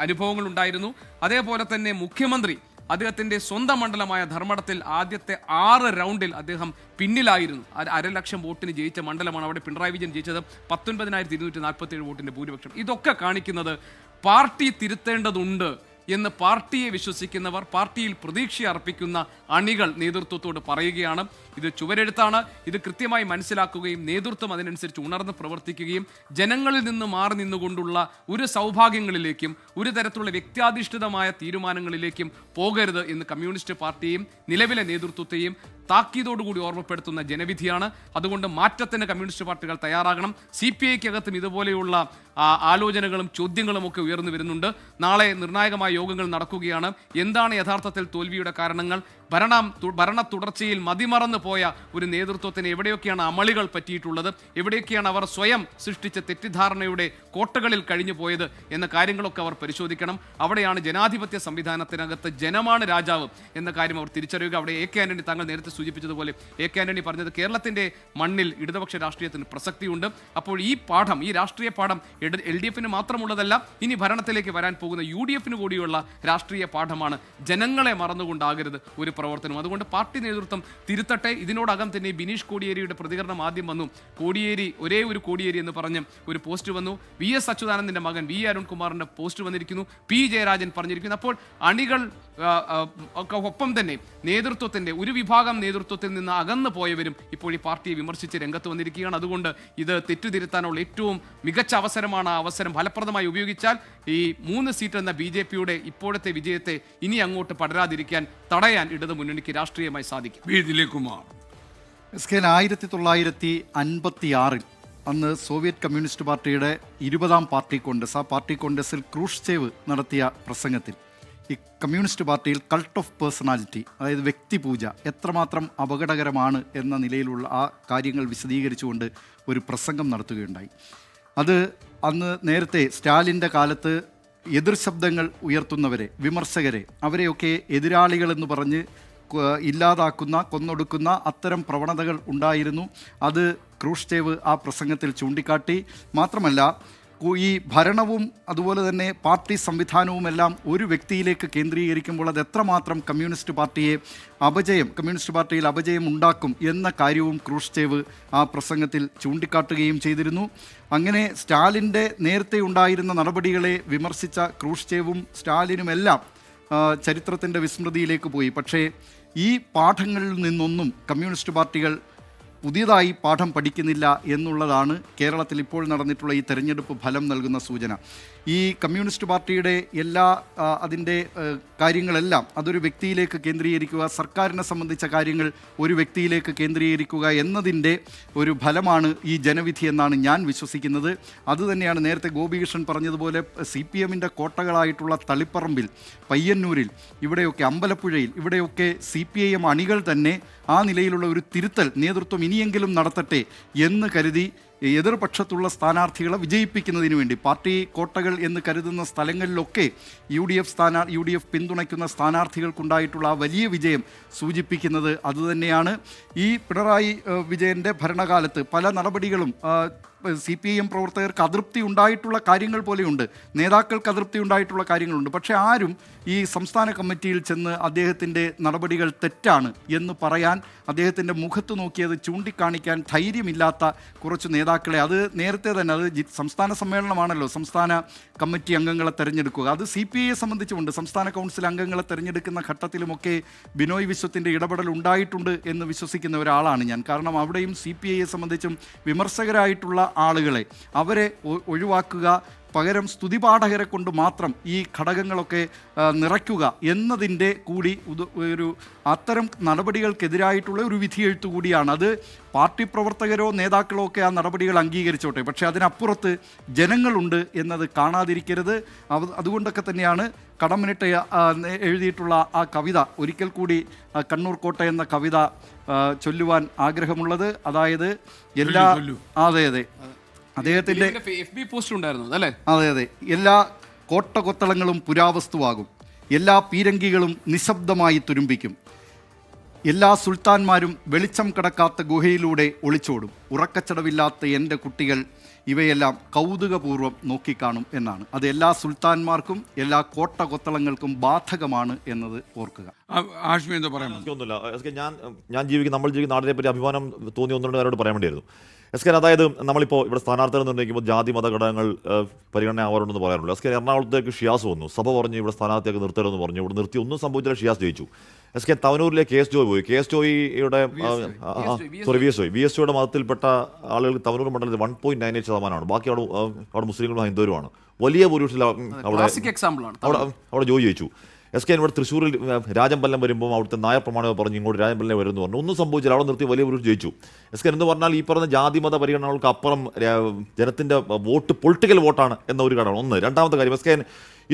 അനുഭവങ്ങൾ ഉണ്ടായിരുന്നു. അതേപോലെ തന്നെ മുഖ്യമന്ത്രി അദ്ദേഹത്തിൻ്റെ സ്വന്തം മണ്ഡലമായ ധർമ്മടത്തിൽ ആദ്യത്തെ 6 റൗണ്ടിൽ അദ്ദേഹം പിന്നിലായിരുന്നു. 1.5 ലക്ഷം വോട്ടിന് ജയിച്ച മണ്ഡലമാണ്. അവിടെ പിണറായി വിജയൻ ജയിച്ചത് 19,247 വോട്ടിൻ്റെ ഭൂരിപക്ഷം. ഇതൊക്കെ കാണിക്കുന്നത് പാർട്ടി തിരുത്തേണ്ടതുണ്ട് എന്ന് പാർട്ടിയെ വിശ്വസിക്കുന്നവർ, പാർട്ടിയിൽ പ്രതീക്ഷ അർപ്പിക്കുന്ന അണികൾ നേതൃത്വത്തോട് പറയുകയാണ്. ഇത് ചുവരെഴുത്താണ്. ഇത് കൃത്യമായി മനസ്സിലാക്കുകയും നേതൃത്വം അതിനനുസരിച്ച് ഉണർന്ന് പ്രവർത്തിക്കുകയും ജനങ്ങളിൽ നിന്ന് മാറി നിന്നുകൊണ്ടുള്ള ഒരു സൗഭാഗ്യങ്ങളിലേക്കും ഒരു തരത്തിലുള്ള വ്യക്തിയാധിഷ്ഠിതമായ തീരുമാനങ്ങളിലേക്കും പോകരുത് എന്ന് കമ്മ്യൂണിസ്റ്റ് പാർട്ടിയെയും നിലവിലെ നേതൃത്വത്തെയും താക്കീതോടുകൂടി ഓർമ്മപ്പെടുത്തുന്ന ജനവിധിയാണ്. അതുകൊണ്ട് മാറ്റത്തിന് കമ്മ്യൂണിസ്റ്റ് പാർട്ടികൾ തയ്യാറാകണം. CPI-ക്കകത്തും ഇതുപോലെയുള്ള ആലോചനകളും ചോദ്യങ്ങളും ഒക്കെ ഉയർന്നു വരുന്നുണ്ട്. നാളെ നിർണായകമായ യോഗങ്ങൾ നടക്കുകയാണ്. എന്താണ് യഥാർത്ഥത്തിൽ തോൽവിയുടെ കാരണങ്ങൾ? ഭരണ തുടർച്ചയിൽ മതിമറന്നു പോയ ഒരു നേതൃത്വത്തിന് എവിടെയൊക്കെയാണ് അമളികൾ പറ്റിയിട്ടുള്ളത്, എവിടെയൊക്കെയാണ് അവർ സ്വയം സൃഷ്ടിച്ച തെറ്റിദ്ധാരണയുടെ കോട്ടകളിൽ കഴിഞ്ഞു പോയത് എന്ന കാര്യങ്ങളൊക്കെ അവർ പരിശോധിക്കണം. അവിടെയാണ് ജനാധിപത്യ സംവിധാനത്തിനകത്ത് ജനമാണ് രാജാവ് എന്ന കാര്യം അവർ തിരിച്ചറിയുക. അവിടെ AK ആന്റണി, താങ്കൾ നേരത്തെ സൂചിപ്പിച്ചതുപോലെ AK ആന്റണി പറഞ്ഞത് കേരളത്തിൻ്റെ മണ്ണിൽ ഇടതുപക്ഷ രാഷ്ട്രീയത്തിന് പ്രസക്തിയുണ്ട്. അപ്പോൾ ഈ പാഠം, ഈ രാഷ്ട്രീയ പാഠം LDF-ന് മാത്രമുള്ളതല്ല, ഇനി ഭരണത്തിലേക്ക് വരാൻ പോകുന്ന UDF-ന് കൂടിയുള്ള രാഷ്ട്രീയ പാഠമാണ്. ജനങ്ങളെ മറന്നുകൊണ്ടാകരുത് ഒരു പ്രവർത്തനം. അതുകൊണ്ട് പാർട്ടി നേതൃത്വം തിരുത്തട്ടെ. ഇതിനോടകം തന്നെ ബിനീഷ് കോടിയേരിയുടെ പ്രതികരണം ആദ്യം വന്നു. കോടിയേരി, ഒരേ ഒരു കോടിയേരി എന്ന് പറഞ്ഞ് ഒരു പോസ്റ്റ് വന്നു. VS അച്യുതാനന്ദന്റെ മകൻ V. അരുൺകുമാറിന്റെ പോസ്റ്റ് വന്നിരിക്കുന്നു. P. ജയരാജൻ പറഞ്ഞിരിക്കുന്നു. അപ്പോൾ അണികൾ ഒപ്പം തന്നെ നേതൃത്വത്തിന്റെ ഒരു വിഭാഗം നേതൃത്വത്തിൽ നിന്ന് അകന്നു പോയവരും ഇപ്പോൾ ഈ പാർട്ടിയെ വിമർശിച്ച് രംഗത്ത് വന്നിരിക്കുകയാണ്. അതുകൊണ്ട് ഇത് തെറ്റുതിരുത്താനുള്ള ഏറ്റവും മികച്ച അവസരമാണ്. ആ അവസരം ഫലപ്രദമായി ഉപയോഗിച്ചാൽ ഈ 3 സീറ്റ് എന്ന BJP-യുടെ ഇപ്പോഴത്തെ വിജയത്തെ ഇനി അങ്ങോട്ട് പടരാതിരിക്കാൻ തടയാൻ ഇടതു മുന്നണിക്ക് രാഷ്ട്രീയമായി സാധിക്കും. 1956 അന്ന് സോവിയറ്റ് കമ്മ്യൂണിസ്റ്റ് പാർട്ടിയുടെ 20-ാം പാർട്ടി കോൺഗ്രസ്, ആ പാർട്ടി കോൺഗ്രസിൽ ക്രൂഷ്ചേവ് നടത്തിയ പ്രസംഗത്തിൽ ഈ കമ്മ്യൂണിസ്റ്റ് പാർട്ടിയിൽ കൾട്ട് ഓഫ് പേഴ്സണാലിറ്റി, അതായത് വ്യക്തിപൂജ എത്രമാത്രം അപകടകരമാണ് എന്ന നിലയിലുള്ള ആ കാര്യങ്ങൾ വിശദീകരിച്ചുകൊണ്ട് ഒരു പ്രസംഗം നടത്തുകയുണ്ടായി. അത് അന്ന് നേരത്തെ സ്റ്റാലിൻ്റെ കാലത്ത് എതിർ ശബ്ദങ്ങൾ ഉയർത്തുന്നവരെ, വിമർശകരെ, അവരെയൊക്കെ എതിരാളികളെന്ന് പറഞ്ഞ് ഇല്ലാതാക്കുന്ന, കൊന്നൊടുക്കുന്ന അത്തരം പ്രവണതകൾ ഉണ്ടായിരുന്നു. അത് ക്രൂഷ്ചേവ് ആ പ്രസംഗത്തിൽ ചൂണ്ടിക്കാട്ടി. മാത്രമല്ല, ഈ ഭരണവും അതുപോലെ തന്നെ പാർട്ടി സംവിധാനവുമെല്ലാം ഒരു വ്യക്തിയിലേക്ക് കേന്ദ്രീകരിക്കുമ്പോൾ അത് എത്രമാത്രം കമ്മ്യൂണിസ്റ്റ് പാർട്ടിയിൽ അപജയം ഉണ്ടാക്കും എന്ന കാര്യവും ക്രൂഷ്ചേവ് ആ പ്രസംഗത്തിൽ ചൂണ്ടിക്കാട്ടുകയും ചെയ്തിരുന്നു. അങ്ങനെ സ്റ്റാലിൻ്റെ നേരത്തെ ഉണ്ടായിരുന്ന നടപടികളെ വിമർശിച്ച ക്രൂഷ്ചേവും സ്റ്റാലിനുമെല്ലാം ചരിത്രത്തിൻ്റെ വിസ്മൃതിയിലേക്ക് പോയി. പക്ഷേ ഈ പാഠങ്ങളിൽ നിന്നൊന്നും കമ്മ്യൂണിസ്റ്റ് പാർട്ടികൾ പുതിയതായി പാഠം പഠിക്കുന്നില്ല എന്നുള്ളതാണ് കേരളത്തിൽ ഇപ്പോൾ നടന്നിട്ടുള്ള ഈ തെരഞ്ഞെടുപ്പ് ഫലം നൽകുന്ന സൂചന. ഈ കമ്മ്യൂണിസ്റ്റ് പാർട്ടിയുടെ എല്ലാ അതിൻ്റെ കാര്യങ്ങളെല്ലാം അതൊരു വ്യക്തിയിലേക്ക് കേന്ദ്രീകരിക്കുക, സർക്കാരിനെ സംബന്ധിച്ച കാര്യങ്ങൾ ഒരു വ്യക്തിയിലേക്ക് കേന്ദ്രീകരിക്കുക എന്നതിൻ്റെ ഒരു ഫലമാണ് ഈ ജനവിധി എന്നാണ് ഞാൻ വിശ്വസിക്കുന്നത്. അതുതന്നെയാണ് നേരത്തെ ഗോപികൃഷ്ണൻ പറഞ്ഞതുപോലെ CPM-ൻ്റെ കോട്ടകളായിട്ടുള്ള തളിപ്പറമ്പിൽ, പയ്യന്നൂരിൽ, ഇവിടെയൊക്കെ അമ്പലപ്പുഴയിൽ, ഇവിടെയൊക്കെ CPIM അണികൾ തന്നെ ആ നിലയിലുള്ള ഒരു തിരുത്തൽ നേതൃത്വം ഇനിയെങ്കിലും നടത്തട്ടെ എന്ന് കരുതി എതിർപക്ഷത്തുള്ള സ്ഥാനാർത്ഥികളെ വിജയിപ്പിക്കുന്നതിന് വേണ്ടി പാർട്ടി കോട്ടകൾ എന്ന് കരുതുന്ന സ്ഥലങ്ങളിലൊക്കെ UDF പിന്തുണയ്ക്കുന്ന സ്ഥാനാർത്ഥികൾക്കുണ്ടായിട്ടുള്ള ആ വലിയ വിജയം സൂചിപ്പിക്കുന്നത് അതുതന്നെയാണ്. ഈ പിണറായി വിജയൻ്റെ ഭരണകാലത്ത് പല നടപടികളും CPIM പ്രവർത്തകർക്ക് അതൃപ്തി ഉണ്ടായിട്ടുള്ള കാര്യങ്ങൾ പോലെയുണ്ട്, നേതാക്കൾക്ക് അതൃപ്തി ഉണ്ടായിട്ടുള്ള കാര്യങ്ങളുണ്ട്. പക്ഷേ ആരും ഈ സംസ്ഥാന കമ്മിറ്റിയിൽ ചെന്ന് അദ്ദേഹത്തിൻ്റെ നടപടികൾ തെറ്റാണ് എന്ന് പറയാൻ, അദ്ദേഹത്തിൻ്റെ മുഖത്ത് നോക്കിയത് ചൂണ്ടിക്കാണിക്കാൻ ധൈര്യമില്ലാത്ത കുറച്ച് നേതാക്കളെ, അത് നേരത്തെ തന്നെ, അത് സംസ്ഥാന സമ്മേളനമാണല്ലോ സംസ്ഥാന കമ്മിറ്റി അംഗങ്ങളെ തിരഞ്ഞെടുക്കുക, അത് CPIയെ സംബന്ധിച്ചുമുണ്ട്. സംസ്ഥാന കൗൺസിൽ അംഗങ്ങളെ തിരഞ്ഞെടുക്കുന്ന ഘട്ടത്തിലുമൊക്കെ ബിനോയ് വിശ്വത്തിൻ്റെ ഇടപെടൽ ഉണ്ടായിട്ടുണ്ട് എന്ന് വിശ്വസിക്കുന്ന ഒരാളാണ് ഞാൻ. കാരണം അവിടെയും CPIയെ സംബന്ധിച്ചും വിമർശകരായിട്ടുള്ള ആളുകളെ അവരെ ഒഴിവാക്കുക, പകരം സ്തുതിപാഠകരെ കൊണ്ട് മാത്രം ഈ ഘടകങ്ങളൊക്കെ നിറയ്ക്കുക എന്നതിൻ്റെ കൂടി ഒരു അത്തരം നടപടികൾക്കെതിരായിട്ടുള്ള ഒരു വിധിയെഴുത്തു കൂടിയാണ്. അത് പാർട്ടി പ്രവർത്തകരോ നേതാക്കളോ ഒക്കെ ആ നടപടികൾ അംഗീകരിച്ചോട്ടെ, പക്ഷേ അതിനപ്പുറത്ത് ജനങ്ങളുണ്ട് എന്നത് കാണാതിരിക്കരുത്. അതുകൊണ്ടൊക്കെ തന്നെയാണ് കടമ്മനിട്ട് എഴുതിയിട്ടുള്ള ആ കവിത ഒരിക്കൽ കൂടി കണ്ണൂർ കോട്ട എന്ന കവിത ചൊല്ലുവാൻ ആഗ്രഹമുള്ളത്. അതായത് അതെ അദ്ദേഹത്തിൻ്റെ FB പോസ്റ്റ് ഉണ്ടായിരുന്നു അല്ലേ? അതെ എല്ലാ കോട്ടകൊത്തളങ്ങളും പുരാവസ്തുവാകും, എല്ലാ പീരങ്കികളും നിശബ്ദമായി തുരുമ്പിക്കും, എല്ലാ സുൽത്താൻമാരും വെളിച്ചം കടക്കാത്ത ഗുഹയിലൂടെ ഒളിച്ചോടും, ഉറക്കച്ചടവില്ലാത്ത എൻ്റെ കുട്ടികൾ ഇവയെല്ലാം കൗതുകപൂർവ്വം നോക്കിക്കാണും എന്നാണ്. അത് എല്ലാ സുൽത്താൻമാർക്കും എല്ലാ കോട്ടകൊത്തളങ്ങൾക്കും ബാധകമാണ് എന്നത് ഓർക്കുക. ഞാൻ ജീവിക്കുന്ന നമ്മൾ ജീവിക്കുന്ന നാടിനെ പറ്റി അഭിമാനം തോന്നി ഒന്നുകൊണ്ട് അവരോട് പറയാൻ വേണ്ടിയായിരുന്നു. അതായത് നമ്മളിപ്പോൾ ഇവിടെ സ്ഥാനാർത്ഥികൾ നിർണ്ണയിക്കുമ്പോൾ ജാതി മത ഘടകങ്ങൾ പരിഗണന ആവാറുണ്ടെന്ന് പറയാറുള്ളൂ. എറണാകുളത്തേക്ക് ഷിയാസ് വന്നു, സഭ പറഞ്ഞ് ഇവിടെ സ്ഥാനാർത്ഥിയൊക്കെ നിർത്തരുതെന്ന് പറഞ്ഞു, ഇവിടെ നിർത്തി, ഒന്നും സംഭവിച്ചില്ല, ഷിയാസ് ജയിച്ചു. തവനൂരിലെ KS ജോയ് പോയി. KS ജോയിയുടെ VS ജോയുടെ മതത്തിൽപ്പെട്ട ആളുകൾ തവനൂർ മണ്ഡലത്തിൽ 1.98%. ബാക്കി അവിടെ മുസ്ലിങ്ങളും ഹൈന്ദവരുമാണ്. വലിയ ഭൂരിപക്ഷത്തിൽ അവിടെ ജോയി ജയിച്ചു. ഇവിടെ തൃശ്ശൂരിൽ രാജമ്പല്ലം വരുമ്പോൾ അവിടുത്തെ നായർ പ്രമാണം പറഞ്ഞ് ഇങ്ങോട്ട് രാജമ്പല്ലം വരുമെന്ന് പറഞ്ഞു, ഒന്നും സംഭവിച്ചില്ല, അവിടെ നിർത്തി വലിയ ഒരു ജയിച്ചു. എന്ന് പറഞ്ഞാൽ ഈ പറഞ്ഞ ജാതി മത പരിഗണനകൾക്ക് അപ്പുറം ജനത്തിൻ്റെ വോട്ട് പൊളിറ്റിക്കൽ വോട്ടാണ് എന്ന ഒരു ഘടകം ഒന്ന്. രണ്ടാമത്തെ കാര്യം,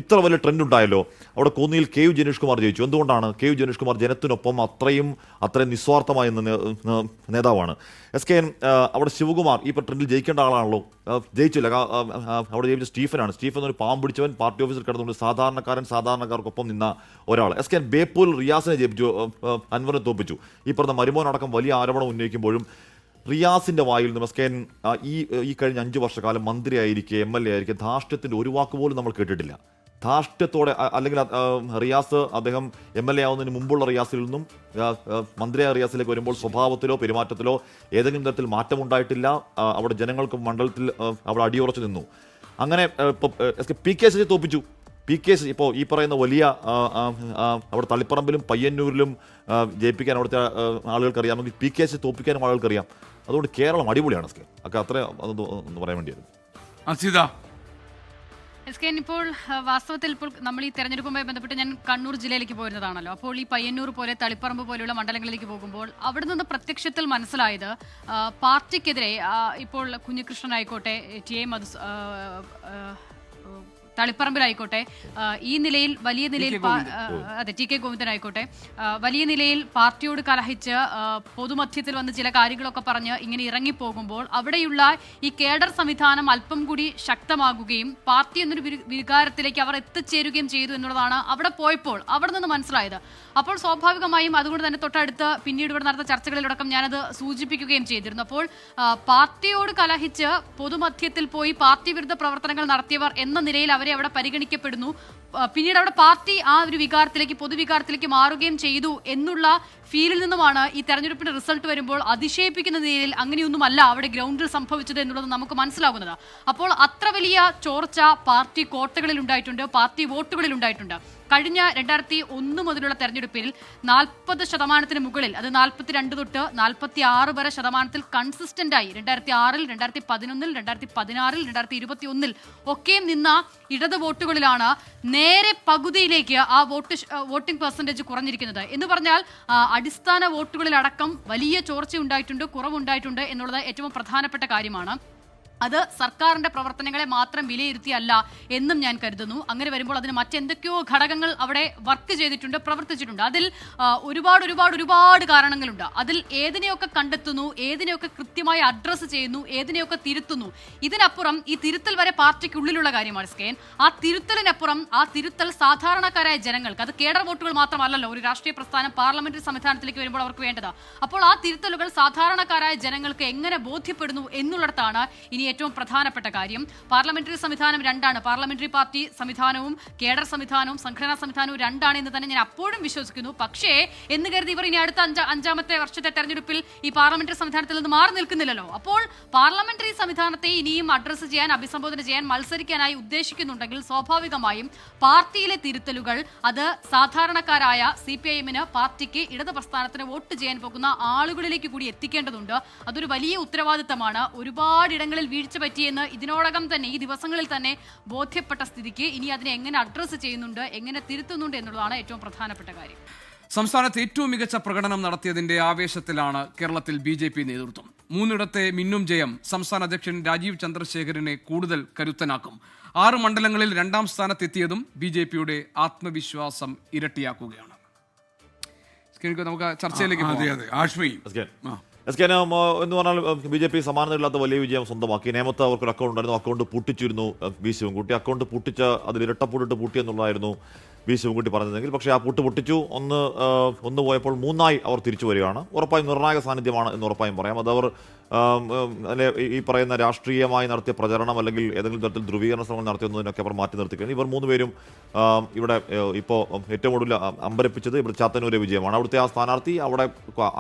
ഇത്ര വലിയ ട്രെൻഡ് ഉണ്ടായല്ലോ. അവിടെ കോന്നിയിൽ KU ജനീഷ് കുമാർ ജയിച്ചു. എന്തുകൊണ്ടാണ്? KU ജനീഷ് കുമാർ ജനത്തിനൊപ്പം അത്രയും നിസ്വാർത്ഥമായ നേതാവാണ്. അവിടെ ശിവകുമാർ ഈ ട്രെൻഡിൽ ജയിക്കേണ്ട ആളാണല്ലോ, ജയിച്ചില്ല. അവിടെ ജയിച്ച സ്റ്റീഫനാണ്. സ്റ്റീഫൻ ഒരു പാമ്പ് പിടിച്ചവൻ, പാർട്ടി ഓഫീസിൽ കിടന്നുകൊണ്ട് സാധാരണക്കാർക്കൊപ്പം നിന്ന ഒരാൾ. ബേപ്പൂർ റിയാസിനെ ജയിപ്പിച്ചു, അൻവറിനെ തോപ്പിച്ചു. ഈ പറഞ്ഞ മരുമോൻ അടക്കം വലിയ ആരോപണം ഉന്നയിക്കുമ്പോഴും റിയാസിൻ്റെ വായിൽ നിന്ന് ഈ കഴിഞ്ഞ 5 വർഷക്കാലം മന്ത്രിയായിരിക്കെ MLA ആയിരിക്കെ ധാർഷ്ട്യത്തിൻ്റെ ഒരു വാക്ക് പോലും നമ്മൾ കേട്ടിട്ടില്ല. ധാർഷ്ട്യത്തോടെ, അല്ലെങ്കിൽ റിയാസ് അദ്ദേഹം MLA ആവുന്നതിന് മുമ്പുള്ള റിയാസിൽ നിന്നും മന്ത്രിയായ റിയാസിലേക്ക് വരുമ്പോൾ സ്വഭാവത്തിലോ പെരുമാറ്റത്തിലോ ഏതെങ്കിലും തരത്തിൽ മാറ്റമുണ്ടായിട്ടില്ല. അവിടെ ജനങ്ങൾക്ക് മണ്ഡലത്തിൽ അവിടെ അടിയുറച്ചു നിന്നു. അങ്ങനെ PK ശശി തോപ്പിച്ചു. PK ശശി ഇപ്പോൾ ഈ പറയുന്ന വലിയ അവിടെ തളിപ്പറമ്പിലും പയ്യന്നൂരിലും ജയിപ്പിക്കാൻ അവിടുത്തെ ആളുകൾക്ക് അറിയാമെങ്കിൽ PK ശശി തോപ്പിക്കാനും ആളുകൾക്കറിയാം. അതുകൊണ്ട് കേരളം അടിപൊളിയാണ്. അത്ര ഒന്ന് പറയാൻ വേണ്ടിയായിരുന്നു. ഇപ്പോൾ വാസ്തവത്തിൽ ഇപ്പോൾ നമ്മൾ ഈ തെരഞ്ഞെടുപ്പുമായി ബന്ധപ്പെട്ട് ഞാൻ കണ്ണൂർ ജില്ലയിലേക്ക് പോയിരുന്നതാണല്ലോ. അപ്പോൾ ഈ പയ്യന്നൂർ പോലെ തളിപ്പറമ്പ് പോലെയുള്ള മണ്ഡലങ്ങളിലേക്ക് പോകുമ്പോൾ അവിടെ നിന്ന് പ്രത്യക്ഷത്തിൽ മനസ്സിലായത് പാർട്ടിക്കെതിരെ ഇപ്പോൾ കുഞ്ഞികൃഷ്ണൻ ആയിക്കോട്ടെ, തളിപ്പറമ്പിലായിക്കോട്ടെ, ഈ നിലയിൽ വലിയ നിലയിൽ അതെ ടി കെ ഗോവിന്ദൻ ആയിക്കോട്ടെ, വലിയ നിലയിൽ പാർട്ടിയോട് കലഹിച്ച് പൊതുമധ്യത്തിൽ വന്ന് ചില കാര്യങ്ങളൊക്കെ പറഞ്ഞ് ഇങ്ങനെ ഇറങ്ങിപ്പോകുമ്പോൾ അവിടെയുള്ള ഈ കേഡർ സംവിധാനം അല്പം കൂടി ശക്തമാകുകയും പാർട്ടി എന്നൊരു വികാരത്തിലേക്ക് അവർ എത്തിച്ചേരുകയും ചെയ്തു എന്നുള്ളതാണ് അവിടെ പോയപ്പോൾ അവിടെ നിന്ന് മനസ്സിലായത്. അപ്പോൾ സ്വാഭാവികമായും അതുകൊണ്ട് തന്നെ തൊട്ടടുത്ത് പിന്നീട് ഇവിടെ നടന്ന ചർച്ചകളിലടക്കം ഞാനത് സൂചിപ്പിക്കുകയും ചെയ്തിരുന്നു. അപ്പോൾ പാർട്ടിയോട് കലഹിച്ച് പൊതുമധ്യത്തിൽ പോയി പാർട്ടി വിരുദ്ധ പ്രവർത്തനങ്ങൾ നടത്തിയവർ എന്ന നിലയിൽ അവരെ അവിടെ പരിഗണിക്കപ്പെടുന്നു. പിന്നീട് അവിടെ പാർട്ടി ആ ഒരു വികാരത്തിലേക്ക് പൊതുവികാരത്തിലേക്ക് മാറുകയും ചെയ്തു എന്നുള്ള ഫീലിൽ നിന്നുമാണ് ഈ തെരഞ്ഞെടുപ്പിന്റെ റിസൾട്ട് വരുമ്പോൾ അതിശയിപ്പിക്കുന്ന നിലയിൽ അങ്ങനെയൊന്നുമല്ല അവിടെ ഗ്രൗണ്ടിൽ സംഭവിച്ചത് എന്നുള്ളത് നമുക്ക് മനസ്സിലാകുന്നത്. അപ്പോൾ അത്ര വലിയ ചോർച്ച പാർട്ടി കോട്ടകളിൽ ഉണ്ടായിട്ടുണ്ട്, പാർട്ടി വോട്ടുകളിൽ ഉണ്ടായിട്ടുണ്ട്. കഴിഞ്ഞ 2001 മുതലുള്ള തെരഞ്ഞെടുപ്പിൽ 40% മുകളിൽ, അത് 42 തൊട്ട് 46 വരെ ശതമാനത്തിൽ കൺസിസ്റ്റന്റായി 2006, 2011, 2016, 2021 ഒക്കെയും നിന്ന ഇടത് വോട്ടുകളിലാണ് നേരെ പകുതിയിലേക്ക് ആ വോട്ടിംഗ് പെർസെന്റേജ് കുറഞ്ഞിരിക്കുന്നത്. എന്ന് പറഞ്ഞാൽ അടിസ്ഥാന വോട്ടുകളിലടക്കം വലിയ ചോർച്ച ഉണ്ടായിട്ടുണ്ട്, കുറവുണ്ടായിട്ടുണ്ട് എന്നുള്ളത് ഏറ്റവും പ്രധാനപ്പെട്ട കാര്യമാണ്. അത് സർക്കാരിന്റെ പ്രവർത്തനങ്ങളെ മാത്രം വിലയിരുത്തിയല്ല എന്നും ഞാൻ കരുതുന്നു. അങ്ങനെ വരുമ്പോൾ അതിന് മറ്റെന്തൊക്കെയോ ഘടകങ്ങൾ അവിടെ വർക്ക് ചെയ്തിട്ടുണ്ട്, പ്രവർത്തിച്ചിട്ടുണ്ട്. അതിൽ ഒരുപാട് കാരണങ്ങളുണ്ട്. അതിൽ ഏതിനെയൊക്കെ കണ്ടെത്തുന്നു, ഏതിനെയൊക്കെ കൃത്യമായി അഡ്രസ്സ് ചെയ്യുന്നു, ഏതിനെയൊക്കെ തിരുത്തുന്നു. ഇതിനപ്പുറം ഈ തിരുത്തൽ വരെ പാർട്ടിക്കുള്ളിലുള്ള കാര്യമാണ് സ്കേൻ. ആ തിരുത്തലിനപ്പുറം ആ തിരുത്തൽ സാധാരണക്കാരായ ജനങ്ങൾക്ക്, അത് കേഡർ വോട്ടുകൾ മാത്രമല്ലല്ലോ ഒരു രാഷ്ട്രീയ പ്രസ്ഥാനം പാർലമെന്ററി സംവിധാനത്തിലേക്ക് വരുമ്പോൾ അവർക്ക് വേണ്ടത്. അപ്പോൾ ആ തിരുത്തലുകൾ സാധാരണക്കാരായ ജനങ്ങൾക്ക് എങ്ങനെ ബോധ്യപ്പെടുന്നു എന്നുള്ളിടത്താണ് ഇനി ഏറ്റവും പ്രധാനപ്പെട്ട കാര്യം. പാർലമെന്ററി സംവിധാനം രണ്ടാണ്. പാർലമെന്ററി പാർട്ടി സംവിധാനവും കേഡർ സംവിധാനവും സംഘടനാ സംവിധാനവും രണ്ടാണ് എന്ന് തന്നെ ഞാൻ അപ്പോഴും വിശ്വസിക്കുന്നു. പക്ഷേ എന്ന് കരുതി ഇവർ ഇനി അടുത്ത അഞ്ചാമത്തെ വർഷത്തെ തെരഞ്ഞെടുപ്പിൽ ഈ പാർലമെന്ററി സംവിധാനത്തിൽ നിന്ന് മാറി നിൽക്കുന്നില്ലല്ലോ. അപ്പോൾ പാർലമെന്ററി സംവിധാനത്തെ ഇനിയും അഡ്രസ്സ് ചെയ്യാൻ, അഭിസംബോധന ചെയ്യാൻ, മത്സരിക്കാനായി ഉദ്ദേശിക്കുന്നുണ്ടെങ്കിൽ സ്വാഭാവികമായും പാർട്ടിയിലെ തിരുത്തലുകൾ അത് സാധാരണക്കാരായ CPIM-ന്, പാർട്ടിക്ക്, ഇടത് പ്രസ്ഥാനത്തിന് വോട്ട് ചെയ്യാൻ പോകുന്ന ആളുകളിലേക്ക് കൂടി എത്തിക്കേണ്ടതുണ്ട്. അതൊരു വലിയ ഉത്തരവാദിത്തമാണ്. ഒരുപാടിടങ്ങളിൽ വീഴ്ച പറ്റിയെന്ന് ഇതിനോടകം തന്നെ ഈ ദിവസങ്ങളിൽ തന്നെ ബോധ്യപ്പെട്ട സ്ഥിതിക്ക് ഇനി അതിനെ എങ്ങനെ അഡ്രസ്സ് ചെയ്യുന്നുണ്ട്, എങ്ങനെ തിരുത്തുന്നുണ്ട് എന്നുള്ളതാണ് ഏറ്റവും പ്രധാനപ്പെട്ട കാര്യം. സംസ്ഥാനത്ത് ഏറ്റവും മികച്ച പ്രകടനം നടത്തിയതിന്റെ ആവേശത്തിലാണ് കേരളത്തിൽ BJP നേതൃത്വം. 3 മിന്നും ജയം സംസ്ഥാന അധ്യക്ഷൻ രാജീവ് ചന്ദ്രശേഖരനെ കൂടുതൽ കരുത്തനാക്കും. 6 മണ്ഡലങ്ങളിൽ 2ാം സ്ഥാനത്തെത്തിയതും BJPയുടെ ആത്മവിശ്വാസം ഇരട്ടിയാക്കുകയാണ്. നമുക്ക് ചർച്ചയിലേക്ക് എന്ന് പറഞ്ഞാൽ BJP സമാനതയില്ലാത്ത വലിയ വിജയം സ്വന്തമാക്കി. നേമത്ത് അവർക്കൊരു അക്കൗണ്ട് ഉണ്ടായിരുന്നു, അക്കൗണ്ട് പൂട്ടിച്ചിരുന്നു വി ശിവൻകുട്ടി. അക്കൗണ്ട് പൂട്ടിച്ച അതിൽ ഇരട്ടപ്പൂട്ടിട്ട് പൂട്ടിയെന്നുള്ളതായിരുന്നു വി ശിവൻകുട്ടി പറഞ്ഞതെങ്കിൽ, പക്ഷേ ആ പൂട്ട് പൊട്ടിച്ചു. ഒന്ന് പോയപ്പോൾ 3ആയി അവർ തിരിച്ചു വരികയാണ്. ഉറപ്പായും നിർണായക സാന്നിധ്യമാണ് എന്ന് ഉറപ്പായും പറയാം. അതവർ അല്ലെ ഈ പറയുന്ന രാഷ്ട്രീയമായി നടത്തിയ പ്രചരണം അല്ലെങ്കിൽ ഏതെങ്കിലും തരത്തിൽ ധ്രുവീകരണ ശ്രമങ്ങൾ നടത്തിയെന്നതിനൊക്കെ അവർ മാറ്റി നിർത്തിക്കുകയാണ്. ഇവർ 3 പേരും ഇവിടെ ഇപ്പോൾ ഏറ്റവും കൂടുതൽ അമ്പരപ്പിച്ചത് ഇവിടെ ചാത്തന്നൂരെ വിജയമാണ്. അവിടുത്തെ ആ സ്ഥാനാർത്ഥി അവിടെ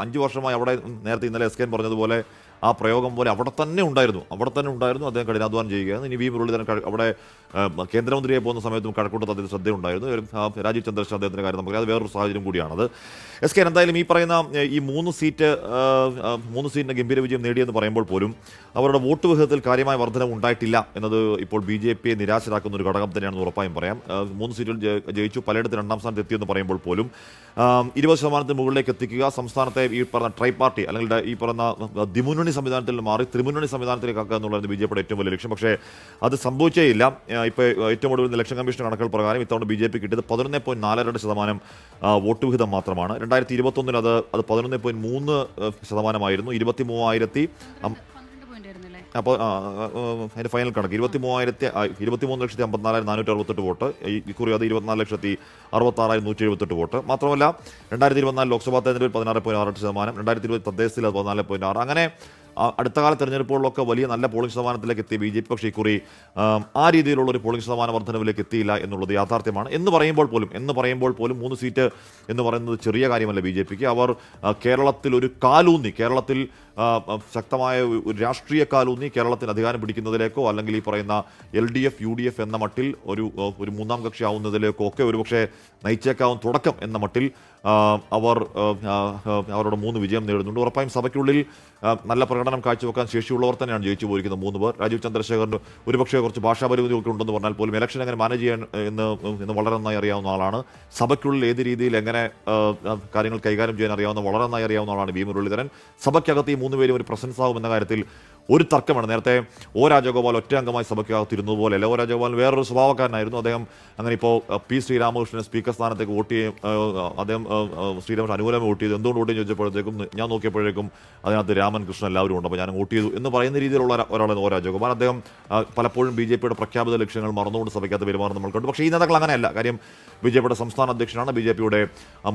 5 വർഷമായി അവിടെ നേരത്തെ ഇന്നലെ SKN പറഞ്ഞതുപോലെ ആ പ്രയോഗം പോലെ അവിടെ തന്നെ ഉണ്ടായിരുന്നു. അദ്ദേഹം കഠിനാധ്വാനം ചെയ്യുകയാണ്. ഇനി വി മുരളീധരൻ അവിടെ കേന്ദ്രമന്ത്രിയായി പോകുന്ന സമയത്തും കഴക്കൂട്ടത്ത് അദ്ദേഹം ശ്രദ്ധയുണ്ടായിരുന്നു. രാജീവ് ചന്ദ്രശേഖരൻ അദ്ദേഹത്തിൻ്റെ കാര്യം നമുക്കറിയാം. അത് വേറൊരു സാഹചര്യം കൂടിയാണത്. SKN എന്തായാലും ഈ പറയുന്ന ഈ 3 സീറ്റിൻ്റെ ഗംഭീര വിജയം നേടിയെന്ന് പറയുമ്പോൾ പോലും അവരുടെ വോട്ട് വിഹിതത്തിൽ കാര്യമായ വർധനം ഉണ്ടായിട്ടില്ല എന്നത് ഇപ്പോൾ BJPയെ നിരാശരാക്കുന്ന ഒരു ഘടകം തന്നെയാണെന്ന് ഉറപ്പായും പറയാം. 3 സീറ്റുകൾ ജയിച്ചു, പലയിടത്ത് 2ാം സ്ഥാനത്ത് എത്തിയെന്ന് പറയുമ്പോൾ പോലും 20% മുകളിലേക്ക് എത്തിക്കുക, സംസ്ഥാനത്തെ ഈ പറഞ്ഞ ട്രൈ പാർട്ടി അല്ലെങ്കിൽ ഈ പറഞ്ഞ ദ്വിമുന്നണി സംവിധാനത്തിൽ മാറി ത്രിമുന്നണി സംവിധാനത്തിലേക്കാക്കുക എന്നുള്ളത് BJPയുടെ ഏറ്റവും വലിയ ലക്ഷ്യം. പക്ഷേ അത് സംഭവിച്ചേയില്ല. ഇപ്പോൾ ഏറ്റവും ഒടുവിൽ ഇലക്ഷൻ കമ്മീഷൻ കണക്കുകൾ പ്രകാരം ഇത്തവണ BJP കിട്ടിയത് 11.42% വോട്ട് വിഹിതം മാത്രമാണ്. 2021 അത് 11.3% 23,000 അപ്പോൾ അതിൻ്റെ ഫൈനൽ കണക്ക് 23,54,468 വോട്ട്. ഇക്കുറി അത് 24,66,178 വോട്ട്. മാത്രമല്ല 2024 ലോക്സഭാ തെരഞ്ഞെടുപ്പിൽ 16.68%, 2020 തദ്ദേശത്തിൽ അത് 14.6%. അങ്ങനെ അടുത്ത കാല തെരഞ്ഞെടുപ്പുകളിലൊക്കെ വലിയ നല്ല പോളിംഗ് ശതമാനത്തിലേക്ക് എത്തിയ BJP പക്ഷേ ഇക്കുറി ആ രീതിയിലുള്ള ഒരു പോളിംഗ് ശതമാന വർധനവിലേക്ക് എത്തിയില്ല എന്നുള്ളത് യാഥാർത്ഥ്യമാണ്. എന്ന് പറയുമ്പോൾ പോലും 3 സീറ്റ് എന്ന് പറയുന്നത് ചെറിയ കാര്യമല്ല BJPക്ക്. അവർ കേരളത്തിൽ ഒരു കാലൂന്നി, കേരളത്തിൽ ശക്തമായ ഒരു രാഷ്ട്രീയ കാലൂന്നി കേരളത്തിൽ അധികാരം പിടിക്കുന്നതിലേക്കോ അല്ലെങ്കിൽ ഈ പറയുന്ന LDF UDF എന്ന മട്ടിൽ ഒരു 3ാം കക്ഷി ആവുന്നതിലേക്കോ ഒക്കെ ഒരുപക്ഷെ നയിച്ചേക്കാവും തുടക്കം എന്ന മട്ടിൽ അവർ അവരുടെ 3 വിജയം നേടുന്നുണ്ട്. ഉറപ്പായും സഭയ്ക്കുള്ളിൽ നല്ല പ്രകടനം പ്രകടനം കാഴ്ചവെക്കാൻ ശേഷിയുള്ളവർ തന്നെയാണ് ജയിച്ചു പോയിരിക്കുന്ന 3 പേർ. രാജീവ് ചന്ദ്രശേഖറിന് ഒരുപക്ഷെ കുറച്ച് ഭാഷാ പരിമിതിയൊക്കെ ഉണ്ടെന്ന് പറഞ്ഞാൽ പോലും ഇലക്ഷൻ എങ്ങനെ മാനേജ് ചെയ്യാൻ എന്ന് വളരെ നന്നായി അറിയാവുന്ന ആളാണ്. സഭയ്ക്കുള്ളിൽ ഏത് രീതിയിൽ എങ്ങനെ കാര്യങ്ങൾ കൈകാര്യം ചെയ്യാൻ അറിയാവുന്ന വളരെ നന്നായി അറിയാവുന്ന ആളാണ് വി മുരളീധരൻ. സഭയ്ക്കകത്ത് ഈ 3 പേരും ഒരു പ്രസൻസ് ആകുമെന്ന കാര്യത്തിൽ ഒരു തർക്കമാണ്. നേരത്തെ ഒ രാജഗോപാൽ ഒറ്റ അംഗമായി സഭയ്ക്കകത്തിരുന്നത് പോലെയല്ല. ഒ രാജഗോപാൽ വേറൊരു സ്വഭാവക്കാരനായിരുന്നു. അദ്ദേഹം അങ്ങനെ ഇപ്പോൾ പി ശ്രീരാമകൃഷ്ണൻ സ്പീക്കർ സ്ഥാനത്തേക്ക് വോട്ട് ചെയ്യും, അദ്ദേഹം ശ്രീരാമകൃഷ്ണൻ അനുകൂലമായി വോട്ട് ചെയ്തു. എന്തുകൊണ്ട് വോട്ട് ചെയ്ത് ചോദിച്ചപ്പോഴത്തേക്കും ഞാൻ നോക്കിയപ്പോഴേക്കും അതിനകത്ത് രാമൻ കൃഷ്ണൻ എല്ലാവരും ഉണ്ട്, അപ്പോൾ ഞാൻ വോട്ട് ചെയ്തു എന്ന് പറയുന്ന രീതിയിലുള്ള ഒരാളാണ് ഒ രാജഗോപാൽ. അദ്ദേഹം പലപ്പോഴും ബി ജെ പിയുടെ പ്രഖ്യാപിത ലക്ഷ്യങ്ങൾ മറന്നുകൊണ്ട് സഭയ്ക്കകത്ത് പെരുമാറുന്ന നമ്മൾ കണ്ടു. പക്ഷേ ഈ നേതാക്കൾ അങ്ങനെയല്ല. കാര്യം ബി ജെ പിയുടെ സംസ്ഥാന അധ്യക്ഷനാണ്, ബി ജെ പിയുടെ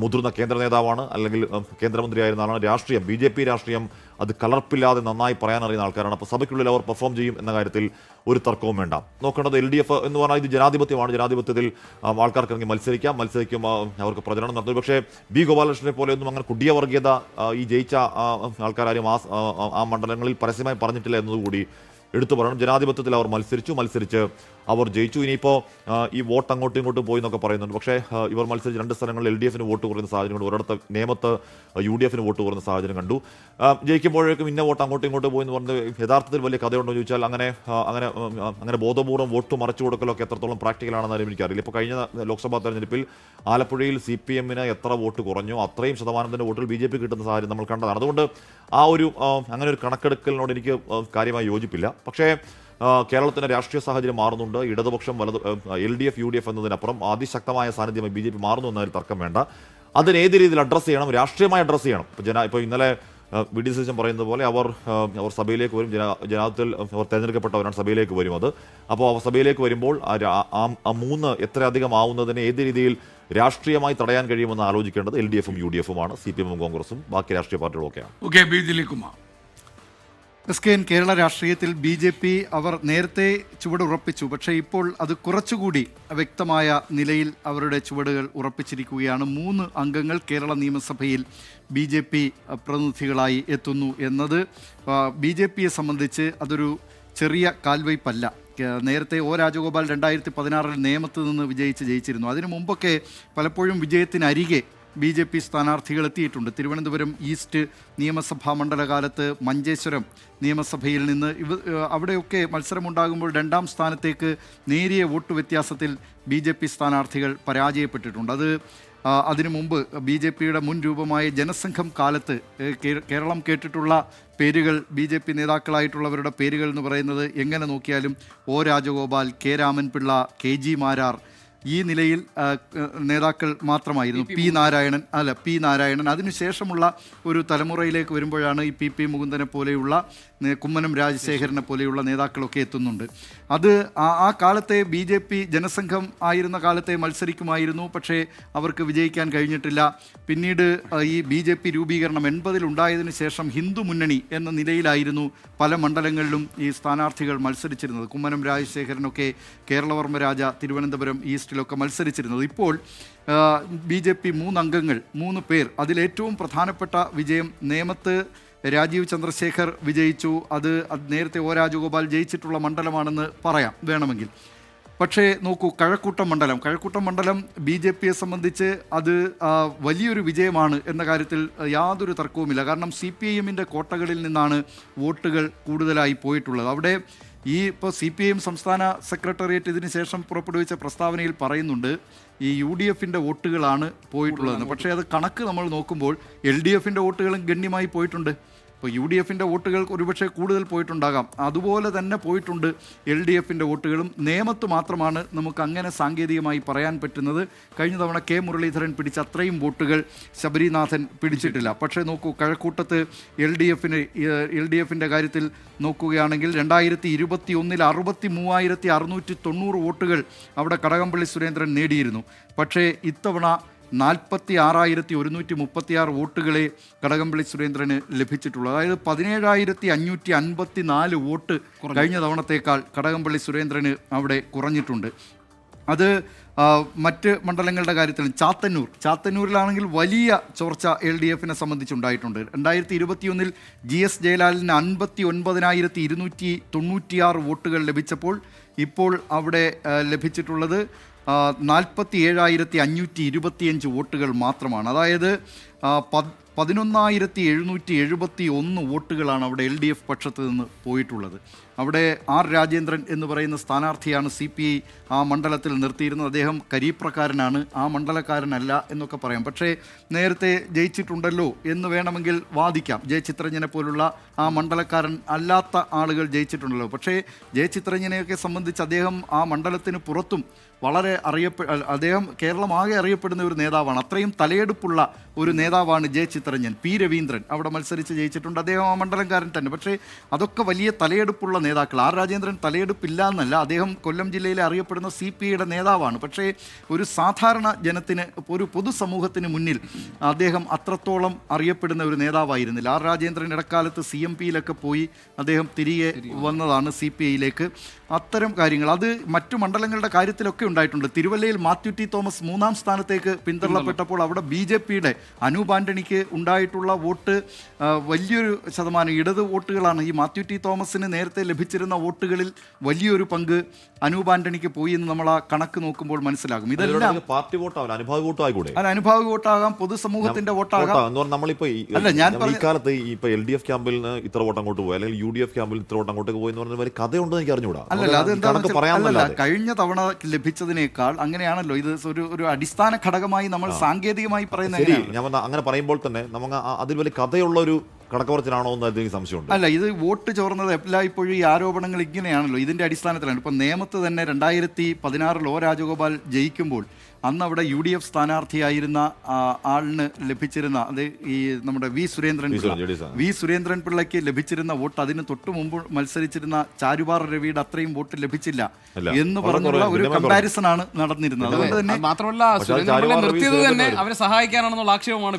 മുതിർന്ന കേന്ദ്ര നേതാവാണ്, അല്ലെങ്കിൽ കേന്ദ്രമന്ത്രിയായിരുന്ന ആളാണ്. രാഷ്ട്രീയം, ബി ജെ പി രാഷ്ട്രീയം അത് കലർപ്പില്ലാതെ നന്നായി പറയാൻ അറിയുന്ന ആൾക്കാരാണ്. അപ്പോൾ സഭയ്ക്കുള്ളിൽ അവർ പെർഫോം ചെയ്യും എന്ന കാര്യത്തിൽ ഒരു തർക്കവും വേണ്ട. നോക്കേണ്ടത് LDF എന്ന് പറഞ്ഞാൽ ഇത് ജനാധിപത്യമാണ്. ജനാധിപത്യത്തിൽ ആൾക്കാർക്ക് മത്സരിക്കും, അവർക്ക് പ്രചരണം നടത്തും. പക്ഷേ ബി ഗോപാലകൃഷ്ണനെ പോലെയൊന്നും അങ്ങനെ കുടിയ വർഗീയത ഈ ജയിച്ച ആൾക്കാരും ആ മണ്ഡലങ്ങളിൽ പരസ്യമായി പറഞ്ഞിട്ടില്ല എന്നതുകൂടി എടുത്തു പറയണം. ജനാധിപത്യത്തിൽ അവർ മത്സരിച്ച് അവർ ജയിച്ചു. ഇനിയിപ്പോൾ ഈ വോട്ട് അങ്ങോട്ടും ഇങ്ങോട്ടും പോയി എന്നൊക്കെ പറയുന്നുണ്ട്. പക്ഷേ ഇവർ മത്സരിച്ച് 2 സ്ഥലങ്ങളിൽ LDFന് വോട്ട് കുറയുന്ന സാഹചര്യം കണ്ടു. ഒരിടത്ത് നേമത്ത് UDFന് വോട്ട് കുറയുന്ന സാഹചര്യം കണ്ടു. ജയിക്കുമ്പോഴേക്കും ഇന്ന വോട്ട് അങ്ങോട്ടും ഇങ്ങോട്ടും പോയി എന്ന് പറഞ്ഞത് യഥാർത്ഥത്തിൽ വലിയ കഥയുണ്ടോ എന്ന് ചോദിച്ചാൽ അങ്ങനെ ബോധപൂർവ്വം വോട്ട് മറച്ചു കൊടുക്കലൊക്കെ എത്രത്തോളം പ്രാക്ടിക്കലാണെന്നാലും എനിക്കറിയില്ല. ഇപ്പോൾ കഴിഞ്ഞ ലോക്സഭാ തെരഞ്ഞെടുപ്പിൽ ആലപ്പുഴയിൽ CPMന് എത്ര വോട്ട് കുറഞ്ഞോ അത്രയും ശതമാനത്തിൻ്റെ വോട്ടുകൾ BJP കിട്ടുന്ന സാഹചര്യം നമ്മൾ കണ്ടതാണ്. അതുകൊണ്ട് അങ്ങനെ ഒരു കണക്കെടുക്കലിനോട് എനിക്ക് കാര്യമായി യോജിപ്പില്ല. പക്ഷേ കേരളത്തിൻ്റെ രാഷ്ട്രീയ സാഹചര്യം മാറുന്നുണ്ട്. ഇടതുപക്ഷം LDF UDF എന്നതിനപ്പുറം അതിശക്തമായ സാന്നിധ്യമായി BJP മാറുന്നു എന്നതിൽ തർക്കം വേണ്ട. അതിന് ഏത് രീതിയിൽ അഡ്രസ്സ് ചെയ്യണം, രാഷ്ട്രീയമായി അഡ്രസ്സ് ചെയ്യണം. ഇപ്പോൾ ഇന്നലെ VD സതീശൻ പറയുന്നത് പോലെ അവർ സഭയിലേക്ക് വരും. ജനാധിപത്യത്തിൽ അവർ തിരഞ്ഞെടുക്കപ്പെട്ടവരാണ്, സഭയിലേക്ക് വരും. അപ്പോൾ സഭയിലേക്ക് വരുമ്പോൾ ആ 3 എത്രയധികം ആവുന്നതിനെ ഏത് രീതിയിൽ രാഷ്ട്രീയമായി തടയാൻ കഴിയുമെന്ന് ആലോചിക്കേണ്ടത് LDFും UDFുമാണ്, CPMും കോൺഗ്രസും ബാക്കി രാഷ്ട്രീയ പാർട്ടികളൊക്കെയാണ്. Okay, B Dileep Kumar. SKN Kerala രാഷ്ട്രീയത്തിൽ BJP അവർ നേരത്തെ ചുവട് ഉറപ്പിച്ചു. പക്ഷേ ഇപ്പോൾ അത് കുറച്ചുകൂടി വ്യക്തമായ നിലയിൽ അവരുടെ ചുവടുകൾ ഉറപ്പിച്ചിരിക്കുകയാണ്. 3 അംഗങ്ങൾ കേരള നിയമസഭയിൽ BJP പ്രതിനിധികളായി എത്തുന്നു എന്നത് BJPയെ സംബന്ധിച്ച് അതൊരു ചെറിയ കാൽവയ്പല്ല. നേരത്തെ ഒ രാജഗോപാൽ 2016 നേമത്ത് നിന്ന് ജയിച്ചിരുന്നു. അതിനു മുമ്പൊക്കെ പലപ്പോഴും വിജയത്തിനരികെ BJP സ്ഥാനാർത്ഥികൾ എത്തിയിട്ടുണ്ട്. തിരുവനന്തപുരം ഈസ്റ്റ് നിയമസഭാ മണ്ഡലകാലത്ത് മഞ്ചേശ്വരം നിയമസഭയിൽ നിന്ന് അവിടെയൊക്കെ മത്സരമുണ്ടാകുമ്പോൾ 2ാം സ്ഥാനത്തേക്ക് നേരിയ വോട്ട് വ്യത്യാസത്തിൽ BJP സ്ഥാനാർത്ഥികൾ പരാജയപ്പെട്ടിട്ടുണ്ട്. അതിനു മുമ്പ് BJPയുടെ മുൻ രൂപമായ ജനസംഘം കാലത്ത് കേരളം കേട്ടിട്ടുള്ള പേരുകൾ, BJP നേതാക്കളായിട്ടുള്ളവരുടെ പേരുകൾ എന്ന് പറയുന്നത് എങ്ങനെ നോക്കിയാലും O Rajagopal, K Raman Pillai, KG Marar, ഈ നിലയിൽ നേതാക്കൾ മാത്രമായിരുന്നു. പി നാരായണൻ. അതിനുശേഷമുള്ള ഒരു തലമുറയിലേക്ക് വരുമ്പോഴാണ് ഈ PP മുകുന്ദനെ പോലെയുള്ള, കുമ്മനം രാജശേഖരനെ പോലെയുള്ള നേതാക്കളൊക്കെ എത്തുന്നുണ്ട്. ആ കാലത്തെ BJP ജനസംഘം ആയിരുന്ന കാലത്തെ മത്സരിക്കുമായിരുന്നു, പക്ഷേ അവർക്ക് വിജയിക്കാൻ കഴിഞ്ഞിട്ടില്ല. പിന്നീട് ഈ BJP രൂപീകരണം 80-ൽ ഉണ്ടായതിനു ശേഷം ഹിന്ദു മുന്നണി എന്ന നിലയിലായിരുന്നു പല മണ്ഡലങ്ങളിലും ഈ സ്ഥാനാർത്ഥികൾ മത്സരിച്ചിരുന്നത്. കുമ്മനം രാജശേഖരനൊക്കെ കേരളവർമ്മ രാജ തിരുവനന്തപുരം ഈസ്റ്റിലൊക്കെ മത്സരിച്ചിരുന്നത്. ഇപ്പോൾ BJP 3 അംഗങ്ങൾ, 3 പേർ. അതിലേറ്റവും പ്രധാനപ്പെട്ട വിജയം നേമത്ത് രാജീവ് ചന്ദ്രശേഖർ വിജയിച്ചു. അത് നേരത്തെ ഒ രാജഗോപാൽ ജയിച്ചിട്ടുള്ള മണ്ഡലമാണെന്ന് പറയാം വേണമെങ്കിൽ. പക്ഷേ നോക്കൂ, കഴക്കൂട്ടം മണ്ഡലം BJPയെ സംബന്ധിച്ച് അത് വലിയൊരു വിജയമാണ് എന്ന കാര്യത്തിൽ യാതൊരു തർക്കവുമില്ല. കാരണം CPIMൻ്റെ കോട്ടകളിൽ നിന്നാണ് വോട്ടുകൾ കൂടുതലായി പോയിട്ടുള്ളത്. അവിടെ ഇപ്പോൾ CPIM സംസ്ഥാന സെക്രട്ടേറിയറ്റ് ഇതിന് ശേഷം പുറപ്പെടുവിച്ച പ്രസ്താവനയിൽ പറയുന്നുണ്ട് ഈ UDFൻ്റെ വോട്ടുകളാണ് പോയിട്ടുള്ളതെന്ന്. പക്ഷേ അത് കണക്ക് നമ്മൾ നോക്കുമ്പോൾ LDFൻ്റെ വോട്ടുകളും ഗണ്യമായി പോയിട്ടുണ്ട്. ഇപ്പോൾ UDFൻ്റെ വോട്ടുകൾ ഒരുപക്ഷെ കൂടുതൽ പോയിട്ടുണ്ടാകാം. അതുപോലെ തന്നെ പോയിട്ടുണ്ട് LDFൻ്റെ വോട്ടുകളും. നേമത്ത് മാത്രമാണ് നമുക്ക് അങ്ങനെ സാങ്കേതികമായി പറയാൻ പറ്റുന്നത്. കഴിഞ്ഞ തവണ K മുരളീധരൻ പിടിച്ച അത്രയും വോട്ടുകൾ ശബരിനാഥൻ പിടിച്ചിട്ടില്ല. പക്ഷേ നോക്കൂ, കഴക്കൂട്ടത്ത് LDFൻ്റെ കാര്യത്തിൽ നോക്കുകയാണെങ്കിൽ 2021 63,690 വോട്ടുകൾ അവിടെ കടകംപള്ളി സുരേന്ദ്രൻ നേടിയിരുന്നു. പക്ഷേ ഇത്തവണ 46,136 വോട്ടുകളെ കടകംപള്ളി സുരേന്ദ്രന് ലഭിച്ചിട്ടുള്ളൂ. അതായത് 17,554 വോട്ട് കഴിഞ്ഞ തവണത്തേക്കാൾ കടകംപള്ളി സുരേന്ദ്രന് അവിടെ കുറഞ്ഞിട്ടുണ്ട്. അത് മറ്റ് മണ്ഡലങ്ങളുടെ കാര്യത്തിൽ ചാത്തന്നൂരിലാണെങ്കിൽ വലിയ ചോർച്ച LDFനെ സംബന്ധിച്ചുണ്ടായിട്ടുണ്ട്. 2021 GS ജയലാലിന് 59,296 വോട്ടുകൾ ലഭിച്ചപ്പോൾ ഇപ്പോൾ അവിടെ ലഭിച്ചിട്ടുള്ളത് 47,525 വോട്ടുകൾ മാത്രമാണ്. അതായത് 11,771 വോട്ടുകളാണ് അവിടെ LDF പക്ഷത്ത് നിന്ന് പോയിട്ടുള്ളത്. അവിടെ ആർ രാജേന്ദ്രൻ എന്ന് പറയുന്ന സ്ഥാനാർത്ഥിയാണ് CPI ആ മണ്ഡലത്തിൽ നിർത്തിയിരുന്നത്. അദ്ദേഹം കരീപ്രക്കാരനാണ്, ആ മണ്ഡലക്കാരനല്ല എന്നൊക്കെ പറയാം. പക്ഷേ നേരത്തെ ജയിച്ചിട്ടുണ്ടല്ലോ എന്ന് വേണമെങ്കിൽ വാദിക്കാം. ജയചിത്രഞ്ജനെ പോലുള്ള ആ മണ്ഡലക്കാരൻ അല്ലാത്ത ആളുകൾ ജയിച്ചിട്ടുണ്ടല്ലോ. പക്ഷേ ജയചിത്രഞ്ജനെയൊക്കെ സംബന്ധിച്ച് അദ്ദേഹം ആ മണ്ഡലത്തിന് പുറത്തും വളരെ അദ്ദേഹം കേരളമാകെ അറിയപ്പെടുന്ന ഒരു നേതാവാണ്. അത്രയും തലയെടുപ്പുള്ള ഒരു നേതാവാണ് ജയചിത്രഞ്ജൻ. P. രവീന്ദ്രൻ അവിടെ മത്സരിച്ച് ജയിച്ചിട്ടുണ്ട്. അദ്ദേഹം ആ മണ്ഡലംകാരൻ തന്നെ. പക്ഷേ അതൊക്കെ വലിയ തലയെടുപ്പുള്ള നേതാക്കൾ. ആർ രാജേന്ദ്രൻ തലയെടുപ്പില്ല എന്നല്ല, അദ്ദേഹം കൊല്ലം ജില്ലയിലെ അറിയപ്പെടുന്ന CPIയുടെ നേതാവാണ്. പക്ഷേ ഒരു സാധാരണ ജനത്തിന്, ഒരു പൊതുസമൂഹത്തിന് മുന്നിൽ അദ്ദേഹം അത്രത്തോളം അറിയപ്പെടുന്ന ഒരു നേതാവായിരുന്നില്ല. ആർ രാജേന്ദ്രൻ ഇടക്കാലത്ത് CMPയിലൊക്കെ പോയി അദ്ദേഹം തിരികെ വന്നതാണ് CPIയിലേക്ക്. അത്തരം കാര്യങ്ങൾ അത് മറ്റു മണ്ഡലങ്ങളുടെ കാര്യത്തിലൊക്കെ ഉണ്ടായിട്ടുണ്ട്. തിരുവല്ലയിൽ മാത്യു ടി തോമസ് 3-ാം സ്ഥാനത്തേക്ക് പിന്തള്ളപ്പെട്ടപ്പോൾ അവിടെ BJPയുടെ അനൂപ് ആന്റണിക്ക് ഉണ്ടായിട്ടുള്ള വോട്ട് വലിയൊരു ശതമാനം ഇടത് വോട്ടുകളാണ്. ഈ മാത്യു ടി തോമസിന് നേരത്തെ ലഭിച്ചിരുന്ന വോട്ടുകളിൽ വലിയൊരു പങ്ക് അനൂപ് ആന്റണിക്ക് പോയി എന്ന് നമ്മൾ ആ കണക്ക് നോക്കുമ്പോൾ മനസ്സിലാകും. ഇതെല്ലാം പാർട്ടി വോട്ടാവില്ല, അനുഭാവി വോട്ടായിക്കൂടെ? അത് അനുഭാവി വോട്ടാകാം, പൊതുസമൂഹത്തിന്റെ വോട്ടാകാം. നമ്മളിപ്പോ അല്ല, ഞാൻ ഈ കാലത്ത് ഇപ്പൊ LDF ക്യാമ്പിൽ നിന്ന് ഇത്ര വോട്ട് അങ്ങോട്ട് പോയി, അല്ലെങ്കിൽ UDF ക്യാമ്പിൽ ഇത്ര വോട്ട് അങ്ങോട്ടേക്ക് പോയി എന്ന് പറഞ്ഞ കഥയുണ്ടെന്ന് എനിക്ക് അറിഞ്ഞൂടാ. അല്ലല്ല, കഴിഞ്ഞ തവണ ലഭിച്ചതിനേക്കാൾ അങ്ങനെയാണല്ലോ ഇത് ഒരു അടിസ്ഥാന ഘടകമായി നമ്മൾ സാങ്കേതികമായി പറയുന്നത്. ഞാൻ അങ്ങനെ പറയുമ്പോൾ തന്നെ നമുക്ക് അതിൽ വലിയ കഥയുള്ള ഒരു കണക്കപ്പറച്ചിലാണോ എന്ന് എനിക്ക് സംശയമുണ്ട്. അല്ല, ഇത് വോട്ട് ചോർന്നത് എല്ലായ്പ്പോഴും ഈ ആരോപണങ്ങൾ ഇങ്ങനെയാണല്ലോ, ഇതിന്റെ അടിസ്ഥാനത്തിലാണ്. ഇപ്പം നേമത്ത് തന്നെ 2016 O രാജഗോപാൽ ജയിക്കുമ്പോൾ അന്ന് അവിടെ UDF സ്ഥാനാർത്ഥിയായിരുന്ന ആളിന് ലഭിച്ചിരുന്ന, അത് ഈ നമ്മുടെ വി സുരേന്ദ്രൻ പിള്ളയ്ക്ക് ലഭിച്ചിരുന്ന വോട്ട് അതിന് തൊട്ടു മുമ്പ് മത്സരിച്ചിരുന്ന ചാരുവാർ രവിയുടെ അത്രയും വോട്ട് ലഭിച്ചില്ല എന്ന് പറഞ്ഞുള്ള ഒരു കമ്പാരിസൺ ആണ് നടന്നിരുന്നത്. അതുകൊണ്ട് തന്നെ മാത്രമല്ല നിർത്തിയത് തന്നെ അവരെ സഹായിക്കാനാണെന്നുള്ള ആക്ഷേപമാണ്.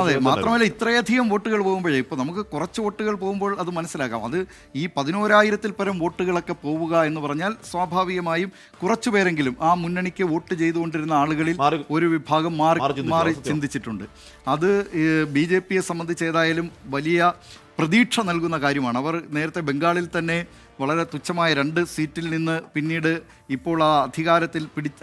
അതെ, മാത്രമല്ല ഇത്രയധികം വോട്ടുകൾ പോകുമ്പോഴേ, ഇപ്പൊ നമുക്ക് കുറച്ച് വോട്ടുകൾ പോകുമ്പോൾ അത് മനസ്സിലാക്കാം. അത് ഈ 11,000-ൽ പരം വോട്ടുകളൊക്കെ പോവുക എന്ന് പറഞ്ഞാൽ സ്വാഭാവികമായും കുറച്ചു പേരെങ്കിലും ആ മുന്നണിക്ക് വോട്ട് ചെയ്തുകൊണ്ടിരുന്ന ആളുകളിൽ ഒരു വിഭാഗം മാറി ചിന്തിച്ചിട്ടുണ്ട്. അത് BJPയെ സംബന്ധിച്ച് ഏതായാലും വലിയ പ്രതീക്ഷ നൽകുന്ന കാര്യമാണ്. അവർ നേരത്തെ ബംഗാളിൽ തന്നെ വളരെ തുച്ഛമായ 2 സീറ്റിൽ നിന്ന് പിന്നീട് ഇപ്പോൾ ആ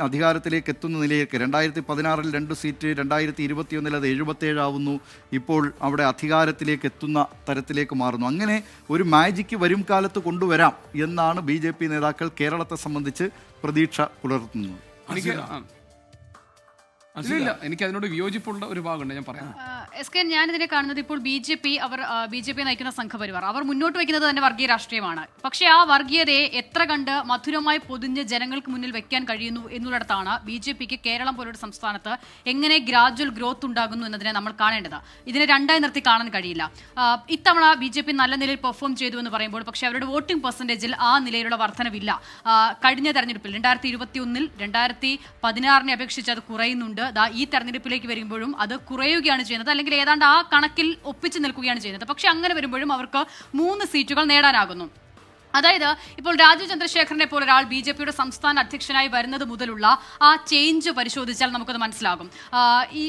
അധികാരത്തിലേക്ക് എത്തുന്ന നിലയിലേക്ക് 2016-ൽ 2 സീറ്റ്, 2021-ൽ അത് 77 ആവുന്നു. ഇപ്പോൾ അവിടെ അധികാരത്തിലേക്ക് എത്തുന്ന തരത്തിലേക്ക് മാറുന്നു. അങ്ങനെ ഒരു മാജിക്ക് വരും കാലത്ത് കൊണ്ടുവരാം എന്നാണ് BJP നേതാക്കൾ കേരളത്തെ സംബന്ധിച്ച് പ്രതീക്ഷ പുലർത്തുന്നത്. എനിക്ക് അതിനോട് വിയോജിപ്പുള്ള ഒരു ഭാഗമുണ്ട്, ഞാൻ പറയാം. SK, ഞാനിതിനെ കാണുന്നത് ഇപ്പോൾ BJP നയിക്കുന്ന സംഘപരിവാർ അവർ മുന്നോട്ട് വയ്ക്കുന്നത് തന്നെ വർഗീയ രാഷ്ട്രീയമാണ്. പക്ഷേ ആ വർഗീയതയെ എത്ര കണ്ട് മധുരമായി പൊതിഞ്ഞ് ജനങ്ങൾക്ക് മുന്നിൽ വെക്കാൻ കഴിയുന്നു എന്നുള്ളിടത്താണ് BJPക്ക് കേരളം പോലൊരു സംസ്ഥാനത്ത് എങ്ങനെ ഗ്രാജുവൽ ഗ്രോത്ത് ഉണ്ടാകുന്നു എന്നതിനെ നമ്മൾ കാണേണ്ടത്. ഇതിനെ രണ്ടായി നിർത്തി കാണാൻ കഴിയില്ല. ഇത്തവണ BJP നല്ല നിലയിൽ പെർഫോം ചെയ്തു എന്ന് പറയുമ്പോൾ പക്ഷേ അവരുടെ വോട്ടിംഗ് പെർസെൻറ്റേജിൽ ആ നിലയിലുള്ള വർധനവില്ല. കഴിഞ്ഞ തെരഞ്ഞെടുപ്പിൽ 2021-ൽ 2016-നെ അപേക്ഷിച്ച് അത് കുറയുന്നുണ്ട്. ഈ തെരഞ്ഞെടുപ്പിലേക്ക് വരുമ്പോഴും അത് കുറയുകയാണ് ചെയ്യുന്നത്, അല്ലെങ്കിൽ ഏതാണ്ട് ആ കണക്കിൽ ഒപ്പിച്ചു നിൽക്കുകയാണ് ചെയ്യുന്നത്. പക്ഷെ അങ്ങനെ വരുമ്പോഴും അവർക്ക് 3 സീറ്റുകൾ നേടാനാകുന്നു. അതായത് ഇപ്പോൾ രാജീവ് ചന്ദ്രശേഖരനെ പോലെ ഒരാൾ BJPയുടെ സംസ്ഥാന അധ്യക്ഷനായി വരുന്നത് മുതലുള്ള ആ ചേഞ്ച് പരിശോധിച്ചാൽ നമുക്കത് മനസ്സിലാകും. ഈ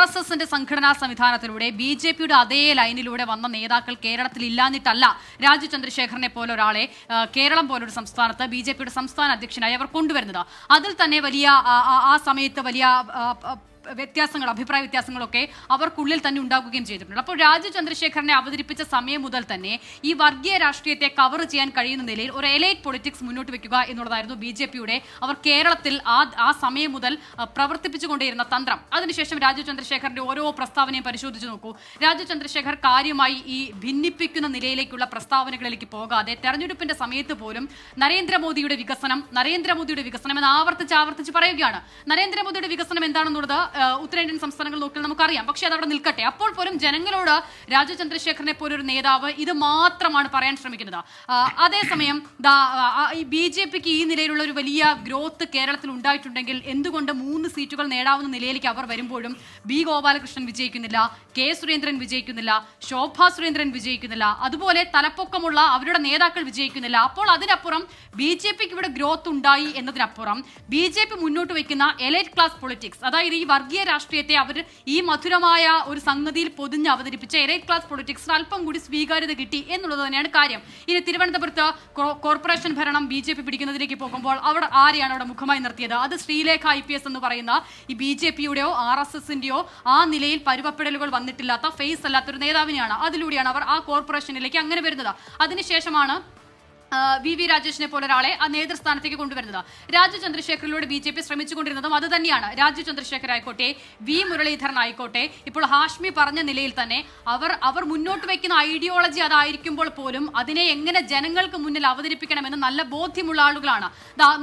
RSSന്റെ സംഘടനാ സംവിധാനത്തിലൂടെ BJPയുടെ അതേ ലൈനിലൂടെ വന്ന നേതാക്കൾ കേരളത്തിൽ ഇല്ലാഞ്ഞിട്ടല്ല രാജീവ് ചന്ദ്രശേഖരനെ പോലെ ഒരാളെ കേരളം പോലൊരു സംസ്ഥാനത്ത് BJPയുടെ സംസ്ഥാന അധ്യക്ഷനായി അവർ കൊണ്ടുവരുന്നത്. അതിൽ തന്നെ വലിയ ആ സമയത്ത് വലിയ അഭിപ്രായ വ്യത്യാസങ്ങളൊക്കെ അവർക്കുള്ളിൽ തന്നെ ഉണ്ടാകുകയും ചെയ്തിട്ടുണ്ട്. അപ്പോൾ രാജീവ് ചന്ദ്രശേഖരനെ അവതരിപ്പിച്ച സമയം മുതൽ തന്നെ ഈ വർഗീയ രാഷ്ട്രീയത്തെ കവർ ചെയ്യാൻ കഴിയുന്ന നിലയിൽ ഒരു എലൈറ്റ് പൊളിറ്റിക്സ് മുന്നോട്ട് വെക്കുക എന്നുള്ളതായിരുന്നു BJPയുടെ അവർ കേരളത്തിൽ ആ സമയം മുതൽ പ്രവർത്തിപ്പിച്ചുകൊണ്ടേയിരുന്ന തന്ത്രം. അതിനുശേഷം രാജീവ് ചന്ദ്രശേഖരന്റെ ഓരോ പ്രസ്താവനയും പരിശോധിച്ച് നോക്കൂ. രാജീവ് ചന്ദ്രശേഖർ കാര്യമായി ഈ ഭിന്നിപ്പിക്കുന്ന നിലയിലേക്കുള്ള പ്രസ്താവനകളിലേക്ക് പോകാതെ തെരഞ്ഞെടുപ്പിന്റെ സമയത്ത് പോലും നരേന്ദ്രമോദിയുടെ വികസനം എന്ന് ആവർത്തിച്ച് പറയുകയാണ്. നരേന്ദ്രമോദിയുടെ വികസനം എന്താണെന്നുള്ളത് ഉത്തരേന്ത്യൻ സംസ്ഥാനങ്ങൾ നോക്കിയാൽ നമുക്കറിയാം. പക്ഷെ അതവിടെ നിൽക്കട്ടെ. അപ്പോൾ പോലും ജനങ്ങളോട് രാജീവ് ചന്ദ്രശേഖരനെ പോലൊരു നേതാവ് ഇത് മാത്രമാണ് പറയാൻ ശ്രമിക്കുന്നത്. അതേസമയം ഈ BJPക്ക് ഈ നിലയിലുള്ള ഒരു വലിയ ഗ്രോത്ത് കേരളത്തിൽ ഉണ്ടായിട്ടുണ്ടെങ്കിൽ എന്തുകൊണ്ട് 3 സീറ്റുകൾ നേടാവുന്ന നിലയിലേക്ക് അവർ വരുമ്പോഴും B. ഗോപാലകൃഷ്ണൻ വിജയിക്കുന്നില്ല, K. സുരേന്ദ്രൻ വിജയിക്കുന്നില്ല, ശോഭാ സുരേന്ദ്രൻ വിജയിക്കുന്നില്ല, അതുപോലെ തലപ്പൊക്കമുള്ള അവരുടെ നേതാക്കൾ വിജയിക്കുന്നില്ല. അപ്പോൾ അതിനപ്പുറം BJPക്ക് ഇവിടെ ഗ്രോത്ത് ഉണ്ടായി എന്നതിനപ്പുറം BJP മുന്നോട്ട് വയ്ക്കുന്ന എലൈറ്റ് ക്ലാസ് പൊളിറ്റിക്സ്, അതായത് ഈ വർഗീയ രാഷ്ട്രീയത്തെ അവർ ഈ മധുരമായ ഒരു സംഗതിയിൽ പൊതിഞ്ഞ് അവതരിപ്പിച്ച എലൈറ്റ് ക്ലാസ് പൊളിറ്റിക്സിന് അല്പം കൂടി സ്വീകാര്യത കിട്ടി എന്നുള്ളത് തന്നെയാണ് കാര്യം. ഇനി തിരുവനന്തപുരത്ത് കോർപ്പറേഷൻ ഭരണം BJP പിടിക്കുന്നതിലേക്ക് പോകുമ്പോൾ അവിടെ ആരെയാണ് അവിടെ മുഖമായി നിർത്തിയത്? അത് ശ്രീലേഖ IPS എന്ന് പറയുന്ന ഈ BJPയുടെയോ RSSന്റെയോ ആ നിലയിൽ പരുവപ്പെടലുകൾ വന്നിട്ടില്ലാത്ത ഫേസ് അല്ലാത്തൊരു നേതാവിനെയാണ്. അതിലൂടെയാണ് അവർ ആ കോർപ്പറേഷനിലേക്ക് അങ്ങനെ വരുന്നത്. അതിനുശേഷമാണ് VV രാജേഷിനെ പോലെ ഒരാളെ ആ നേതൃസ്ഥാനത്തേക്ക് കൊണ്ടുവരുന്നത്. രാജു ചന്ദ്രശേഖറിലൂടെ BJP ശ്രമിച്ചുകൊണ്ടിരുന്നതും അത് തന്നെയാണ്. രാജു ചന്ദ്രശേഖർ ആയിക്കോട്ടെ, V മുരളീധരൻ ആയിക്കോട്ടെ, ഇപ്പോൾ ഹാഷ്മി പറഞ്ഞ നിലയിൽ തന്നെ അവർ മുന്നോട്ട് വയ്ക്കുന്ന ഐഡിയോളജി അതായിരിക്കുമ്പോൾ പോലും അതിനെ എങ്ങനെ ജനങ്ങൾക്ക് മുന്നിൽ അവതരിപ്പിക്കണമെന്ന് നല്ല ബോധ്യമുള്ള ആളുകളാണ്.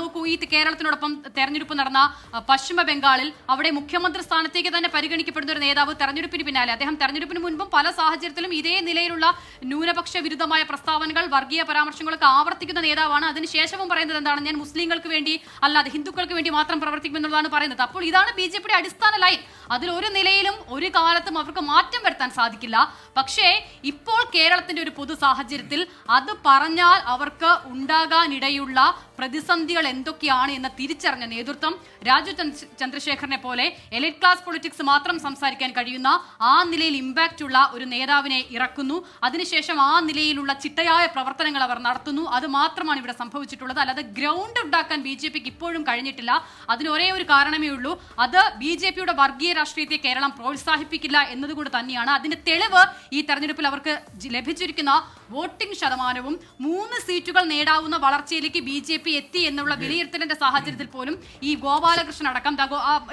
നോക്കൂ, ഈ കേരളത്തിനോടൊപ്പം തെരഞ്ഞെടുപ്പ് നടന്ന പശ്ചിമ ബംഗാളിൽ അവിടെ മുഖ്യമന്ത്രി സ്ഥാനത്തേക്ക് തന്നെ പരിഗണിക്കപ്പെടുന്ന ഒരു നേതാവ് തെരഞ്ഞെടുപ്പിന് പിന്നാലെ, അദ്ദേഹം തെരഞ്ഞെടുപ്പിന് മുൻപും പല സാഹചര്യത്തിലും ഇതേ നിലയിലുള്ള ന്യൂനപക്ഷ വിരുദ്ധമായ പ്രസ്താവനകൾ, വർഗീയ പരാമർശങ്ങളൊക്കെ ആവർത്തിക്കുന്ന നേതാവാണ്. അതിനുശേഷവും പറയുന്നത് എന്താണ്? ഞാൻ മുസ്ലിങ്ങൾക്ക് വേണ്ടി അല്ലാതെ ഹിന്ദുക്കൾക്ക് വേണ്ടി മാത്രം പ്രവർത്തിക്കുമെന്നുള്ളതാണ് പറയുന്നത്. അപ്പോൾ ഇതാണ് BJPയുടെ അടിസ്ഥാന ലൈൻ. അതിൽ ഒരു നിലയിലും ഒരു കാലത്തും അവർക്ക് മാറ്റം വരുത്താൻ സാധിക്കില്ല. പക്ഷേ ഇപ്പോൾ കേരളത്തിന്റെ ഒരു പൊതു സാഹചര്യത്തിൽ അത് പറഞ്ഞാൽ അവർക്ക് ഉണ്ടാകാനിടയുള്ള പ്രതിസന്ധികൾ എന്തൊക്കെയാണ് എന്ന് തിരിച്ചറിഞ്ഞ നേതൃത്വം രാജു ചന്ദ്രശേഖറിനെ പോലെ എലൈറ്റ് ക്ലാസ് പൊളിറ്റിക്സ് മാത്രം സംസാരിക്കാൻ കഴിയുന്ന ആ നിലയിൽ ഇമ്പാക്റ്റ് ഉള്ള ഒരു നേതാവിനെ ഇറക്കുന്നു. അതിനുശേഷം ആ നിലയിലുള്ള ചിട്ടയായ പ്രവർത്തനങ്ങൾ അവർ നടത്തുന്നു. അത് മാത്രമാണ് ഇവിടെ സംഭവിച്ചിട്ടുള്ളത്. അല്ലാതെ ഗ്രൗണ്ട് ഉണ്ടാക്കാൻ BJPക്ക് ഇപ്പോഴും കഴിഞ്ഞിട്ടില്ല. അതിന് ഒരേ ഒരു കാരണമേ ഉള്ളൂ, അത് BJPയുടെ വർഗീയ രാഷ്ട്രീയത്തെ കേരളം പ്രോത്സാഹിപ്പിക്കില്ല എന്നതുകൊണ്ട് തന്നെയാണ്. അതിന്റെ തെളിവ് ഈ തെരഞ്ഞെടുപ്പിൽ അവർക്ക് ലഭിച്ചിരിക്കുന്ന വോട്ടിംഗ് ശതമാനവും 3 സീറ്റുകൾ നേടാവുന്ന വളർച്ചയിലേക്ക് BJP എത്തി എന്നുള്ള വിലയിരുത്തലിന്റെ സാഹചര്യത്തിൽ പോലും ഈ ഗോപാലകൃഷ്ണൻ അടക്കം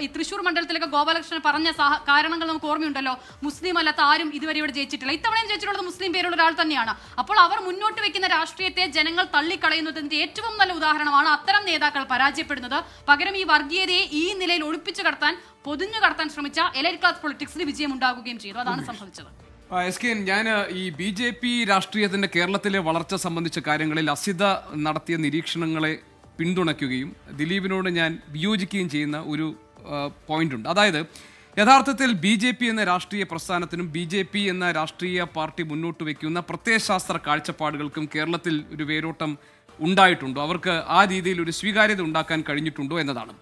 ഈ തൃശ്ശൂർ മണ്ഡലത്തിലൊക്കെ ഗോപാലകൃഷ്ണൻ പറഞ്ഞ കാരണങ്ങൾ നമുക്ക് ഓർമ്മയുണ്ടല്ലോ. മുസ്ലിം അല്ലാത്ത ആരും ഇതുവരെ ഇവിടെ ജയിച്ചിട്ടില്ല. ഇത്തവണയും ജയിച്ചിട്ടുള്ളത് മുസ്ലിം പേരുള്ള ഒരാൾ തന്നെയാണ്. അപ്പോൾ അവർ മുന്നോട്ട് വെക്കുന്ന രാഷ്ട്രീയത്തെ ജനങ്ങൾ തള്ളിക്കളയുന്നതിന്റെ ഏറ്റവും നല്ല ഉദാഹരണമാണ് അത്തരം നേതാക്കൾ പരാജയപ്പെടുന്നത്. പകരം ഈ വർഗീയതയെ ഈ നിലയിൽ ഒളിപ്പിച്ചു കടത്താൻ, പൊതിഞ്ഞു കടത്താൻ ശ്രമിച്ച എലൈറ്റ് ക്ലാസ് പൊളിറ്റിക്സിന് വിജയം ഉണ്ടാകുകയും ചെയ്തു. അതാണ് സംഭവിച്ചത്. ഞാൻ ഈ BJP രാഷ്ട്രീയത്തിന്റെ കേരളത്തിലെ വളർച്ച സംബന്ധിച്ച കാര്യങ്ങളിൽ അസിത നടത്തിയ നിരീക്ഷണങ്ങളെ പിന്തുണയ്ക്കുകയും ദിലീപിനോട് ഞാൻ വിയോജിക്കുകയും ചെയ്യുന്ന ഒരു പോയിന്റ് ഉണ്ട്. അതായത് യഥാർത്ഥത്തിൽ BJP എന്ന രാഷ്ട്രീയ പ്രസ്ഥാനത്തിനും BJP എന്ന രാഷ്ട്രീയ പാർട്ടി മുന്നോട്ട് വയ്ക്കുന്ന പ്രത്യയശാസ്ത്ര കാഴ്ചപ്പാടുകൾക്കും കേരളത്തിൽ ഒരു വേരോട്ടം ഉണ്ടായിട്ടുണ്ടോ, അവർക്ക് ആ രീതിയിൽ ഒരു സ്വീകാര്യത ഉണ്ടാക്കാൻ കഴിഞ്ഞിട്ടുണ്ടോ എന്നതാണ്.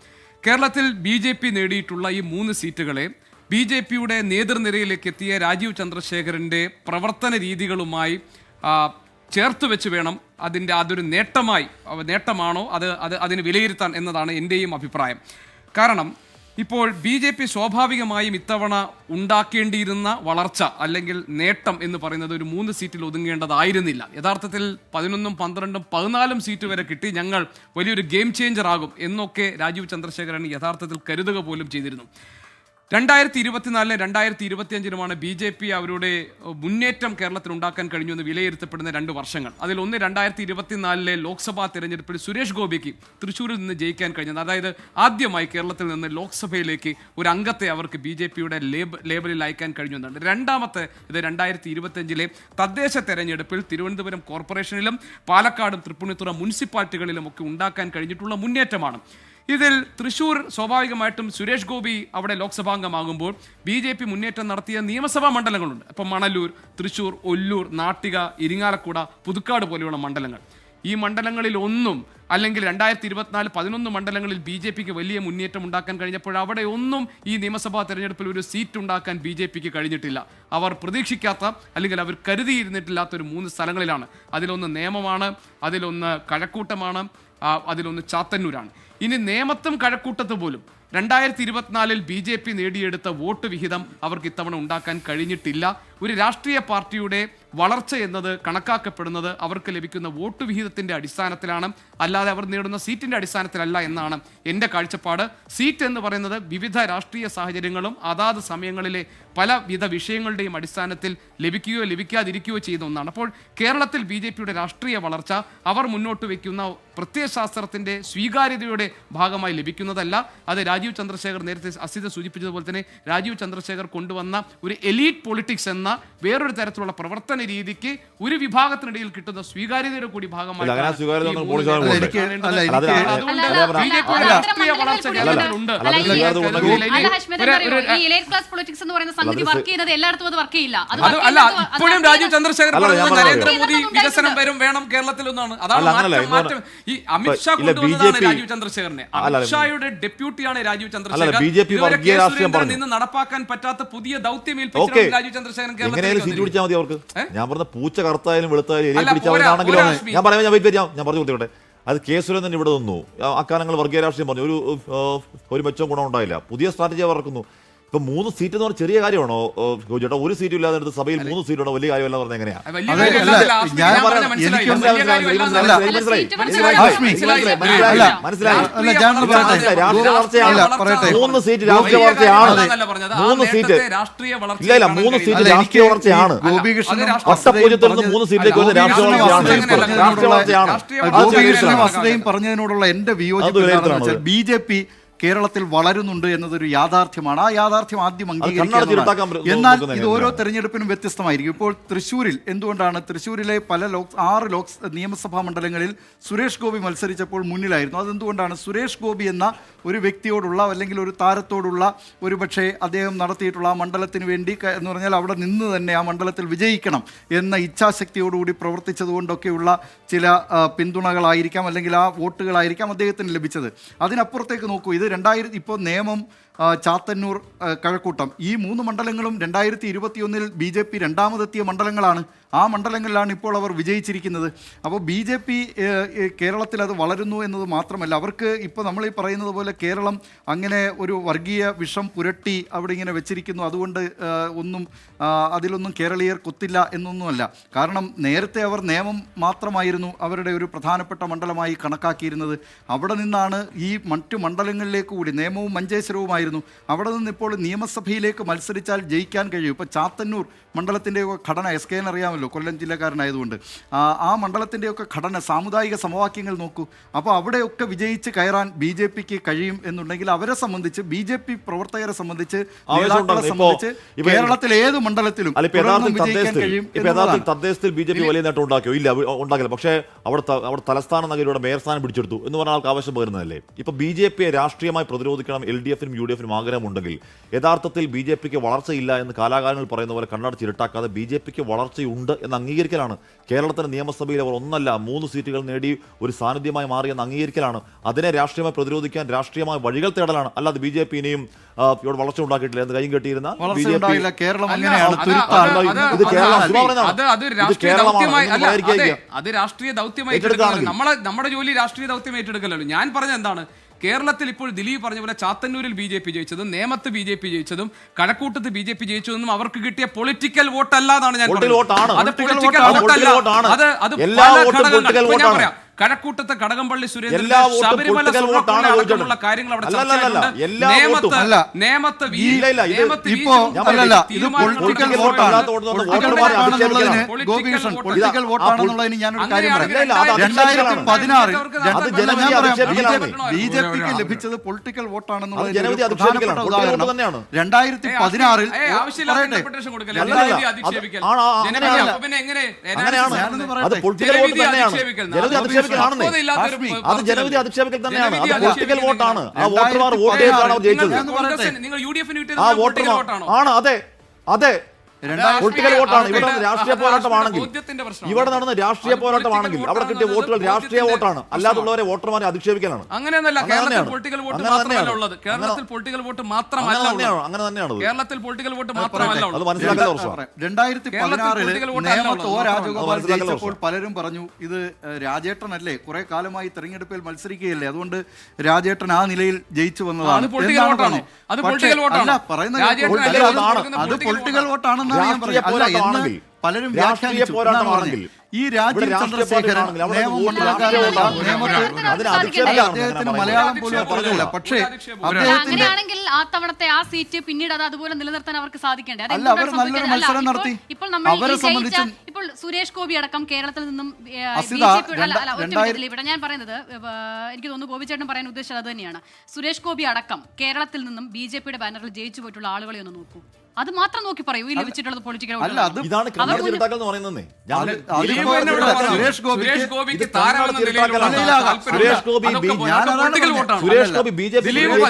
കേരളത്തിൽ BJP നേടിയിട്ടുള്ള ഈ 3 സീറ്റുകളെ BJPയുടെ നേതൃനിരയിലേക്ക് എത്തിയ രാജീവ് ചന്ദ്രശേഖറിൻ്റെ പ്രവർത്തന രീതികളുമായി ചേർത്ത് വെച്ച് വേണം അതൊരു നേട്ടമാണോ അതിന് വിലയിരുത്താൻ എന്നതാണ് എൻ്റെയും അഭിപ്രായം. കാരണം ഇപ്പോൾ BJP സ്വാഭാവികമായും ഇത്തവണ ഉണ്ടാക്കേണ്ടിയിരുന്ന വളർച്ച അല്ലെങ്കിൽ നേട്ടം എന്ന് പറയുന്നത് ഒരു 3 സീറ്റിൽ ഒതുങ്ങേണ്ടതായിരുന്നില്ല. യഥാർത്ഥത്തിൽ 11, 12, 14 സീറ്റ് വരെ കിട്ടി, ഞങ്ങൾ വലിയൊരു ഗെയിം ചേഞ്ചർ ആകും എന്നൊക്കെ രാജീവ് ചന്ദ്രശേഖരൻ യഥാർത്ഥത്തിൽ കരുതുക പോലും ചെയ്തിരുന്നു. 2024 2025 BJP അവരുടെ മുന്നേറ്റം കേരളത്തിൽ ഉണ്ടാക്കാൻ കഴിഞ്ഞു എന്ന് വിലയിരുത്തപ്പെടുന്ന 2 വർഷങ്ങൾ. അതിലൊന്ന് 2024 ലോക്സഭാ തെരഞ്ഞെടുപ്പിൽ സുരേഷ് ഗോപിക്ക് തൃശ്ശൂരിൽ നിന്ന് ജയിക്കാൻ കഴിഞ്ഞത്. അതായത് ആദ്യമായി കേരളത്തിൽ നിന്ന് ലോക്സഭയിലേക്ക് ഒരു അംഗത്തെ അവർക്ക് BJPയുടെ ലേബലിൽ അയക്കാൻ കഴിഞ്ഞു എന്നാണ്. രണ്ടാമത്തെ ഇത് 2025 തദ്ദേശ തെരഞ്ഞെടുപ്പിൽ തിരുവനന്തപുരം കോർപ്പറേഷനിലും പാലക്കാടും തൃപ്പൂണിത്തുറ മുനിസിപ്പാലിറ്റികളിലും ഒക്കെ ഉണ്ടാക്കാൻ കഴിഞ്ഞിട്ടുള്ള മുന്നേറ്റമാണ്. ഇതിൽ തൃശ്ശൂർ സ്വാഭാവികമായിട്ടും സുരേഷ് ഗോപി അവിടെ ലോക്സഭാംഗമാകുമ്പോൾ BJP മുന്നേറ്റം നടത്തിയ നിയമസഭാ മണ്ഡലങ്ങളുണ്ട്. അപ്പം മണലൂർ, തൃശ്ശൂർ, ഒല്ലൂർ, നാട്ടിക, ഇരിങ്ങാലക്കുട, പുതുക്കാട് പോലെയുള്ള മണ്ഡലങ്ങൾ. ഈ മണ്ഡലങ്ങളിൽ ഒന്നും, അല്ലെങ്കിൽ 2024 11 മണ്ഡലങ്ങളിൽ BJPക്ക് വലിയ മുന്നേറ്റം ഉണ്ടാക്കാൻ കഴിഞ്ഞപ്പോൾ അവിടെ ഒന്നും ഈ നിയമസഭാ തെരഞ്ഞെടുപ്പിൽ ഒരു സീറ്റ് ഉണ്ടാക്കാൻ BJPക്ക് കഴിഞ്ഞിട്ടില്ല. അവർ പ്രതീക്ഷിക്കാത്ത അല്ലെങ്കിൽ അവർ കരുതിയിരുന്നിട്ടില്ലാത്ത ഒരു 3 സ്ഥലങ്ങളിലാണ്. അതിലൊന്ന് നേമമാണ്, അതിലൊന്ന് കഴക്കൂട്ടമാണ്, അതിലൊന്ന് ചാത്തന്നൂരാണ്. ഇനി നേമത്തും കഴക്കൂട്ടത്ത് പോലും 2024 BJP നേടിയെടുത്ത വോട്ട് വിഹിതം അവർക്ക് ഇത്തവണ ഉണ്ടാക്കാൻ കഴിഞ്ഞിട്ടില്ല. ഒരു രാഷ്ട്രീയ പാർട്ടിയുടെ വളർച്ച എന്നത് കണക്കാക്കപ്പെടുന്നത് അവർക്ക് ലഭിക്കുന്ന വോട്ട് വിഹിതത്തിൻ്റെ അടിസ്ഥാനത്തിലാണ്, അല്ലാതെ അവർ നേടുന്ന സീറ്റിൻ്റെ അടിസ്ഥാനത്തിലല്ല എന്നാണ് എൻ്റെ കാഴ്ചപ്പാട്. സീറ്റ് എന്ന് പറയുന്നത് വിവിധ രാഷ്ട്രീയ സാഹചര്യങ്ങളും അതാത് സമയങ്ങളിലെ പലവിധ വിഷയങ്ങളുടെയും അടിസ്ഥാനത്തിൽ ലഭിക്കുകയോ ലഭിക്കാതിരിക്കുകയോ ചെയ്യുന്ന ഒന്നാണ്. അപ്പോൾ കേരളത്തിൽ BJPയുടെ രാഷ്ട്രീയ വളർച്ച അവർ മുന്നോട്ട് വയ്ക്കുന്ന പ്രത്യയശാസ്ത്രത്തിൻ്റെ സ്വീകാര്യതയുടെ ഭാഗമായി ലഭിക്കുന്നതല്ല. അത് രാജീവ് ചന്ദ്രശേഖർ നേരത്തെ അസിത സൂചിപ്പിച്ചതുപോലെ തന്നെ രാജീവ് ചന്ദ്രശേഖർ കൊണ്ടുവന്ന ഒരു എലീറ്റ് പൊളിറ്റിക്സ് എന്ന വേറൊരു തരത്തിലുള്ള പ്രവർത്തന രീതിക്ക് ഒരു വിഭാഗത്തിനിടയിൽ കിട്ടുന്ന സ്വീകാര്യതയുടെ കൂടി ഭാഗമായി അങ്ങനെ സ്വീകാര്യത ഒന്നും പോലീസ് അല്ല, എനിക്ക് അല്ല, എനിക്ക് പൊളിറ്റിക്സ് എന്ന് പറയുന്ന സംഗതി വർക്ക് ചെയ്യുന്നത് എല്ലായിടത്തും അത് വർക്ക് ചെയ്യില്ല. അല്ല, ഇപ്പോഴും രാജീവ് ചന്ദ്രശേഖരൻ പറഞ്ഞത് നരേന്ദ്രമോദി വികസനം വരും കേരളത്തിൽ ഒന്നാണ്. അതാണ് മാറ്റം. ഈ അമിത്ഷാ കൊണ്ടുവന്നതാണ് രാജീവ് ചന്ദ്രശേഖരനെ. അമിത്ഷായുടെ ഡെപ്യൂട്ടിയാണ് രാജീവ് ചന്ദ്രശേഖരൻ. നിന്ന് നടപ്പാക്കാൻ പറ്റാത്ത പുതിയ ദൗത്യം ഏൽപ്പിച്ചിട്ടുണ്ട് രാജീവ് ചന്ദ്രശേഖരൻ കേരളത്തിൽ. അവർക്ക് ഞാൻ പറഞ്ഞ പൂച്ച കറുത്തായാലും വെളുത്തായാലും പിടിച്ചാണെങ്കിലോ ഞാൻ പറഞ്ഞു കൊടുത്തോട്ടെ. അത് കെ സുരേന്ദ്രൻ ഇവിടെ നിന്നു. അക്കാലങ്ങൾ വർഗീയ രാഷ്ട്രീയം പറഞ്ഞു, ഒരു മെച്ചവും ഗുണം ഉണ്ടായില്ല. പുതിയ സ്ട്രാറ്റജി വർക്കുന്നു. ഇപ്പൊ 3 സീറ്റ് എന്ന് പറഞ്ഞാൽ ചെറിയ കാര്യമാണോ ചേട്ടാ? ഒരു സീറ്റും ഇല്ലാതെ എടുത്ത് സഭയിൽ 3 സീറ്റുണ്ടോ? വലിയ കാര്യമല്ല പറഞ്ഞ എങ്ങനെയാ? രാഷ്ട്രീയ വളർച്ചയാണ്. 3 സീറ്റ് രാഷ്ട്രീയ വളർച്ചയാണ്. 3 സീറ്റ് ഇല്ല 3 സീറ്റ് രാഷ്ട്രീയ വളർച്ചയാണ്. ഒട്ടപ്പൂജ്യത്തിൽ നിന്ന് 3 സീറ്റിലേക്ക് വരുന്ന രാഷ്ട്രീയ വളർച്ചയാണ്. പറഞ്ഞതിനോടുള്ള എന്റെ വിയോജിപ്പ് BJP കേരളത്തിൽ വളരുന്നുണ്ട് എന്നതൊരു യാഥാർത്ഥ്യമാണ്. ആ യാഥാർത്ഥ്യം ആദ്യം അംഗീകരിക്കുക. എന്നാൽ ഇത് ഓരോ തെരഞ്ഞെടുപ്പിനും വ്യത്യസ്തമായിരിക്കും. ഇപ്പോൾ തൃശ്ശൂരിൽ എന്തുകൊണ്ടാണ് തൃശ്ശൂരിലെ 6 നിയമസഭാ മണ്ഡലങ്ങളിൽ സുരേഷ് ഗോപി മത്സരിച്ചപ്പോൾ മുന്നിലായിരുന്നു? അതെന്തുകൊണ്ടാണ്? സുരേഷ് ഗോപി എന്ന ഒരു വ്യക്തിയോടുള്ള അല്ലെങ്കിൽ ഒരു താരത്തോടുള്ള ഒരു പക്ഷേ അദ്ദേഹം നടത്തിയിട്ടുള്ള ആ മണ്ഡലത്തിന് വേണ്ടി എന്ന് പറഞ്ഞാൽ അവിടെ നിന്ന് തന്നെ ആ മണ്ഡലത്തിൽ വിജയിക്കണം എന്ന ഇച്ഛാശക്തിയോടുകൂടി പ്രവർത്തിച്ചതുകൊണ്ടൊക്കെയുള്ള ചില പിന്തുണകളായിരിക്കാം, അല്ലെങ്കിൽ ആ വോട്ടുകളായിരിക്കാം അദ്ദേഹത്തിന് ലഭിച്ചത്. അതിനപ്പുറത്തേക്ക് നോക്കൂ, ഇത് ഇപ്പോൾ നിയമം, ചാത്തന്നൂർ, കഴക്കൂട്ടം, ഈ 3 മണ്ഡലങ്ങളും 2021 BJP രണ്ടാമതെത്തിയ മണ്ഡലങ്ങളാണ്. ആ മണ്ഡലങ്ങളിലാണ് ഇപ്പോൾ അവർ വിജയിച്ചിരിക്കുന്നത്. അപ്പോൾ BJP കേരളത്തിൽ അത് വളരുന്നു എന്നത് മാത്രമല്ല, അവർക്ക് ഇപ്പോൾ നമ്മൾ ഈ പറയുന്നത് പോലെ കേരളം അങ്ങനെ ഒരു വർഗീയ വിഷം പുരട്ടി അവിടെ ഇങ്ങനെ വെച്ചിരിക്കുന്നു, അതുകൊണ്ട് അതിലൊന്നും കേരളീയർ കൊത്തില്ല എന്നൊന്നുമല്ല. കാരണം നേരത്തെ അവർ നിയമം മാത്രമായിരുന്നു അവരുടെ ഒരു പ്രധാനപ്പെട്ട മണ്ഡലമായി കണക്കാക്കിയിരുന്നത്. അവിടെ നിന്നാണ് ഈ മറ്റു മണ്ഡലങ്ങളിലേക്ക് കൂടി, നിയമവും മഞ്ചേശ്വരവുമായിരുന്നു. അവിടെ നിന്ന് ഇപ്പോൾ നിയമസഭയിലേക്ക് മത്സരിച്ചാൽ ജയിക്കാൻ കഴിയും. ഇപ്പോൾ ചാത്തന്നൂർ മണ്ഡലത്തിൻ്റെയൊക്കെ ഘടന SKN അറിയാമല്ലോ, കൊല്ലം ജില്ലക്കാരനായതുകൊണ്ട്. ആ മണ്ഡലത്തിൻ്റെയൊക്കെ ഘടന, സാമുദായിക സമവാക്യങ്ങൾ നോക്കൂ. അപ്പോൾ അവിടെയൊക്കെ വിജയിച്ച് കയറാൻ BJPക്ക് കഴിയും എന്നുണ്ടെങ്കിൽ അവരെ സംബന്ധിച്ച്, BJP പ്രവർത്തകരെ സംബന്ധിച്ച്, നേതാക്കളെ സംബന്ധിച്ച് കേരളത്തിൽ ഏത് മണ്ഡലത്തിലും വിജയിക്കാൻ കഴിയും. തദ്ദേശത്തിൽ BJP വലിയ നേട്ടം ഉണ്ടാക്കിയോ? ഇല്ല, ഉണ്ടാക്കില്ല. പക്ഷേ അവിടെ തലസ്ഥാന നഗരിയുടെ മേയർ സ്ഥാനം പിടിച്ചെടുത്തു എന്ന് പറഞ്ഞ ആൾക്ക് ആവശ്യം പകരുന്നതല്ലേ? ഇപ്പൊ BJPയെ രാഷ്ട്രീയമായി പ്രതിരോധിക്കണം LDFനും UDFനും ആഗ്രഹമുണ്ടെങ്കിൽ യഥാർത്ഥത്തിൽ BJPക്ക് വളർച്ചയില്ല എന്ന് കാലാകാലങ്ങൾ പറയുന്ന പോലെ കണ്ണടച്ചിരുട്ടാക്കാതെ BJPക്ക് വളർച്ചയുണ്ട് എന്ന് അംഗീകരിക്കലാണ്. കേരളത്തിന്റെ നിയമസഭയിൽ അവർ 3 സീറ്റുകൾ നേടി ഒരു സാന്നിധ്യമായി മാറിയെന്ന് അംഗീകരിക്കലാണ്. അതിനെ രാഷ്ട്രീയമായി പ്രതിരോധിക്കാൻ രാഷ്ട്രീയമായ വഴികൾ തേടലാണ്. അല്ലാതെ BJPനെയും ഇവിടെ വളർച്ച ഉണ്ടാക്കിയിട്ടില്ല എന്ന് കൈയും കെട്ടിയിരുന്ന കേരളം അങ്ങനെയാണ്. അത് രാഷ്ട്രീയ ദൗത്യമായി നമ്മുടെ ജോലി രാഷ്ട്രീയ ദൗത്യം ഏറ്റെടുക്കലല്ലോ. ഞാൻ പറഞ്ഞ എന്താണ്, കേരളത്തിൽ ഇപ്പോൾ ദിലീപ് പറഞ്ഞ പോലെ ചാത്തന്നൂരിൽ BJP ജയിച്ചതും നേമത്ത് BJP ജയിച്ചതും കഴക്കൂട്ടത്ത് BJP ജയിച്ചതെന്നും അവർക്ക് കിട്ടിയ പൊളിറ്റിക്കൽ വോട്ടല്ല എന്നാണ് ഞാൻ പറയുന്നത്. അത് പൊളിറ്റിക്കൽ വോട്ടല്ല. ഞാൻ പറയാം, കഴക്കൂട്ടത്തെ കടകംപള്ളി സുരേന്ദ്രൻ ശബരിമല അടക്കമുള്ള കാര്യങ്ങൾ അവിടെ ചർച്ചയായിട്ടുണ്ട്. നേമത്ത് പൊളിറ്റിക്കൽ വോട്ടാണെന്നുള്ളതിന് ഞാനൊരു കാര്യം പറയാം. 2016 BJPക്ക് ലഭിച്ചത് പൊളിറ്റിക്കൽ വോട്ടാണെന്നുള്ളത് 2016 അത് ജനവിധി അധിക്ഷേപിക്കൽ തന്നെയാണ്. അത് പൊളിറ്റിക്കൽ വോട്ടാണ്. ആ വോട്ടർമാർ വോട്ട് ചെയ്താണ് ജയിച്ചത്. ആ വോട്ടർമാർ ആണ്. അതെ പൊളിറ്റിക്കൽ വോട്ടാണ്. ഇവിടെ രാഷ്ട്രീയ പോരാട്ടമാണെങ്കിൽ, ഇവിടെ നടന്ന രാഷ്ട്രീയ പോരാട്ടമാണെങ്കിൽ അവിടെ കിട്ടിയ വോട്ടുകൾ രാഷ്ട്രീയ വോട്ടാണ്. അല്ലാതുള്ളവരെ വോട്ടർമാരെ അധിക്ഷേപിക്കലാണ്. അങ്ങനെയൊന്നല്ല. കേരളത്തിൽ പൊളിറ്റിക്കൽ വോട്ട് മാത്രമല്ല ഉള്ളത്. കേരളത്തിൽ പൊളിറ്റിക്കൽ വോട്ട് മാത്രമല്ല, അങ്ങനെ തന്നെയാണ്. കേരളത്തിൽ പൊളിറ്റിക്കൽ വോട്ട് മാത്രമല്ല അത് മനസ്സിലാക്കേണ്ട പ്രശ്നം. 2016 നേമത്ത് രാജഗോപാൽ ജയിച്ചപ്പോൾ പലരും പറഞ്ഞു ഇത് രാജേട്ടനല്ലേ, കുറെ കാലമായി തെരഞ്ഞെടുപ്പിൽ മത്സരിക്കുകയല്ലേ, അതുകൊണ്ട് രാജേട്ടൻ ആ നിലയിൽ ജയിച്ചു വന്നതാണ്. അത് പൊളിറ്റിക്കൽ വോട്ടാണെന്ന് രാഷ്ട്രീയ പോരാട്ടമാണെങ്കിൽ പലരും രാഷ്ട്രീയ പോരാട്ടമാണെങ്കിൽ ഈ രാജ്യം ചന്ദ്രശേഖരൻ മലയാളം പോലും പറഞ്ഞില്ല. പക്ഷേ അങ്ങനെയാണെങ്കിൽ ആ തവണത്തെ ആ സീറ്റ് പിന്നീട് അത് അതുപോലെ നിലനിർത്താൻ അവർക്ക് സാധിക്കേണ്ടേ? അല്ല, അവർ നല്ലൊരു മത്സരം നടത്തി. ഇപ്പോൾ അവരെ സംബന്ധിച്ച് ഇപ്പോൾ സുരേഷ് ഗോപി അടക്കം കേരളത്തിൽ നിന്നും ഇവിടെ ഞാൻ പറയുന്നത്, എനിക്ക് തോന്നുന്നു ഗോപിച്ചേട്ടൻ പറയാൻ ഉദ്ദേശിച്ചത് അത് തന്നെയാണ്. സുരേഷ് ഗോപി അടക്കം കേരളത്തിൽ നിന്നും BJPയുടെ ബാനറിൽ ജയിച്ചു പോയിട്ടുള്ള ആളുകളെ ഒന്ന് നോക്കൂ. അത് മാത്രം നോക്കി പറയൂ ഈ ലഭിച്ചിട്ടുള്ളത് പൊളിറ്റിക്കൽ അല്ല അത് ഇതാണ് കണ്ണട ചിരട്ടാക്കൽ എന്ന് പറയുന്നത്. ദിലീപ് തന്നെ ഇവിടെ പറഞ്ഞു. സുരേഷ് ഗോപിക്ക് താരമെന്ന നിലയിലുള്ള താല്പര്യം സുരേഷ് ഗോപി പൊളിറ്റിക്കൽ വോട്ടാണ്. സുരേഷ് ഗോപി BJP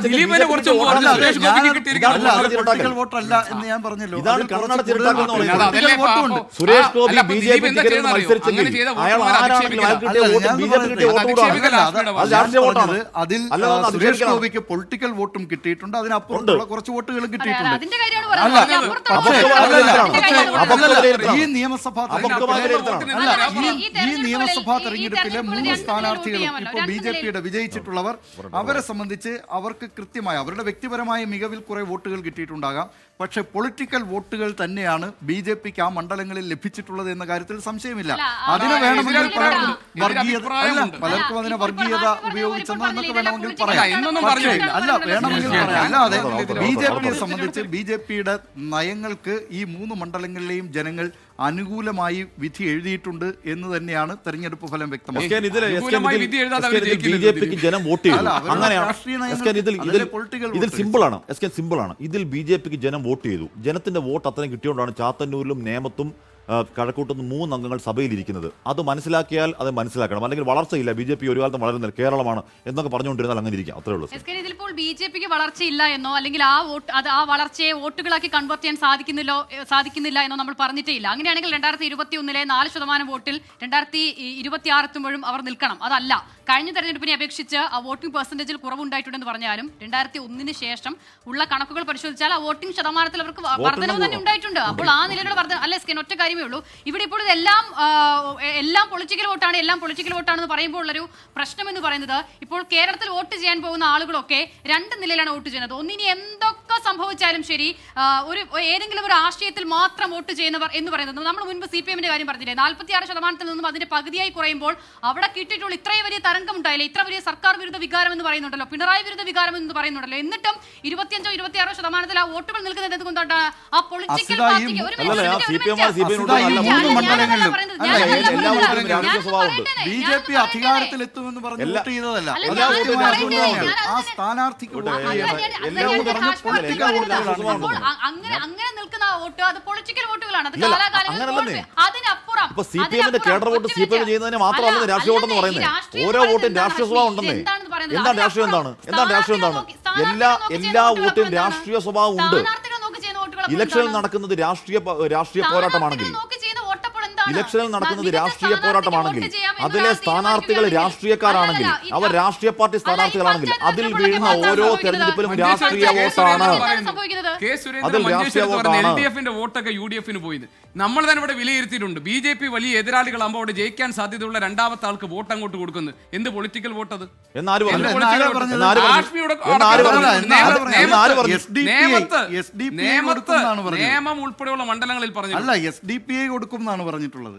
ദിലീപിനെ കുറിച്ച് സുരേഷ് ഗോപിക്ക് കിട്ടിയിരിക്കുന്ന പൊളിറ്റിക്കൽ വോട്ടല്ല എന്ന് ഞാൻ പറഞ്ഞല്ലോ. ഇതാണ് കണ്ണട ചിരട്ടാക്കൽ എന്ന് പറയുന്നത്. അതല്ലേ വോട്ടുണ്ട്. സുരേഷ് ഗോപി അല്ല, അപ്പൊ BJP ദിലീപ് എന്താ ടിക്കറ്റിൽ ചെയ്യുന്നത് അറിയോ? മത്സരിച്ചെങ്കിൽ അങ്ങനെ ചെയ്ത അയാൾ വോട്ടുകൾ ആരാണെങ്കിലും അയാൾക്ക് കിട്ടിയ വോട്ട് ഞാൻ BJP കിട്ടിയ വോട്ട് അധിക്ഷേപിക്കൽ കൂടാണ്. ആസ്മയുടെ അത് രാഷ്ട്രീയ വോട്ടാണ്. അതിൽ അല്ലാതെ അത് സുരേഷ് അധിക്ഷേപിക്കണം. ഗോപിക്ക് പൊളിറ്റിക്കൽ വോട്ടും കിട്ടിയിട്ടുണ്ട്, അതിനപ്പുറത്തുള്ള കുറച്ച് വോട്ടുകളും കിട്ടിയിട്ടുണ്ട്. അതിന്റെ കാര്യമാണ് അല്ല, പറയുന്നത്. അപ്പുറത്തുള്ള അപ്പുറത്തുള്ള അതിന്റെ അപ്പുറത്തുള്ള കാര്യമാണ് അപ്പുറത്തുള്ള പറയുന്നത്. ഈ നിയമസഭാ ഈ നിയമസഭാ തെരഞ്ഞെടുപ്പിലെ 3 സ്ഥാനാർത്ഥികളും ഇപ്പോൾ BJPയുടെ വിജയിച്ചിട്ടുള്ളവർ, അവരെ സംബന്ധിച്ച് അവർക്ക് കൃത്യമായ അവരുടെ വ്യക്തിപരമായ മികവിൽ കുറെ വോട്ടുകൾ കിട്ടിയിട്ടുണ്ടാകാം. പക്ഷെ പൊളിറ്റിക്കൽ വോട്ടുകൾ തന്നെയാണ് BJPക്ക് ആ മണ്ഡലങ്ങളിൽ ലഭിച്ചിട്ടുള്ളത് എന്ന കാര്യത്തിൽ സംശയമില്ല. അതിന് വേണമെങ്കിൽ പലർക്കും വർഗീയത പലർക്കും അതിനെ വർഗീയത ഉപയോഗിച്ചെന്നോ എന്നൊക്കെ വേണമെങ്കിൽ പറയാം. പക്ഷേ അല്ല, വേണമെങ്കിൽ പറയാം. അല്ലാതെ BJPയെ സംബന്ധിച്ച് BJPയുടെ നയങ്ങൾക്ക് ഈ 3 മണ്ഡലങ്ങളിലെയും ജനങ്ങൾ അനുകൂലമായി വിധി എഴുതിയിട്ടുണ്ട് എന്ന് തന്നെയാണ് തെരഞ്ഞെടുപ്പ് ഫലം വ്യക്തമാക്കുന്നത്. BJPക്ക് ജനം വോട്ട് ചെയ്തു. അല്ല, അവരുടെ അങ്ങനെയാണ് രാഷ്ട്രീയ നയങ്ങൾ, അതിലെ പൊളിറ്റിക്കൽ ഇതിൽ വോട്ട്. സിമ്പിളാണ്. ഇതിൽ BJPക്ക് ജനം വോട്ട് ചെയ്തു. ജനത്തിന്റെ വോട്ട് അത്രയും കിട്ടിയോണ്ടാണ് ചാത്തന്നൂരിലും നേമത്തും കഴക്കൂട്ടുന്ന 3 അംഗങ്ങൾ സഭയിലിരിക്കുന്നത്. അത് മനസ്സിലാക്കിയാൽ അത് മനസ്സിലാക്കണം. അല്ലെങ്കിൽ വളർച്ചയില്ല, BJP ഒരു കാലത്ത് വളരുന്നില്ല, കേരളമാണ് എന്നൊക്കെ പറഞ്ഞുകൊണ്ടിരുന്നാൽ അങ്ങനെ ഇരിക്കാം. അത്രേ ഉള്ളൂ. ഇതിലിപ്പോൾ BJPക്ക് വളർച്ചയില്ല എന്നോ അല്ലെങ്കിൽ ആ വളർച്ചയെ വോട്ടുകളാക്കി കൺവേർട്ട് ചെയ്യാൻ സാധിക്കുന്നില്ല എന്നോ നമ്മൾ പറഞ്ഞിട്ടേ ഇല്ല. അങ്ങനെയാണെങ്കിൽ 2021 4% വോട്ടിൽ 2026 എത്തുമ്പോഴും അവർ നിൽക്കണം. അതല്ല, കഴിഞ്ഞ തെരഞ്ഞെടുപ്പിനെ അപേക്ഷിച്ച് ആ വോട്ടിംഗ് പെർസെന്റേജിൽ കുറവുണ്ടായിട്ടുണ്ടെന്ന് പറഞ്ഞാലും 2001 ശേഷം ഉള്ള കണക്കുകൾ പരിശോധിച്ചാൽ ആ വോട്ടിംഗ് ശതമാനത്തിൽ അവർക്ക് വർധനവ് തന്നെ ഉണ്ടായിട്ടുണ്ട്. അപ്പോൾ ആ നിലയിലുള്ള വർധന അല്ല, ഒറ്റ കാര്യമേ ഉള്ളൂ. ഇവിടെ ഇപ്പോൾ എല്ലാം പൊളിറ്റിക്കൽ വോട്ടാണെന്ന് പറയുമ്പോൾ ഉള്ളൊരു പ്രശ്നം എന്ന് പറയുന്നത്, ഇപ്പോൾ കേരളത്തിൽ വോട്ട് ചെയ്യാൻ പോകുന്ന ആളുകളൊക്കെ 2 നിലയിലാണ് വോട്ട് ചെയ്യുന്നത്. ഒന്നിനി എന്തൊക്കെ സംഭവിച്ചാലും ശരി, ഏതെങ്കിലും ഒരു ആശയത്തിൽ മാത്രം വോട്ട് ചെയ്യുന്നവർ എന്ന് പറയുന്നത്, നമ്മൾ മുൻപ് CPM-ന്റെ കാര്യം പറഞ്ഞില്ലേ, 46% നിന്നും അതിന്റെ പകുതിയായി കുറയുമ്പോൾ അവിടെ കിട്ടിയിട്ടുള്ള ഇത്രയും വലിയ തരംഗം ഉണ്ടായില്ലേ, ഇത്ര വലിയ സർക്കാർ വിരുദ്ധ വികാരം എന്ന് പറയുന്നുണ്ടല്ലോ, പിണറായി വിരുദ്ധ വികാരം എന്ന് പറയുന്നുണ്ടല്ലോ, എന്നിട്ടും 25-26% ആ വോട്ടുകൾ നിൽക്കുന്നത് എന്തുകൊണ്ടാണ്? ആ പൊളിറ്റിക്കൽ പാർട്ടിക്ക് BJP അധികാരത്തിലെത്തുമെന്ന് പറഞ്ഞ് വോട്ട് ചെയ്തതല്ല. ആ സ്ഥാനാർത്ഥിക്ക് അങ്ങനെ നിൽക്കുന്ന വോട്ട് അത് പൊളിറ്റിക്കൽ വോട്ടുകളാണ്. അത് കാലാകാലങ്ങളിൽ അതിനപ്പുറം CPM-ന്റെ കേഡർ വോട്ട് CPM ചെയ്യുന്നതിന് മാത്രമല്ല രാഷ്ട്രീയ വോട്ടെന്ന് പറയുന്നത്. ഓരോ വോട്ടും രാഷ്ട്രീയ സ്വഭാവം ഉണ്ടെന്നേ. എന്താണ് രാഷ്ട്രീയം? എല്ലാ വോട്ടും രാഷ്ട്രീയ സ്വഭാവം ഉണ്ട്. ഇലക്ഷനിൽ നടക്കുന്നത് രാഷ്ട്രീയ പോരാട്ടമാണെങ്കിൽ അതിലെ സ്ഥാനാർത്ഥികൾ രാഷ്ട്രീയക്കാരാണെങ്കിൽ, അവർ രാഷ്ട്രീയ പാർട്ടി സ്ഥാനാർത്ഥികളാണെങ്കിൽ അതിൽ വീഴുന്ന ഓരോ തെരഞ്ഞെടുപ്പിലും രാഷ്ട്രീയ വോട്ടാണ്. അതിൽ രാഷ്ട്രീയ വോട്ടാണ്. LDF-ന്റെ വോട്ടൊക്കെ UDF-ന് പോയത് നമ്മൾ തന്നെ ഇവിടെ വിലയിരുത്തിയിട്ടുണ്ട്. BJP വലിയ എതിരാളികളാകുമ്പോൾ അവിടെ ജയിക്കാൻ സാധ്യതയുള്ള രണ്ടാമത്തെ ആൾക്ക് വോട്ട് അങ്ങോട്ട് കൊടുക്കുന്നത് എന്ത് പൊളിറ്റിക്കൽ വോട്ട് അത്? നിയമം ഉൾപ്പെടെയുള്ള മണ്ഡലങ്ങളിൽ പറഞ്ഞു. അല്ല, SDPI കൊടുക്കും എന്നാണ് പറഞ്ഞിട്ടുള്ളത്.